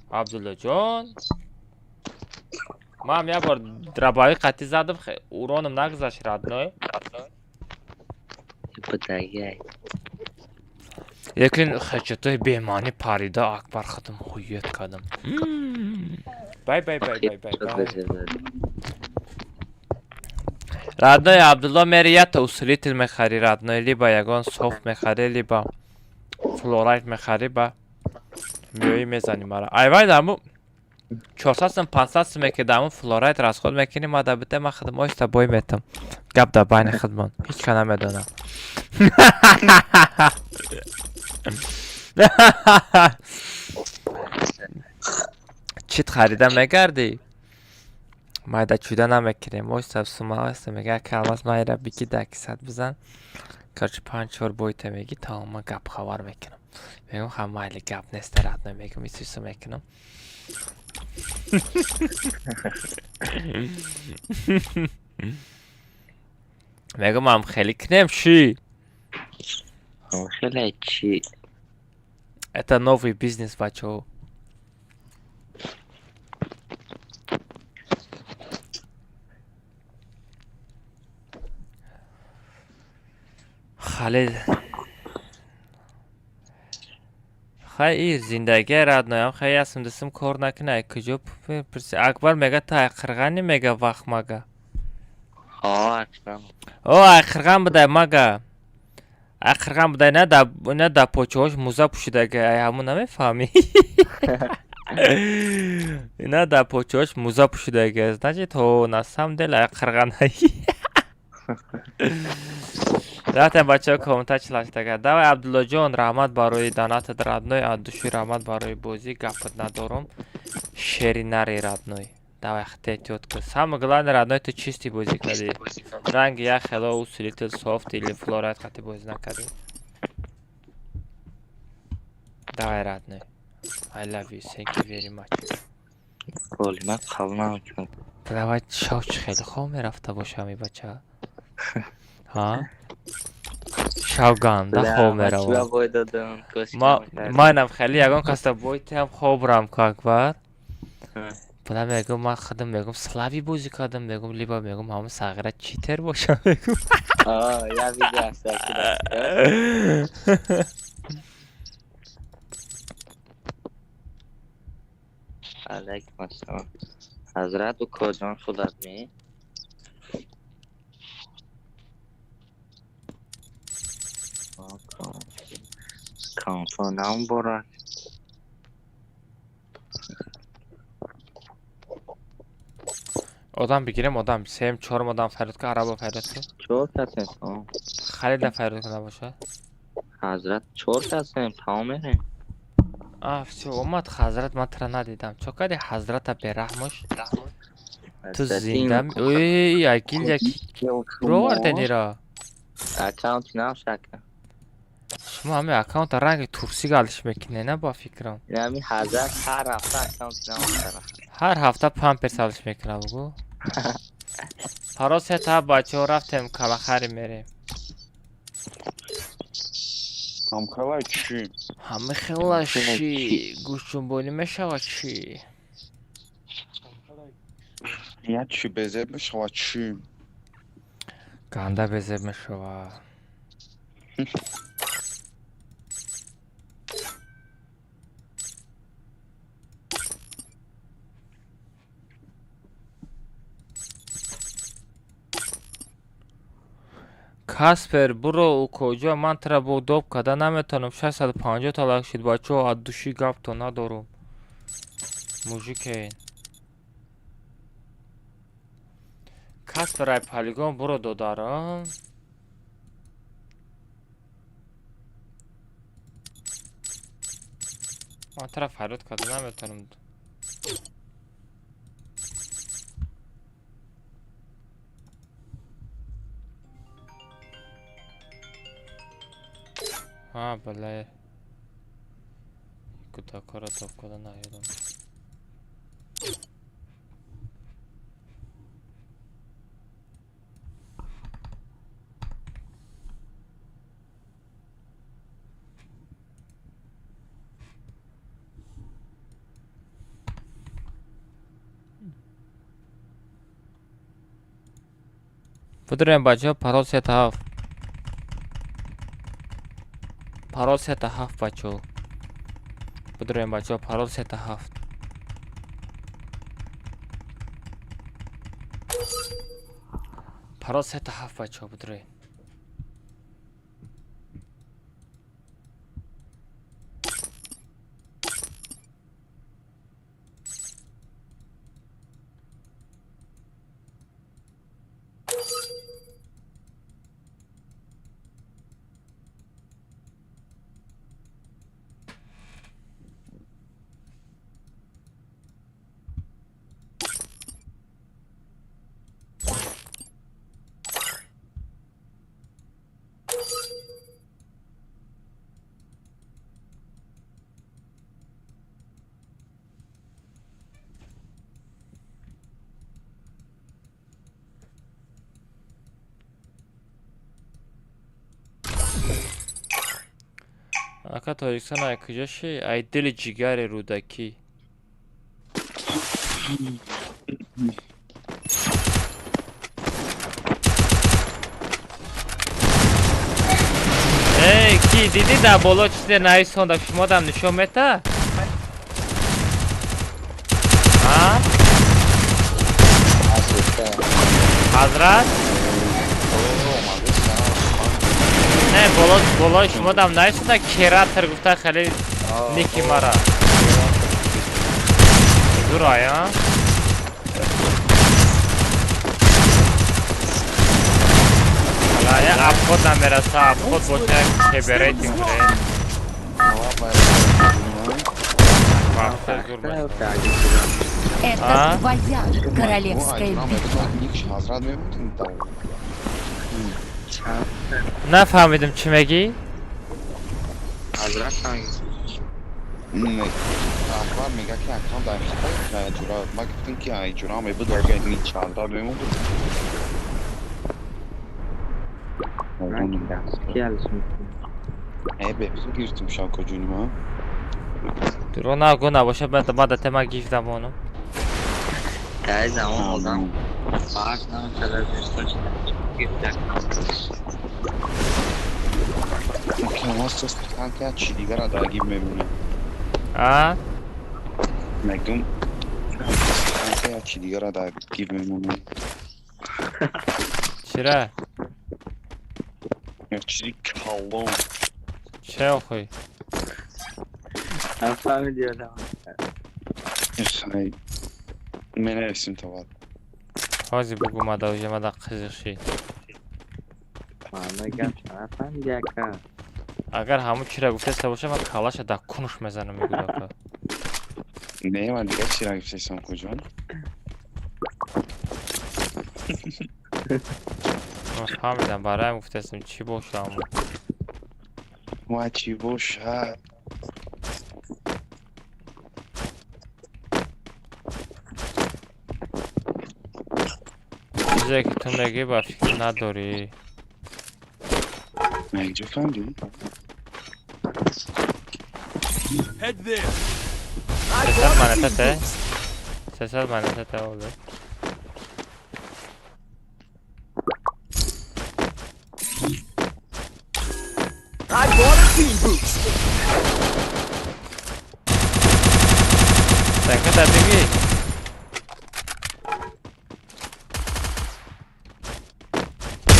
Абдулла ҷон. Ман як бор драбаи қатӣ задам, уронам нагзашт радной. Lekin хачатой бемани парида акбар хатам хуйет кадам. Бай бай бай бай бай бай. Радной Абдулла мери я то усилитель мехари радной, либо ягон софт мехари, либо флорайт мехари ба миёи мезани мара. Айвай даму 400-500 сум ки даму флорайт расход мекини ма да бите ма хидмош та бой метам. Гап да байни хидмон. Ҳеч ка намедонам. Чит харидам мегарди? Майда чуда намекирем. Войса сума вайса мега калмаз майра бики даки сад бизан. Короче 5-4 бойта меги тамома гап хабар мекунам. Мегум ҳам майли гап нест радной мегум исуса мекунам. мегум ҳам хели кунем чӣ? Хеле чӣ? Это новый бизнес, бачо. Халил. Хай зиндаги радноям хай асм дасм кор накунай куҷо пурси акбар мега та қирғани мега вақт мага. акбар. О қирған будай мага. Қирған будай на да почош муза пушидаги ай ҳамун намефаҳми. На да почош муза пушидаги значит то на самом деле қирғанай. Рафтем бачаҳо комментач лаштага. Давай Абдулла ҷон раҳмат барои донатат радной, аддуши раҳмат барои бозӣ, гапат надорум. Шери нари радной. Давай хати эҳтиёт кун. Самое главное радной ту чисти бозӣ кардӣ. Ранги як хело усилитель софт или флорайт хати бозӣ накардӣ. Давай радной. I love you. Thank you very much. Колимат қабул намекунам. Давай шов чӣ хеле хоб мерафта бошам и бача. ها شاوگان ده خوب میروم منم خیلی یکان کاستا بایتی هم خوب رم که اکبر بودم میگم من خودم میگم سلاوی بازی کردم میگم لیبا میگم همه ساغره چیتر باشم میگم یا ویدیو هست علیکم السلام حضرت و کجان خودت می؟ کانتون هم برد Odam بگیرم odam سیم چهارم odam فرود که عربا فرود که 4 کسیم تمام. خلیل فرود کنه باشه حضرت 4 کسیم تمام میریم. چه اومد حضرت من ترا ندیدم چه کردی حضرت برحمش تو زنده اوی اکیل یکی برو وردنی را اکاونت نام شکل. شما همه اکاونت رنگ ترسی گالش میکنه نه با فکرم یعنی حضرت هر هفته اکاونت نام شکل. هر هفته 5 سالش میکنه بگو پراس تا بچه ها رفتیم کلاخری میریم هم خلا چی؟ همه خیلی گوشتون بونی میشه چی یا چی بزر میشه و چی؟ گنده بزر میشه کاسپر برو کجا من ترا با دوب کده نمیتونم 650 تا شد بچه ها دوشی گفت تو ندارم موجیک این کاسپر ای پالیگون برو دو دارم من ترا فرود کده نمیتونم بله کتا کارا توب کده نهیدم بدریم بچه ها پرال سه تا هفت پرال سه تا هفت بچه ها بدریم بچه ها پرال سه تا هفت پرال سه تا هفت بچه ها بدریم اکا تاریکسان ای کجاشی ای دل جگر رودکی ای کی دیدی در بالا چیزی نهی ساندک شما دم نشون میده ها حضرت نه بالا شما دم نهی ساندک کراتر گفته خیلی نیکی مرا دور آیا حالا افخود نمیرسه افخود باشه که برایتیم بره Это твоя королевская битва. حضرت میبودیم تا نفهمیدم چی میگی؟ حضرت هنگی نه اخبار میگه که اکرام در اختیار جورا ما گفتیم که ای جورا می بود اگر نیچ حضرت میموند کی ازش میکنی؟ ای بهزو گیرتیم شاکو جونی ما درو نگو نباشه بعد تما گیفتم اونو در زمان آدم فرق نمی‌کنه داشته که واسه استخدام که چی دیگر را داگیم میمونه مگم استخدام که چی دیگر را داگیم میمونه چرا؟ چی کالون چه آخوی؟ هم فهمیدی آدم من نرسیم تا بعد Hozir bug'umada o'jamada qiziqshi. Mana gap nafahmdi aka. Agar hamon chira gufta باشه من کالاش در کنش میزنم میگه aka. نه من دیگه چی را گفتم کجان؟ من فهمیدم برای گفتم چی باشه همون. ما چی باشه؟ چیزی که تو میگی با فکر نداری. مگه فهمیدی؟ Head there. I سسل bought a منه team تته. boost. سسل منه تته اوله. I bought a team boost. سنگه در بگی.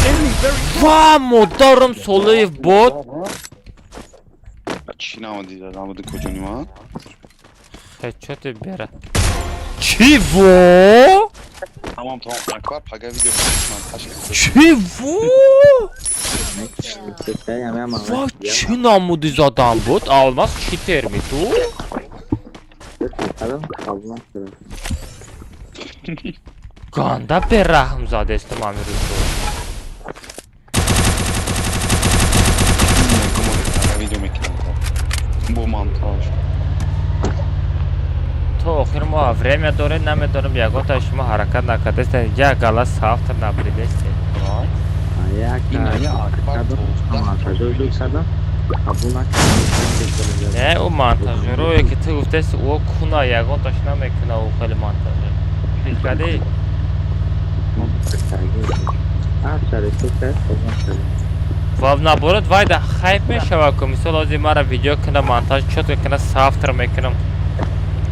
Enemy very close. واه مدارم سوله بود. چی نامدی داد؟ نامدی کجانی ما؟ خیچات بره. چی وو؟ Tamam akbar paga video konuşmam. چی وو؟ Tekrar hemen واه چی نامودی زدن بود؟ Almaz چی termi tu? Adam kalmaz sonra. Ganda به رحم زاده است مامی رو تو. Paga video mekiyorum. Bu montaj. تو آخر ما время داره نمیدونم یکات شما حرکت نکرده است یک گلا ساخت نبریده است. Ayak İnanı akbar kadın tozda. montajı kadın. Abuna نه او montaj رو که تو گفته است او کنا یکاتش نمیکنه او خیلی montaj. فکر Aşağı tekrar olmaz. و نبارد وای ده خیپ میشه که مثال از مرا ویدیو کنه مونتاژ چطور کنه سافتر میکنم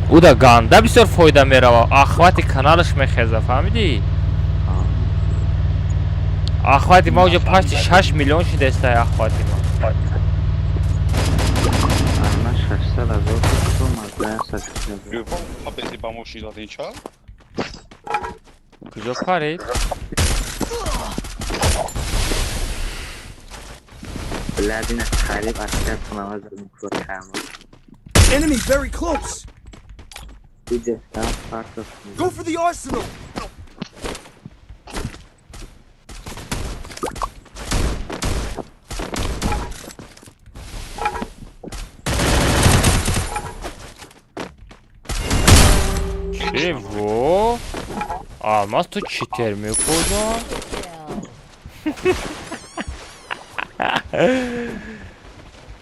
او ده گانده بسیار فایده میره و اخواتی کانالش میخیزه فهمیدی؟ اخواتی ما اونجا پشت 6 میلیون شده است اخواتی ما Ama şaşsa da zor tutulmaz. Ben saçacağım. Göbek haberi bamoşi zaten çal. کجا کارید؟ Bladine xarib asker tunamaz mikro kamil. Enemy very close. Bir de daha farklı. Go for the arsenal. چی وو؟ آلماس تو چی ترمی کجا؟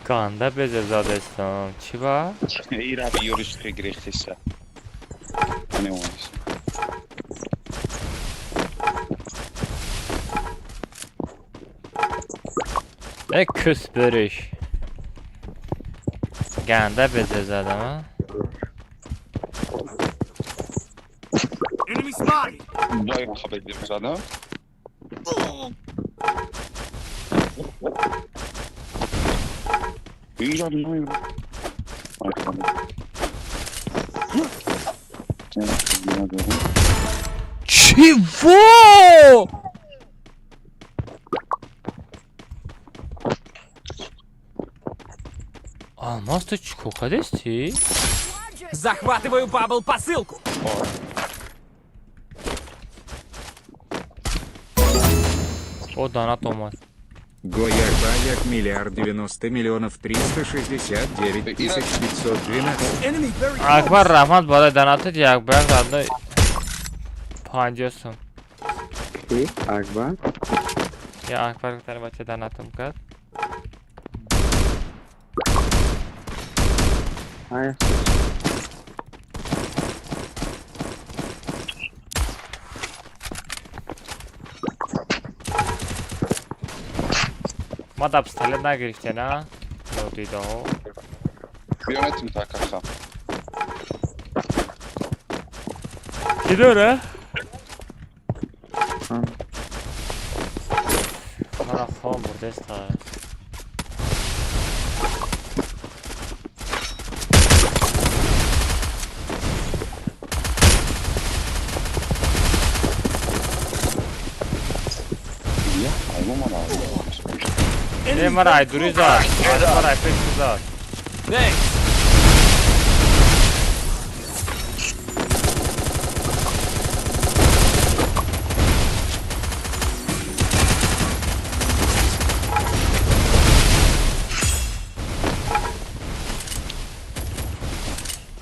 گانده بزر زادستان چی با؟ İyi abi yoruştu gerektiyse. Ne olmuş? Ne küs börüş. Ganda beze zaten ha. Enemy spotted. Bayağı haberlerimiz adam. İyi canım ne oluyor? Ay tamam. Чего? Алмаз, ты чё, ходишь? Захватываю бабл посылку. О, донат Алмаз. Гояк-баяк миллиард 90 миллионов 369 тысяч 512. Enemy very Akbar close. Rahmat bana donatı diye Akbar adını pancıyorsun. Ki Akbar. Ya Akbar bir tane baca donatım kız. Hayır. ما da pistolet نگرفته نه؟ رو دیده ها. Biyometrim takakam. کی داره؟ من خواب برده است. Aymu mana. نه مرا ای دوری زد مرا ای پیش زد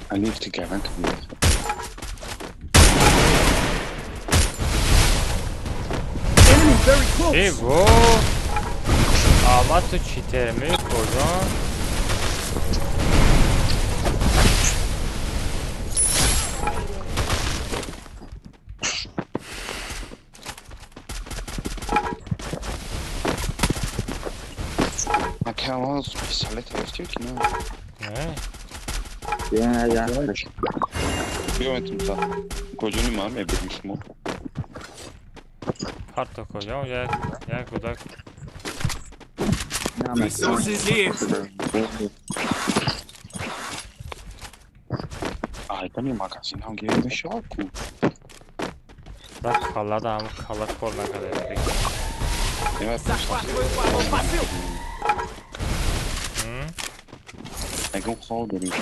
I need to get into this. Enemy very close. ای بو آمد تو چیتر می کجان I can't almost select a stick, no. نه Ya. بیامتون تا کجونی من میبینیم شما هر تو کجا یک کدک Resources here. Aydan magazin hangi yerinde şarkı? بس خلا دا هم خلا کل نکرده Evet. Egon خال داریم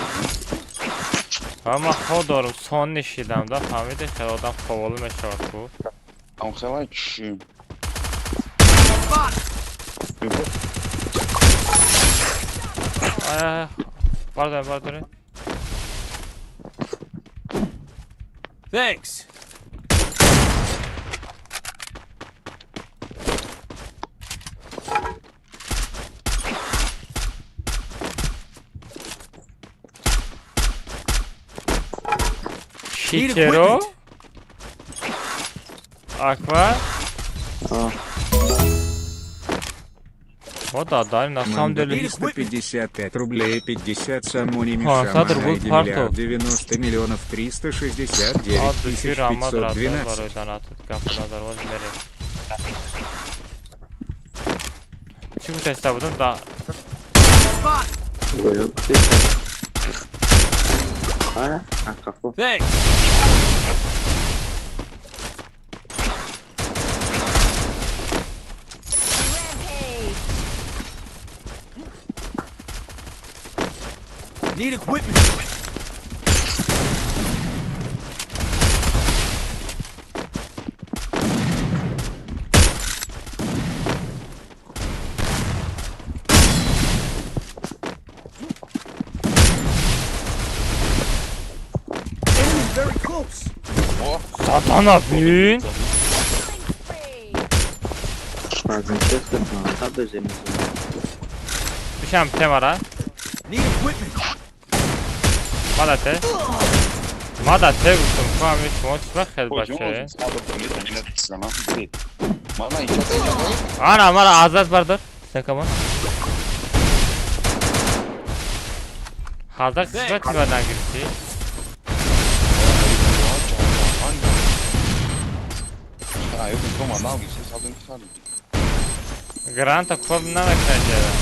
من خود دارم سان نشیدم دا فهمیده خیلی آدم خوالو میشود بود Ama خیلی چی؟ برداره Thanks. شیچرو اکبر вот да, да, на самом деле 355 рублей 50 самони Садр Мишама будет Айди парту. миллиард 90 миллионов 369 Ad düşür ama razı 512. var oydan atıp kapına da var nereye Çünkü test yapıyordum da Para, acabou. Thanks. Need equipment. Enemy very close. satana bin Fazem testa não, tá bezemos. Düşen bir temara Need equipment. Madate gustum kamış moç ve xel başı Bana icat edeceğim. Ana mara azat vardır Sekaman Hazır kısmet güvenden girdi Ah, eu comprei uma nave, você sabe onde sabe. Granta kol ne bekleyeceğim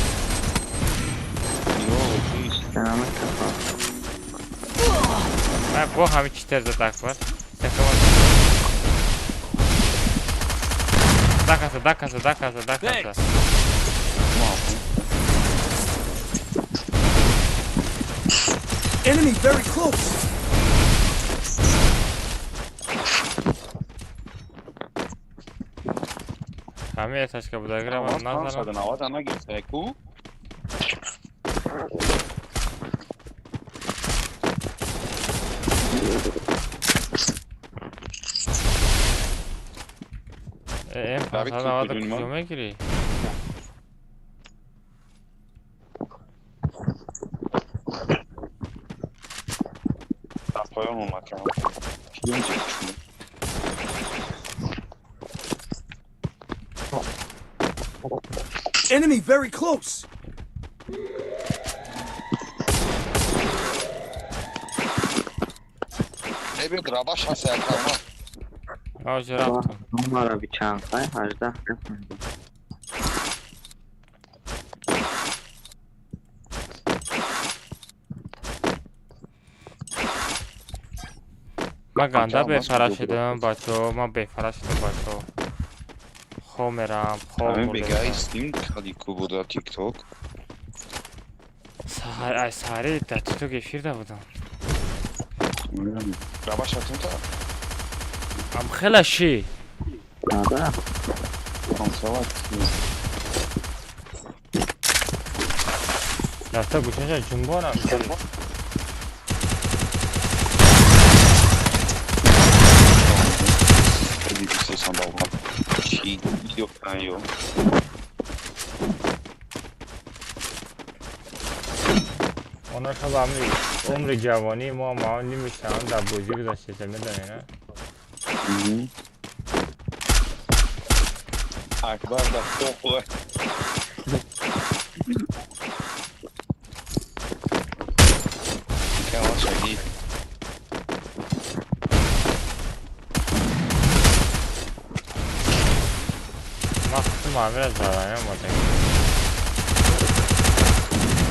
Eu fiz. Canama kafa. Bu hami çiterde tak var Sekaman Dakasa Enemy very close. Hami yetaşka bu da gira Ama var nazara Fransa'dan havadana gitsek bu. En David fazla havada Türk'ün mü? kuyuma giriyor Apoiam uma cara. Enemy very close. Ebe graba şansı yakalma. Hoca raptım Numara bir çantay, hacda hakkasın. من گنده بفراشیدم بچه من بفراشیدم بچه خواب میرم خواب همین مرده بگه بودم. استیم کالیکو بود در تیک توک. سهره در تیک توک افیر ده بودم. رابا شاتون تا. ام خیلی شی آره کنسوات. رفته گوشنشا جنبانم خیلی دوست سان باقا. چی دیو کنیو. اونا خب عمر جوانی ما نمیشتن در بوجی گذاشته میدونی نه؟ اکبر در خواه. کنار شدید. ما خود معامل از زدنه مدنی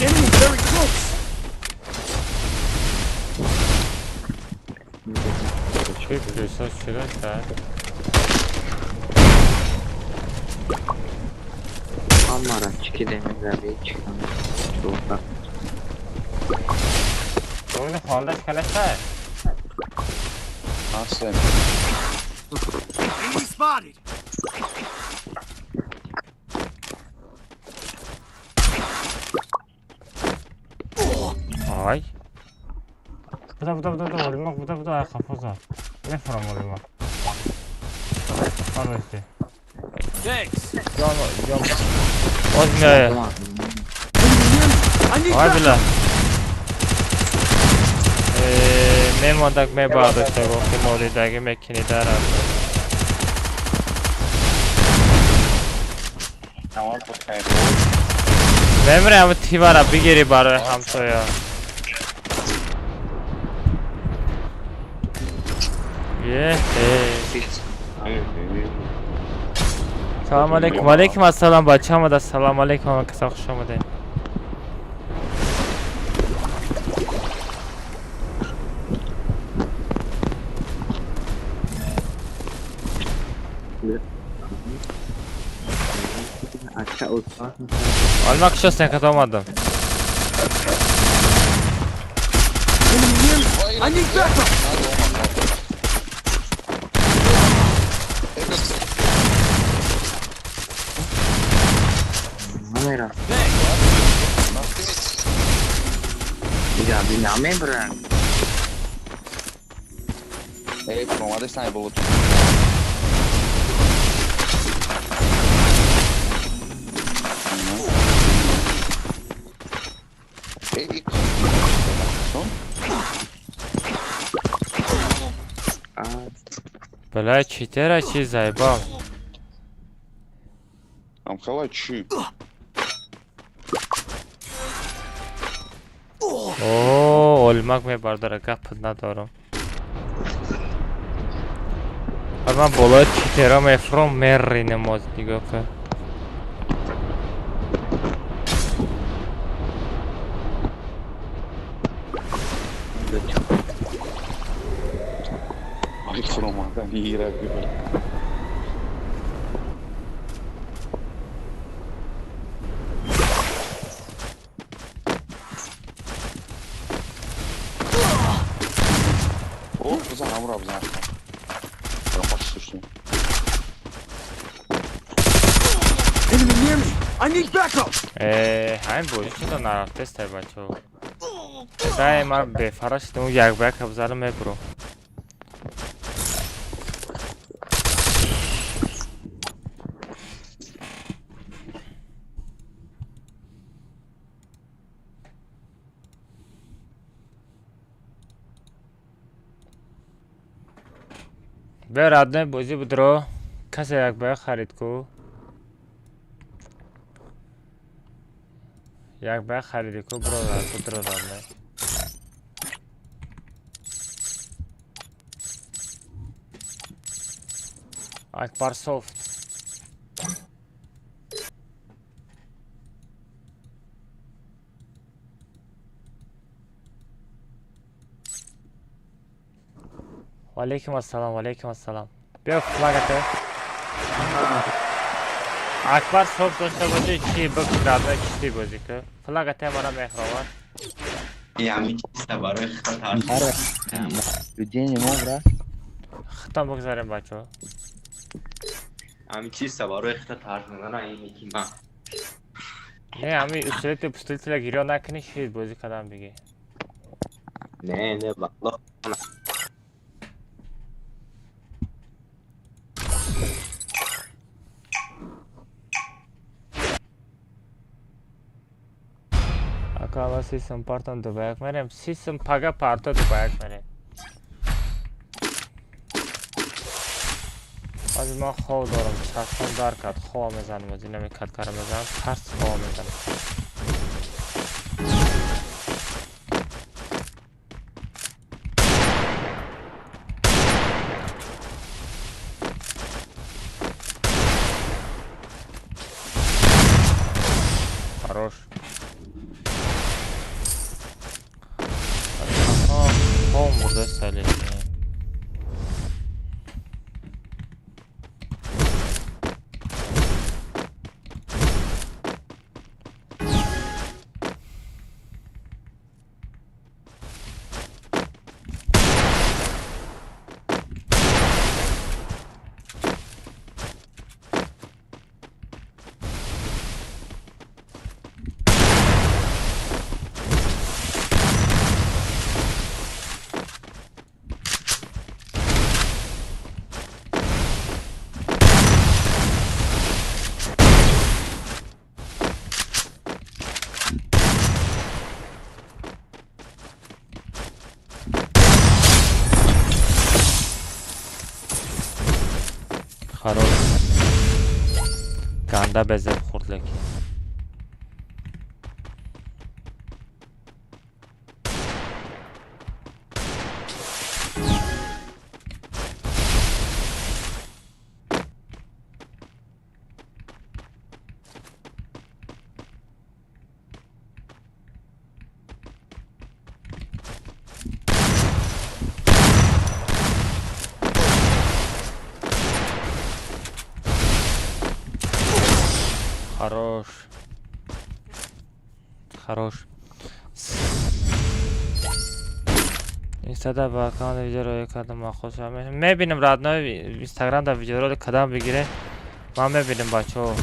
Enemy very close. چه کریساس شده شد؟ Amara çiki demirleri çıkan çoğunlukla. بگونه خواندش کلش شد Aslen. Enemy spotted. آی بودا اولیماق بودا ای خفا زد نفرم اولیماق آن رشته جان باز میایه آی بلا میماندک میبرداشته گفتی مولیدگی میکنی درم Tamam bu kayıp. میمره همه تیوارا بگیری برای همسایا یه سلام علیکم علیکم السلام بچه آمده سلام علیکم کسا خوش آمده Aşağı uçmak mı? almak istiyorsan kat olmadım Enemy near me. I need backup. Kamera. Ya biname bırak. Ej, pomady snaj bulut. Ej, co? بلای چیتره چی زیبا Am xala çü. اوه علمک میبرداره گپ ندارم من بالای چیترا میفرم مری نماز نگاه که Ay fırmadan iyi rakı. Oh, güzel hamur abi zaten. Kapat suçlu. Enemy near me. I need backup. همین بوجی چطور نرفته است بچه ها دای ما به فراش دمو یک بک ابزار میبرو به رادنه بوجی بدرو کسی یک بک خرید کو یک بک خریدی کو برو بدرو رادنه اکبر سوفت و علیکم السلام بیا فلاگته اکبر صبح داشته باشه چی بکرده کشتی بازی که فلاغت همارا مهروان یعنی چیسته برای خطر Людей не мог, да? خطا بگذاریم بچه ها همین چیسته برای خطر نه این یکی من نه همی استولیت پستولیت را گیرا نکنی شید بازی کدام بگی نه والله اکا سیستم پارتان دو باید میریم سیستم پگه پارتا دو باید میریم از ما خواه دارم چشم دار کرد خواه میزنم از این نمی کد کرم میزنم ترس خواه میزنم хорош خواه مرده سالی خراب گنده بزر خورد لکی хорош хорош اینستا با اکانت ویدیو رو کردم ما خوش میبینم رادنای اینستاگرام در ویدیو رو کدام بگیره ما میبینیم بچه ها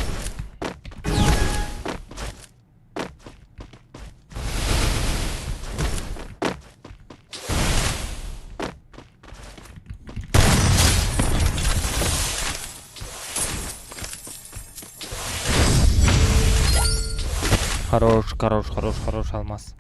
хорош алмаз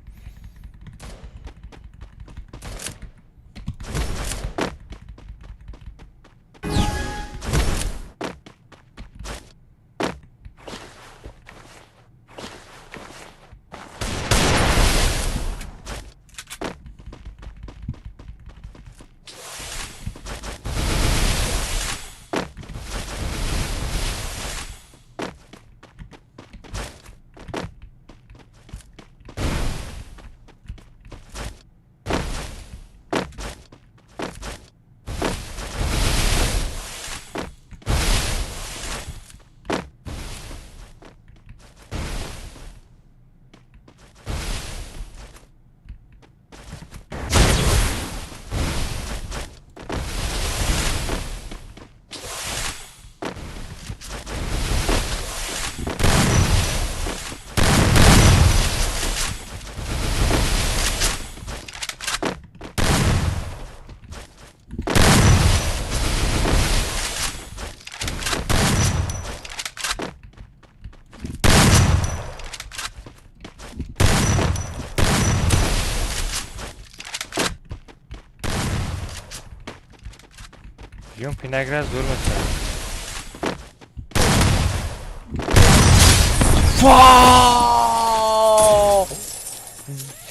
Юм pinagras durmasın.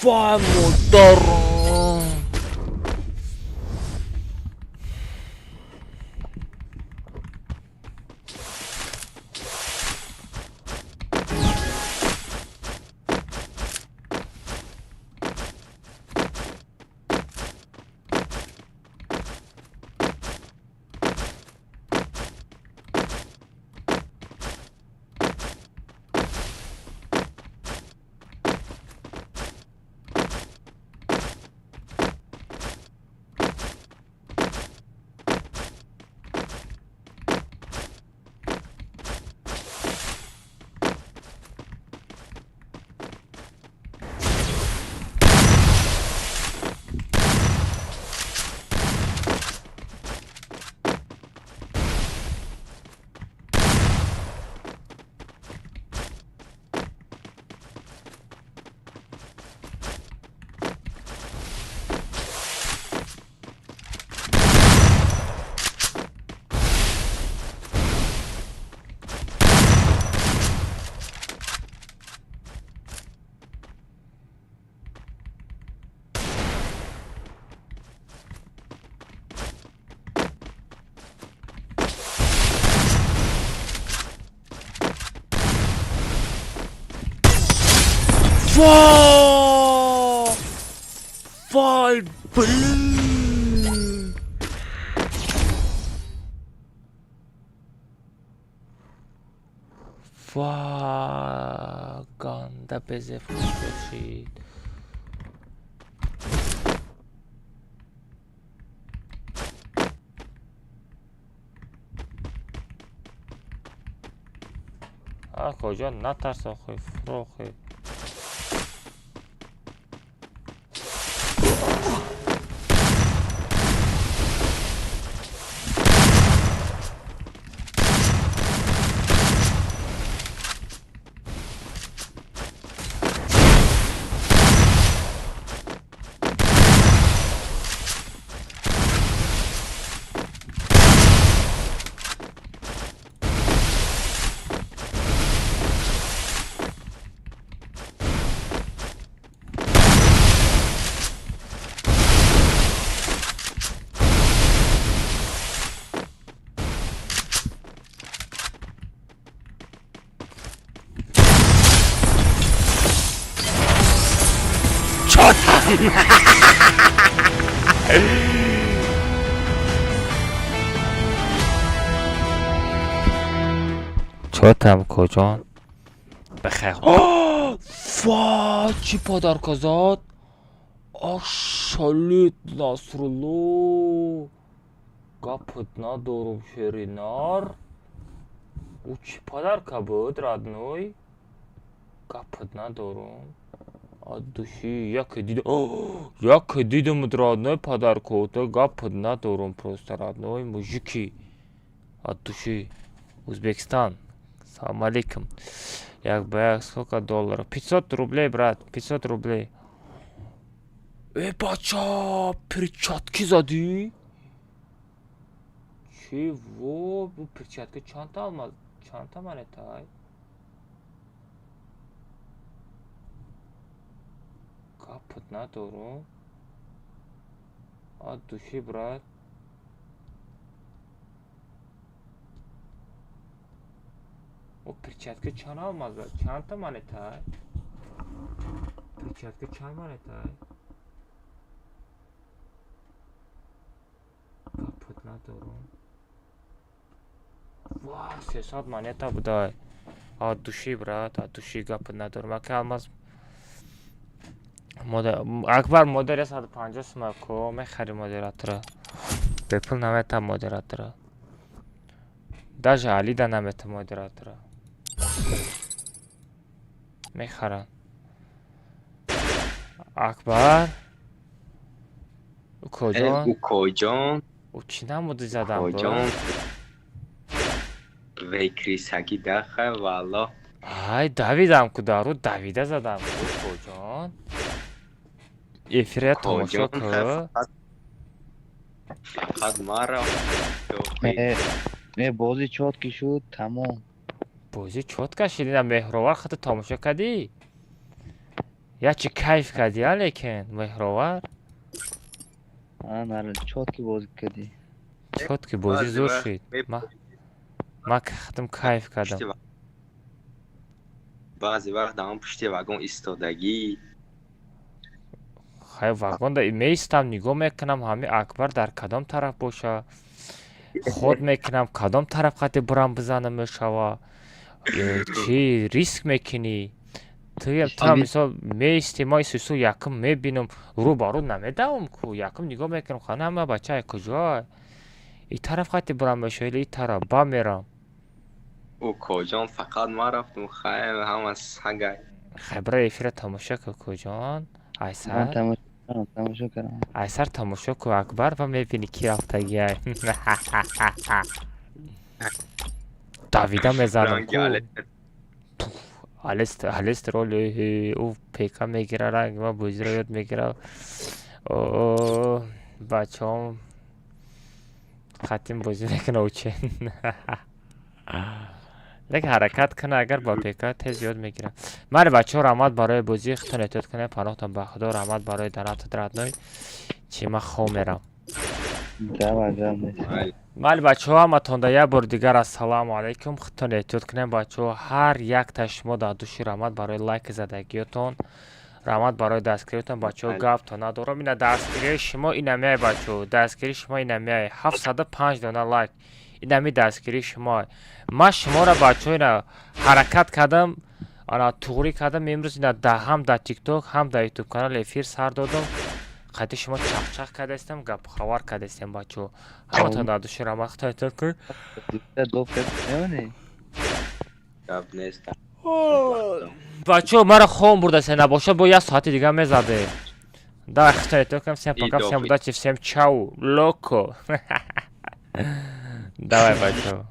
Vay motorum. وای بلو وای گنده بزه فروش باشید کجا نترس آخه فروخه چاتم کجان بخیر وای چی پادر کزاد آشالید نصرالله گپت ندارم شرینار او چی پادر که بود ردنوی گپت ندارم دوشی یک دیدم ردنوی پادر کوتا گپت ندارم پروست ردنوی موجیکی دوشی Узбекистан. Салам алейкум. Як бы сколько долларов? 500 рублей, брат. 500 рублей. Бача, перчатки зади. Чего? Bu перчатки çanta almaz. Çanta mı ne tay? Kapıt na doğru. Ad duşi brat. O перчатки çan almazlar. Çanta manetay. Перчатки çan manetay. Kapıt nadorum. Vay 300 maneta buday. A duşi brat, a duşi kapıt nadorum. Akı almaz. Akbar modere 150 suma ko. Mexari moderatora. Bepul nameta moderatora. Даже Ali da nameta moderatora. میخرن اکبر او کجان؟ او کجان؟ او چی نموده زدم کجان؟ ویکری سگی دخه والا ای دویدم کدارو دویده زدم او کجان؟ افره تماشا که فقط مرا بازی چات کی شد تمام بازی چوت کشیدیم مهروار خط تماشا کردی یا چی کیف کردی لیکن مهروار آره چات کی بازی کردی چوت که بازی زور شد ما که خطم کیف کردم بعضی وقت دارم پشت واگن ایستادگی خیلی واگن دا میستم نگاه میکنم همه اکبر در کدام طرف باشه خود میکنم کدام طرف خطی برام بزنم میشوه چی ریسک میکنی تو مثلا میستی ما سوسو یکم میبینم رو بارو نمیدم کو یکم نگاه میکنم خانه همه بچه کجا این طرف خطی برام میشوه این طرف با میرم او کجان فقط ما رفتم خیلی همه سگای خبره افره تماشا که کجان ایسر تماشا کردم ایسر تماشا که اکبر و میبینی کی رفته گیه دویده میزنم کو هلیست رول او پیکا میگیره رنگ و بوزی رو یاد میگیره بچه هم خطیم بوزی میکنه او چه لیکن حرکت کنه اگر با پیکا تیز یاد میگیره من بچه ها رحمت برای بوزی خطون اتود کنه پناختم به خدا رحمت برای دانت درد نوی چی من خو میرم ولی بچه ها همه تونده یه بار دیگر السلام علیکم خودتون احتیاط کنیم بچه ها هر یک تا شما در دوشی رحمت برای لایک زدگیتون رحمت برای دستگیریتون بچه ها گفت تا ندارم اینه دستگیری شما این همیه بچه ها دستگیری شما این همیه 705 دانه لایک این همی دستگیری شما من شما را بچه ها اینه حرکت کردم آنا توغری کردم امروز اینه هم در تیک توک هم در یوتیوب کانال افیر سر دادم خیلی شما چخ کرده استم گپ خبر کرده استم بچو همه تان دادو شیرم وقت تایتل کن گپ نیست بچو مرا خون برده سه نباشه با یه ساعتی دیگه میزده دا اخت تایتل کنم سیم پاکم سیم بودا چیف سیم چاو لوکو давай بچو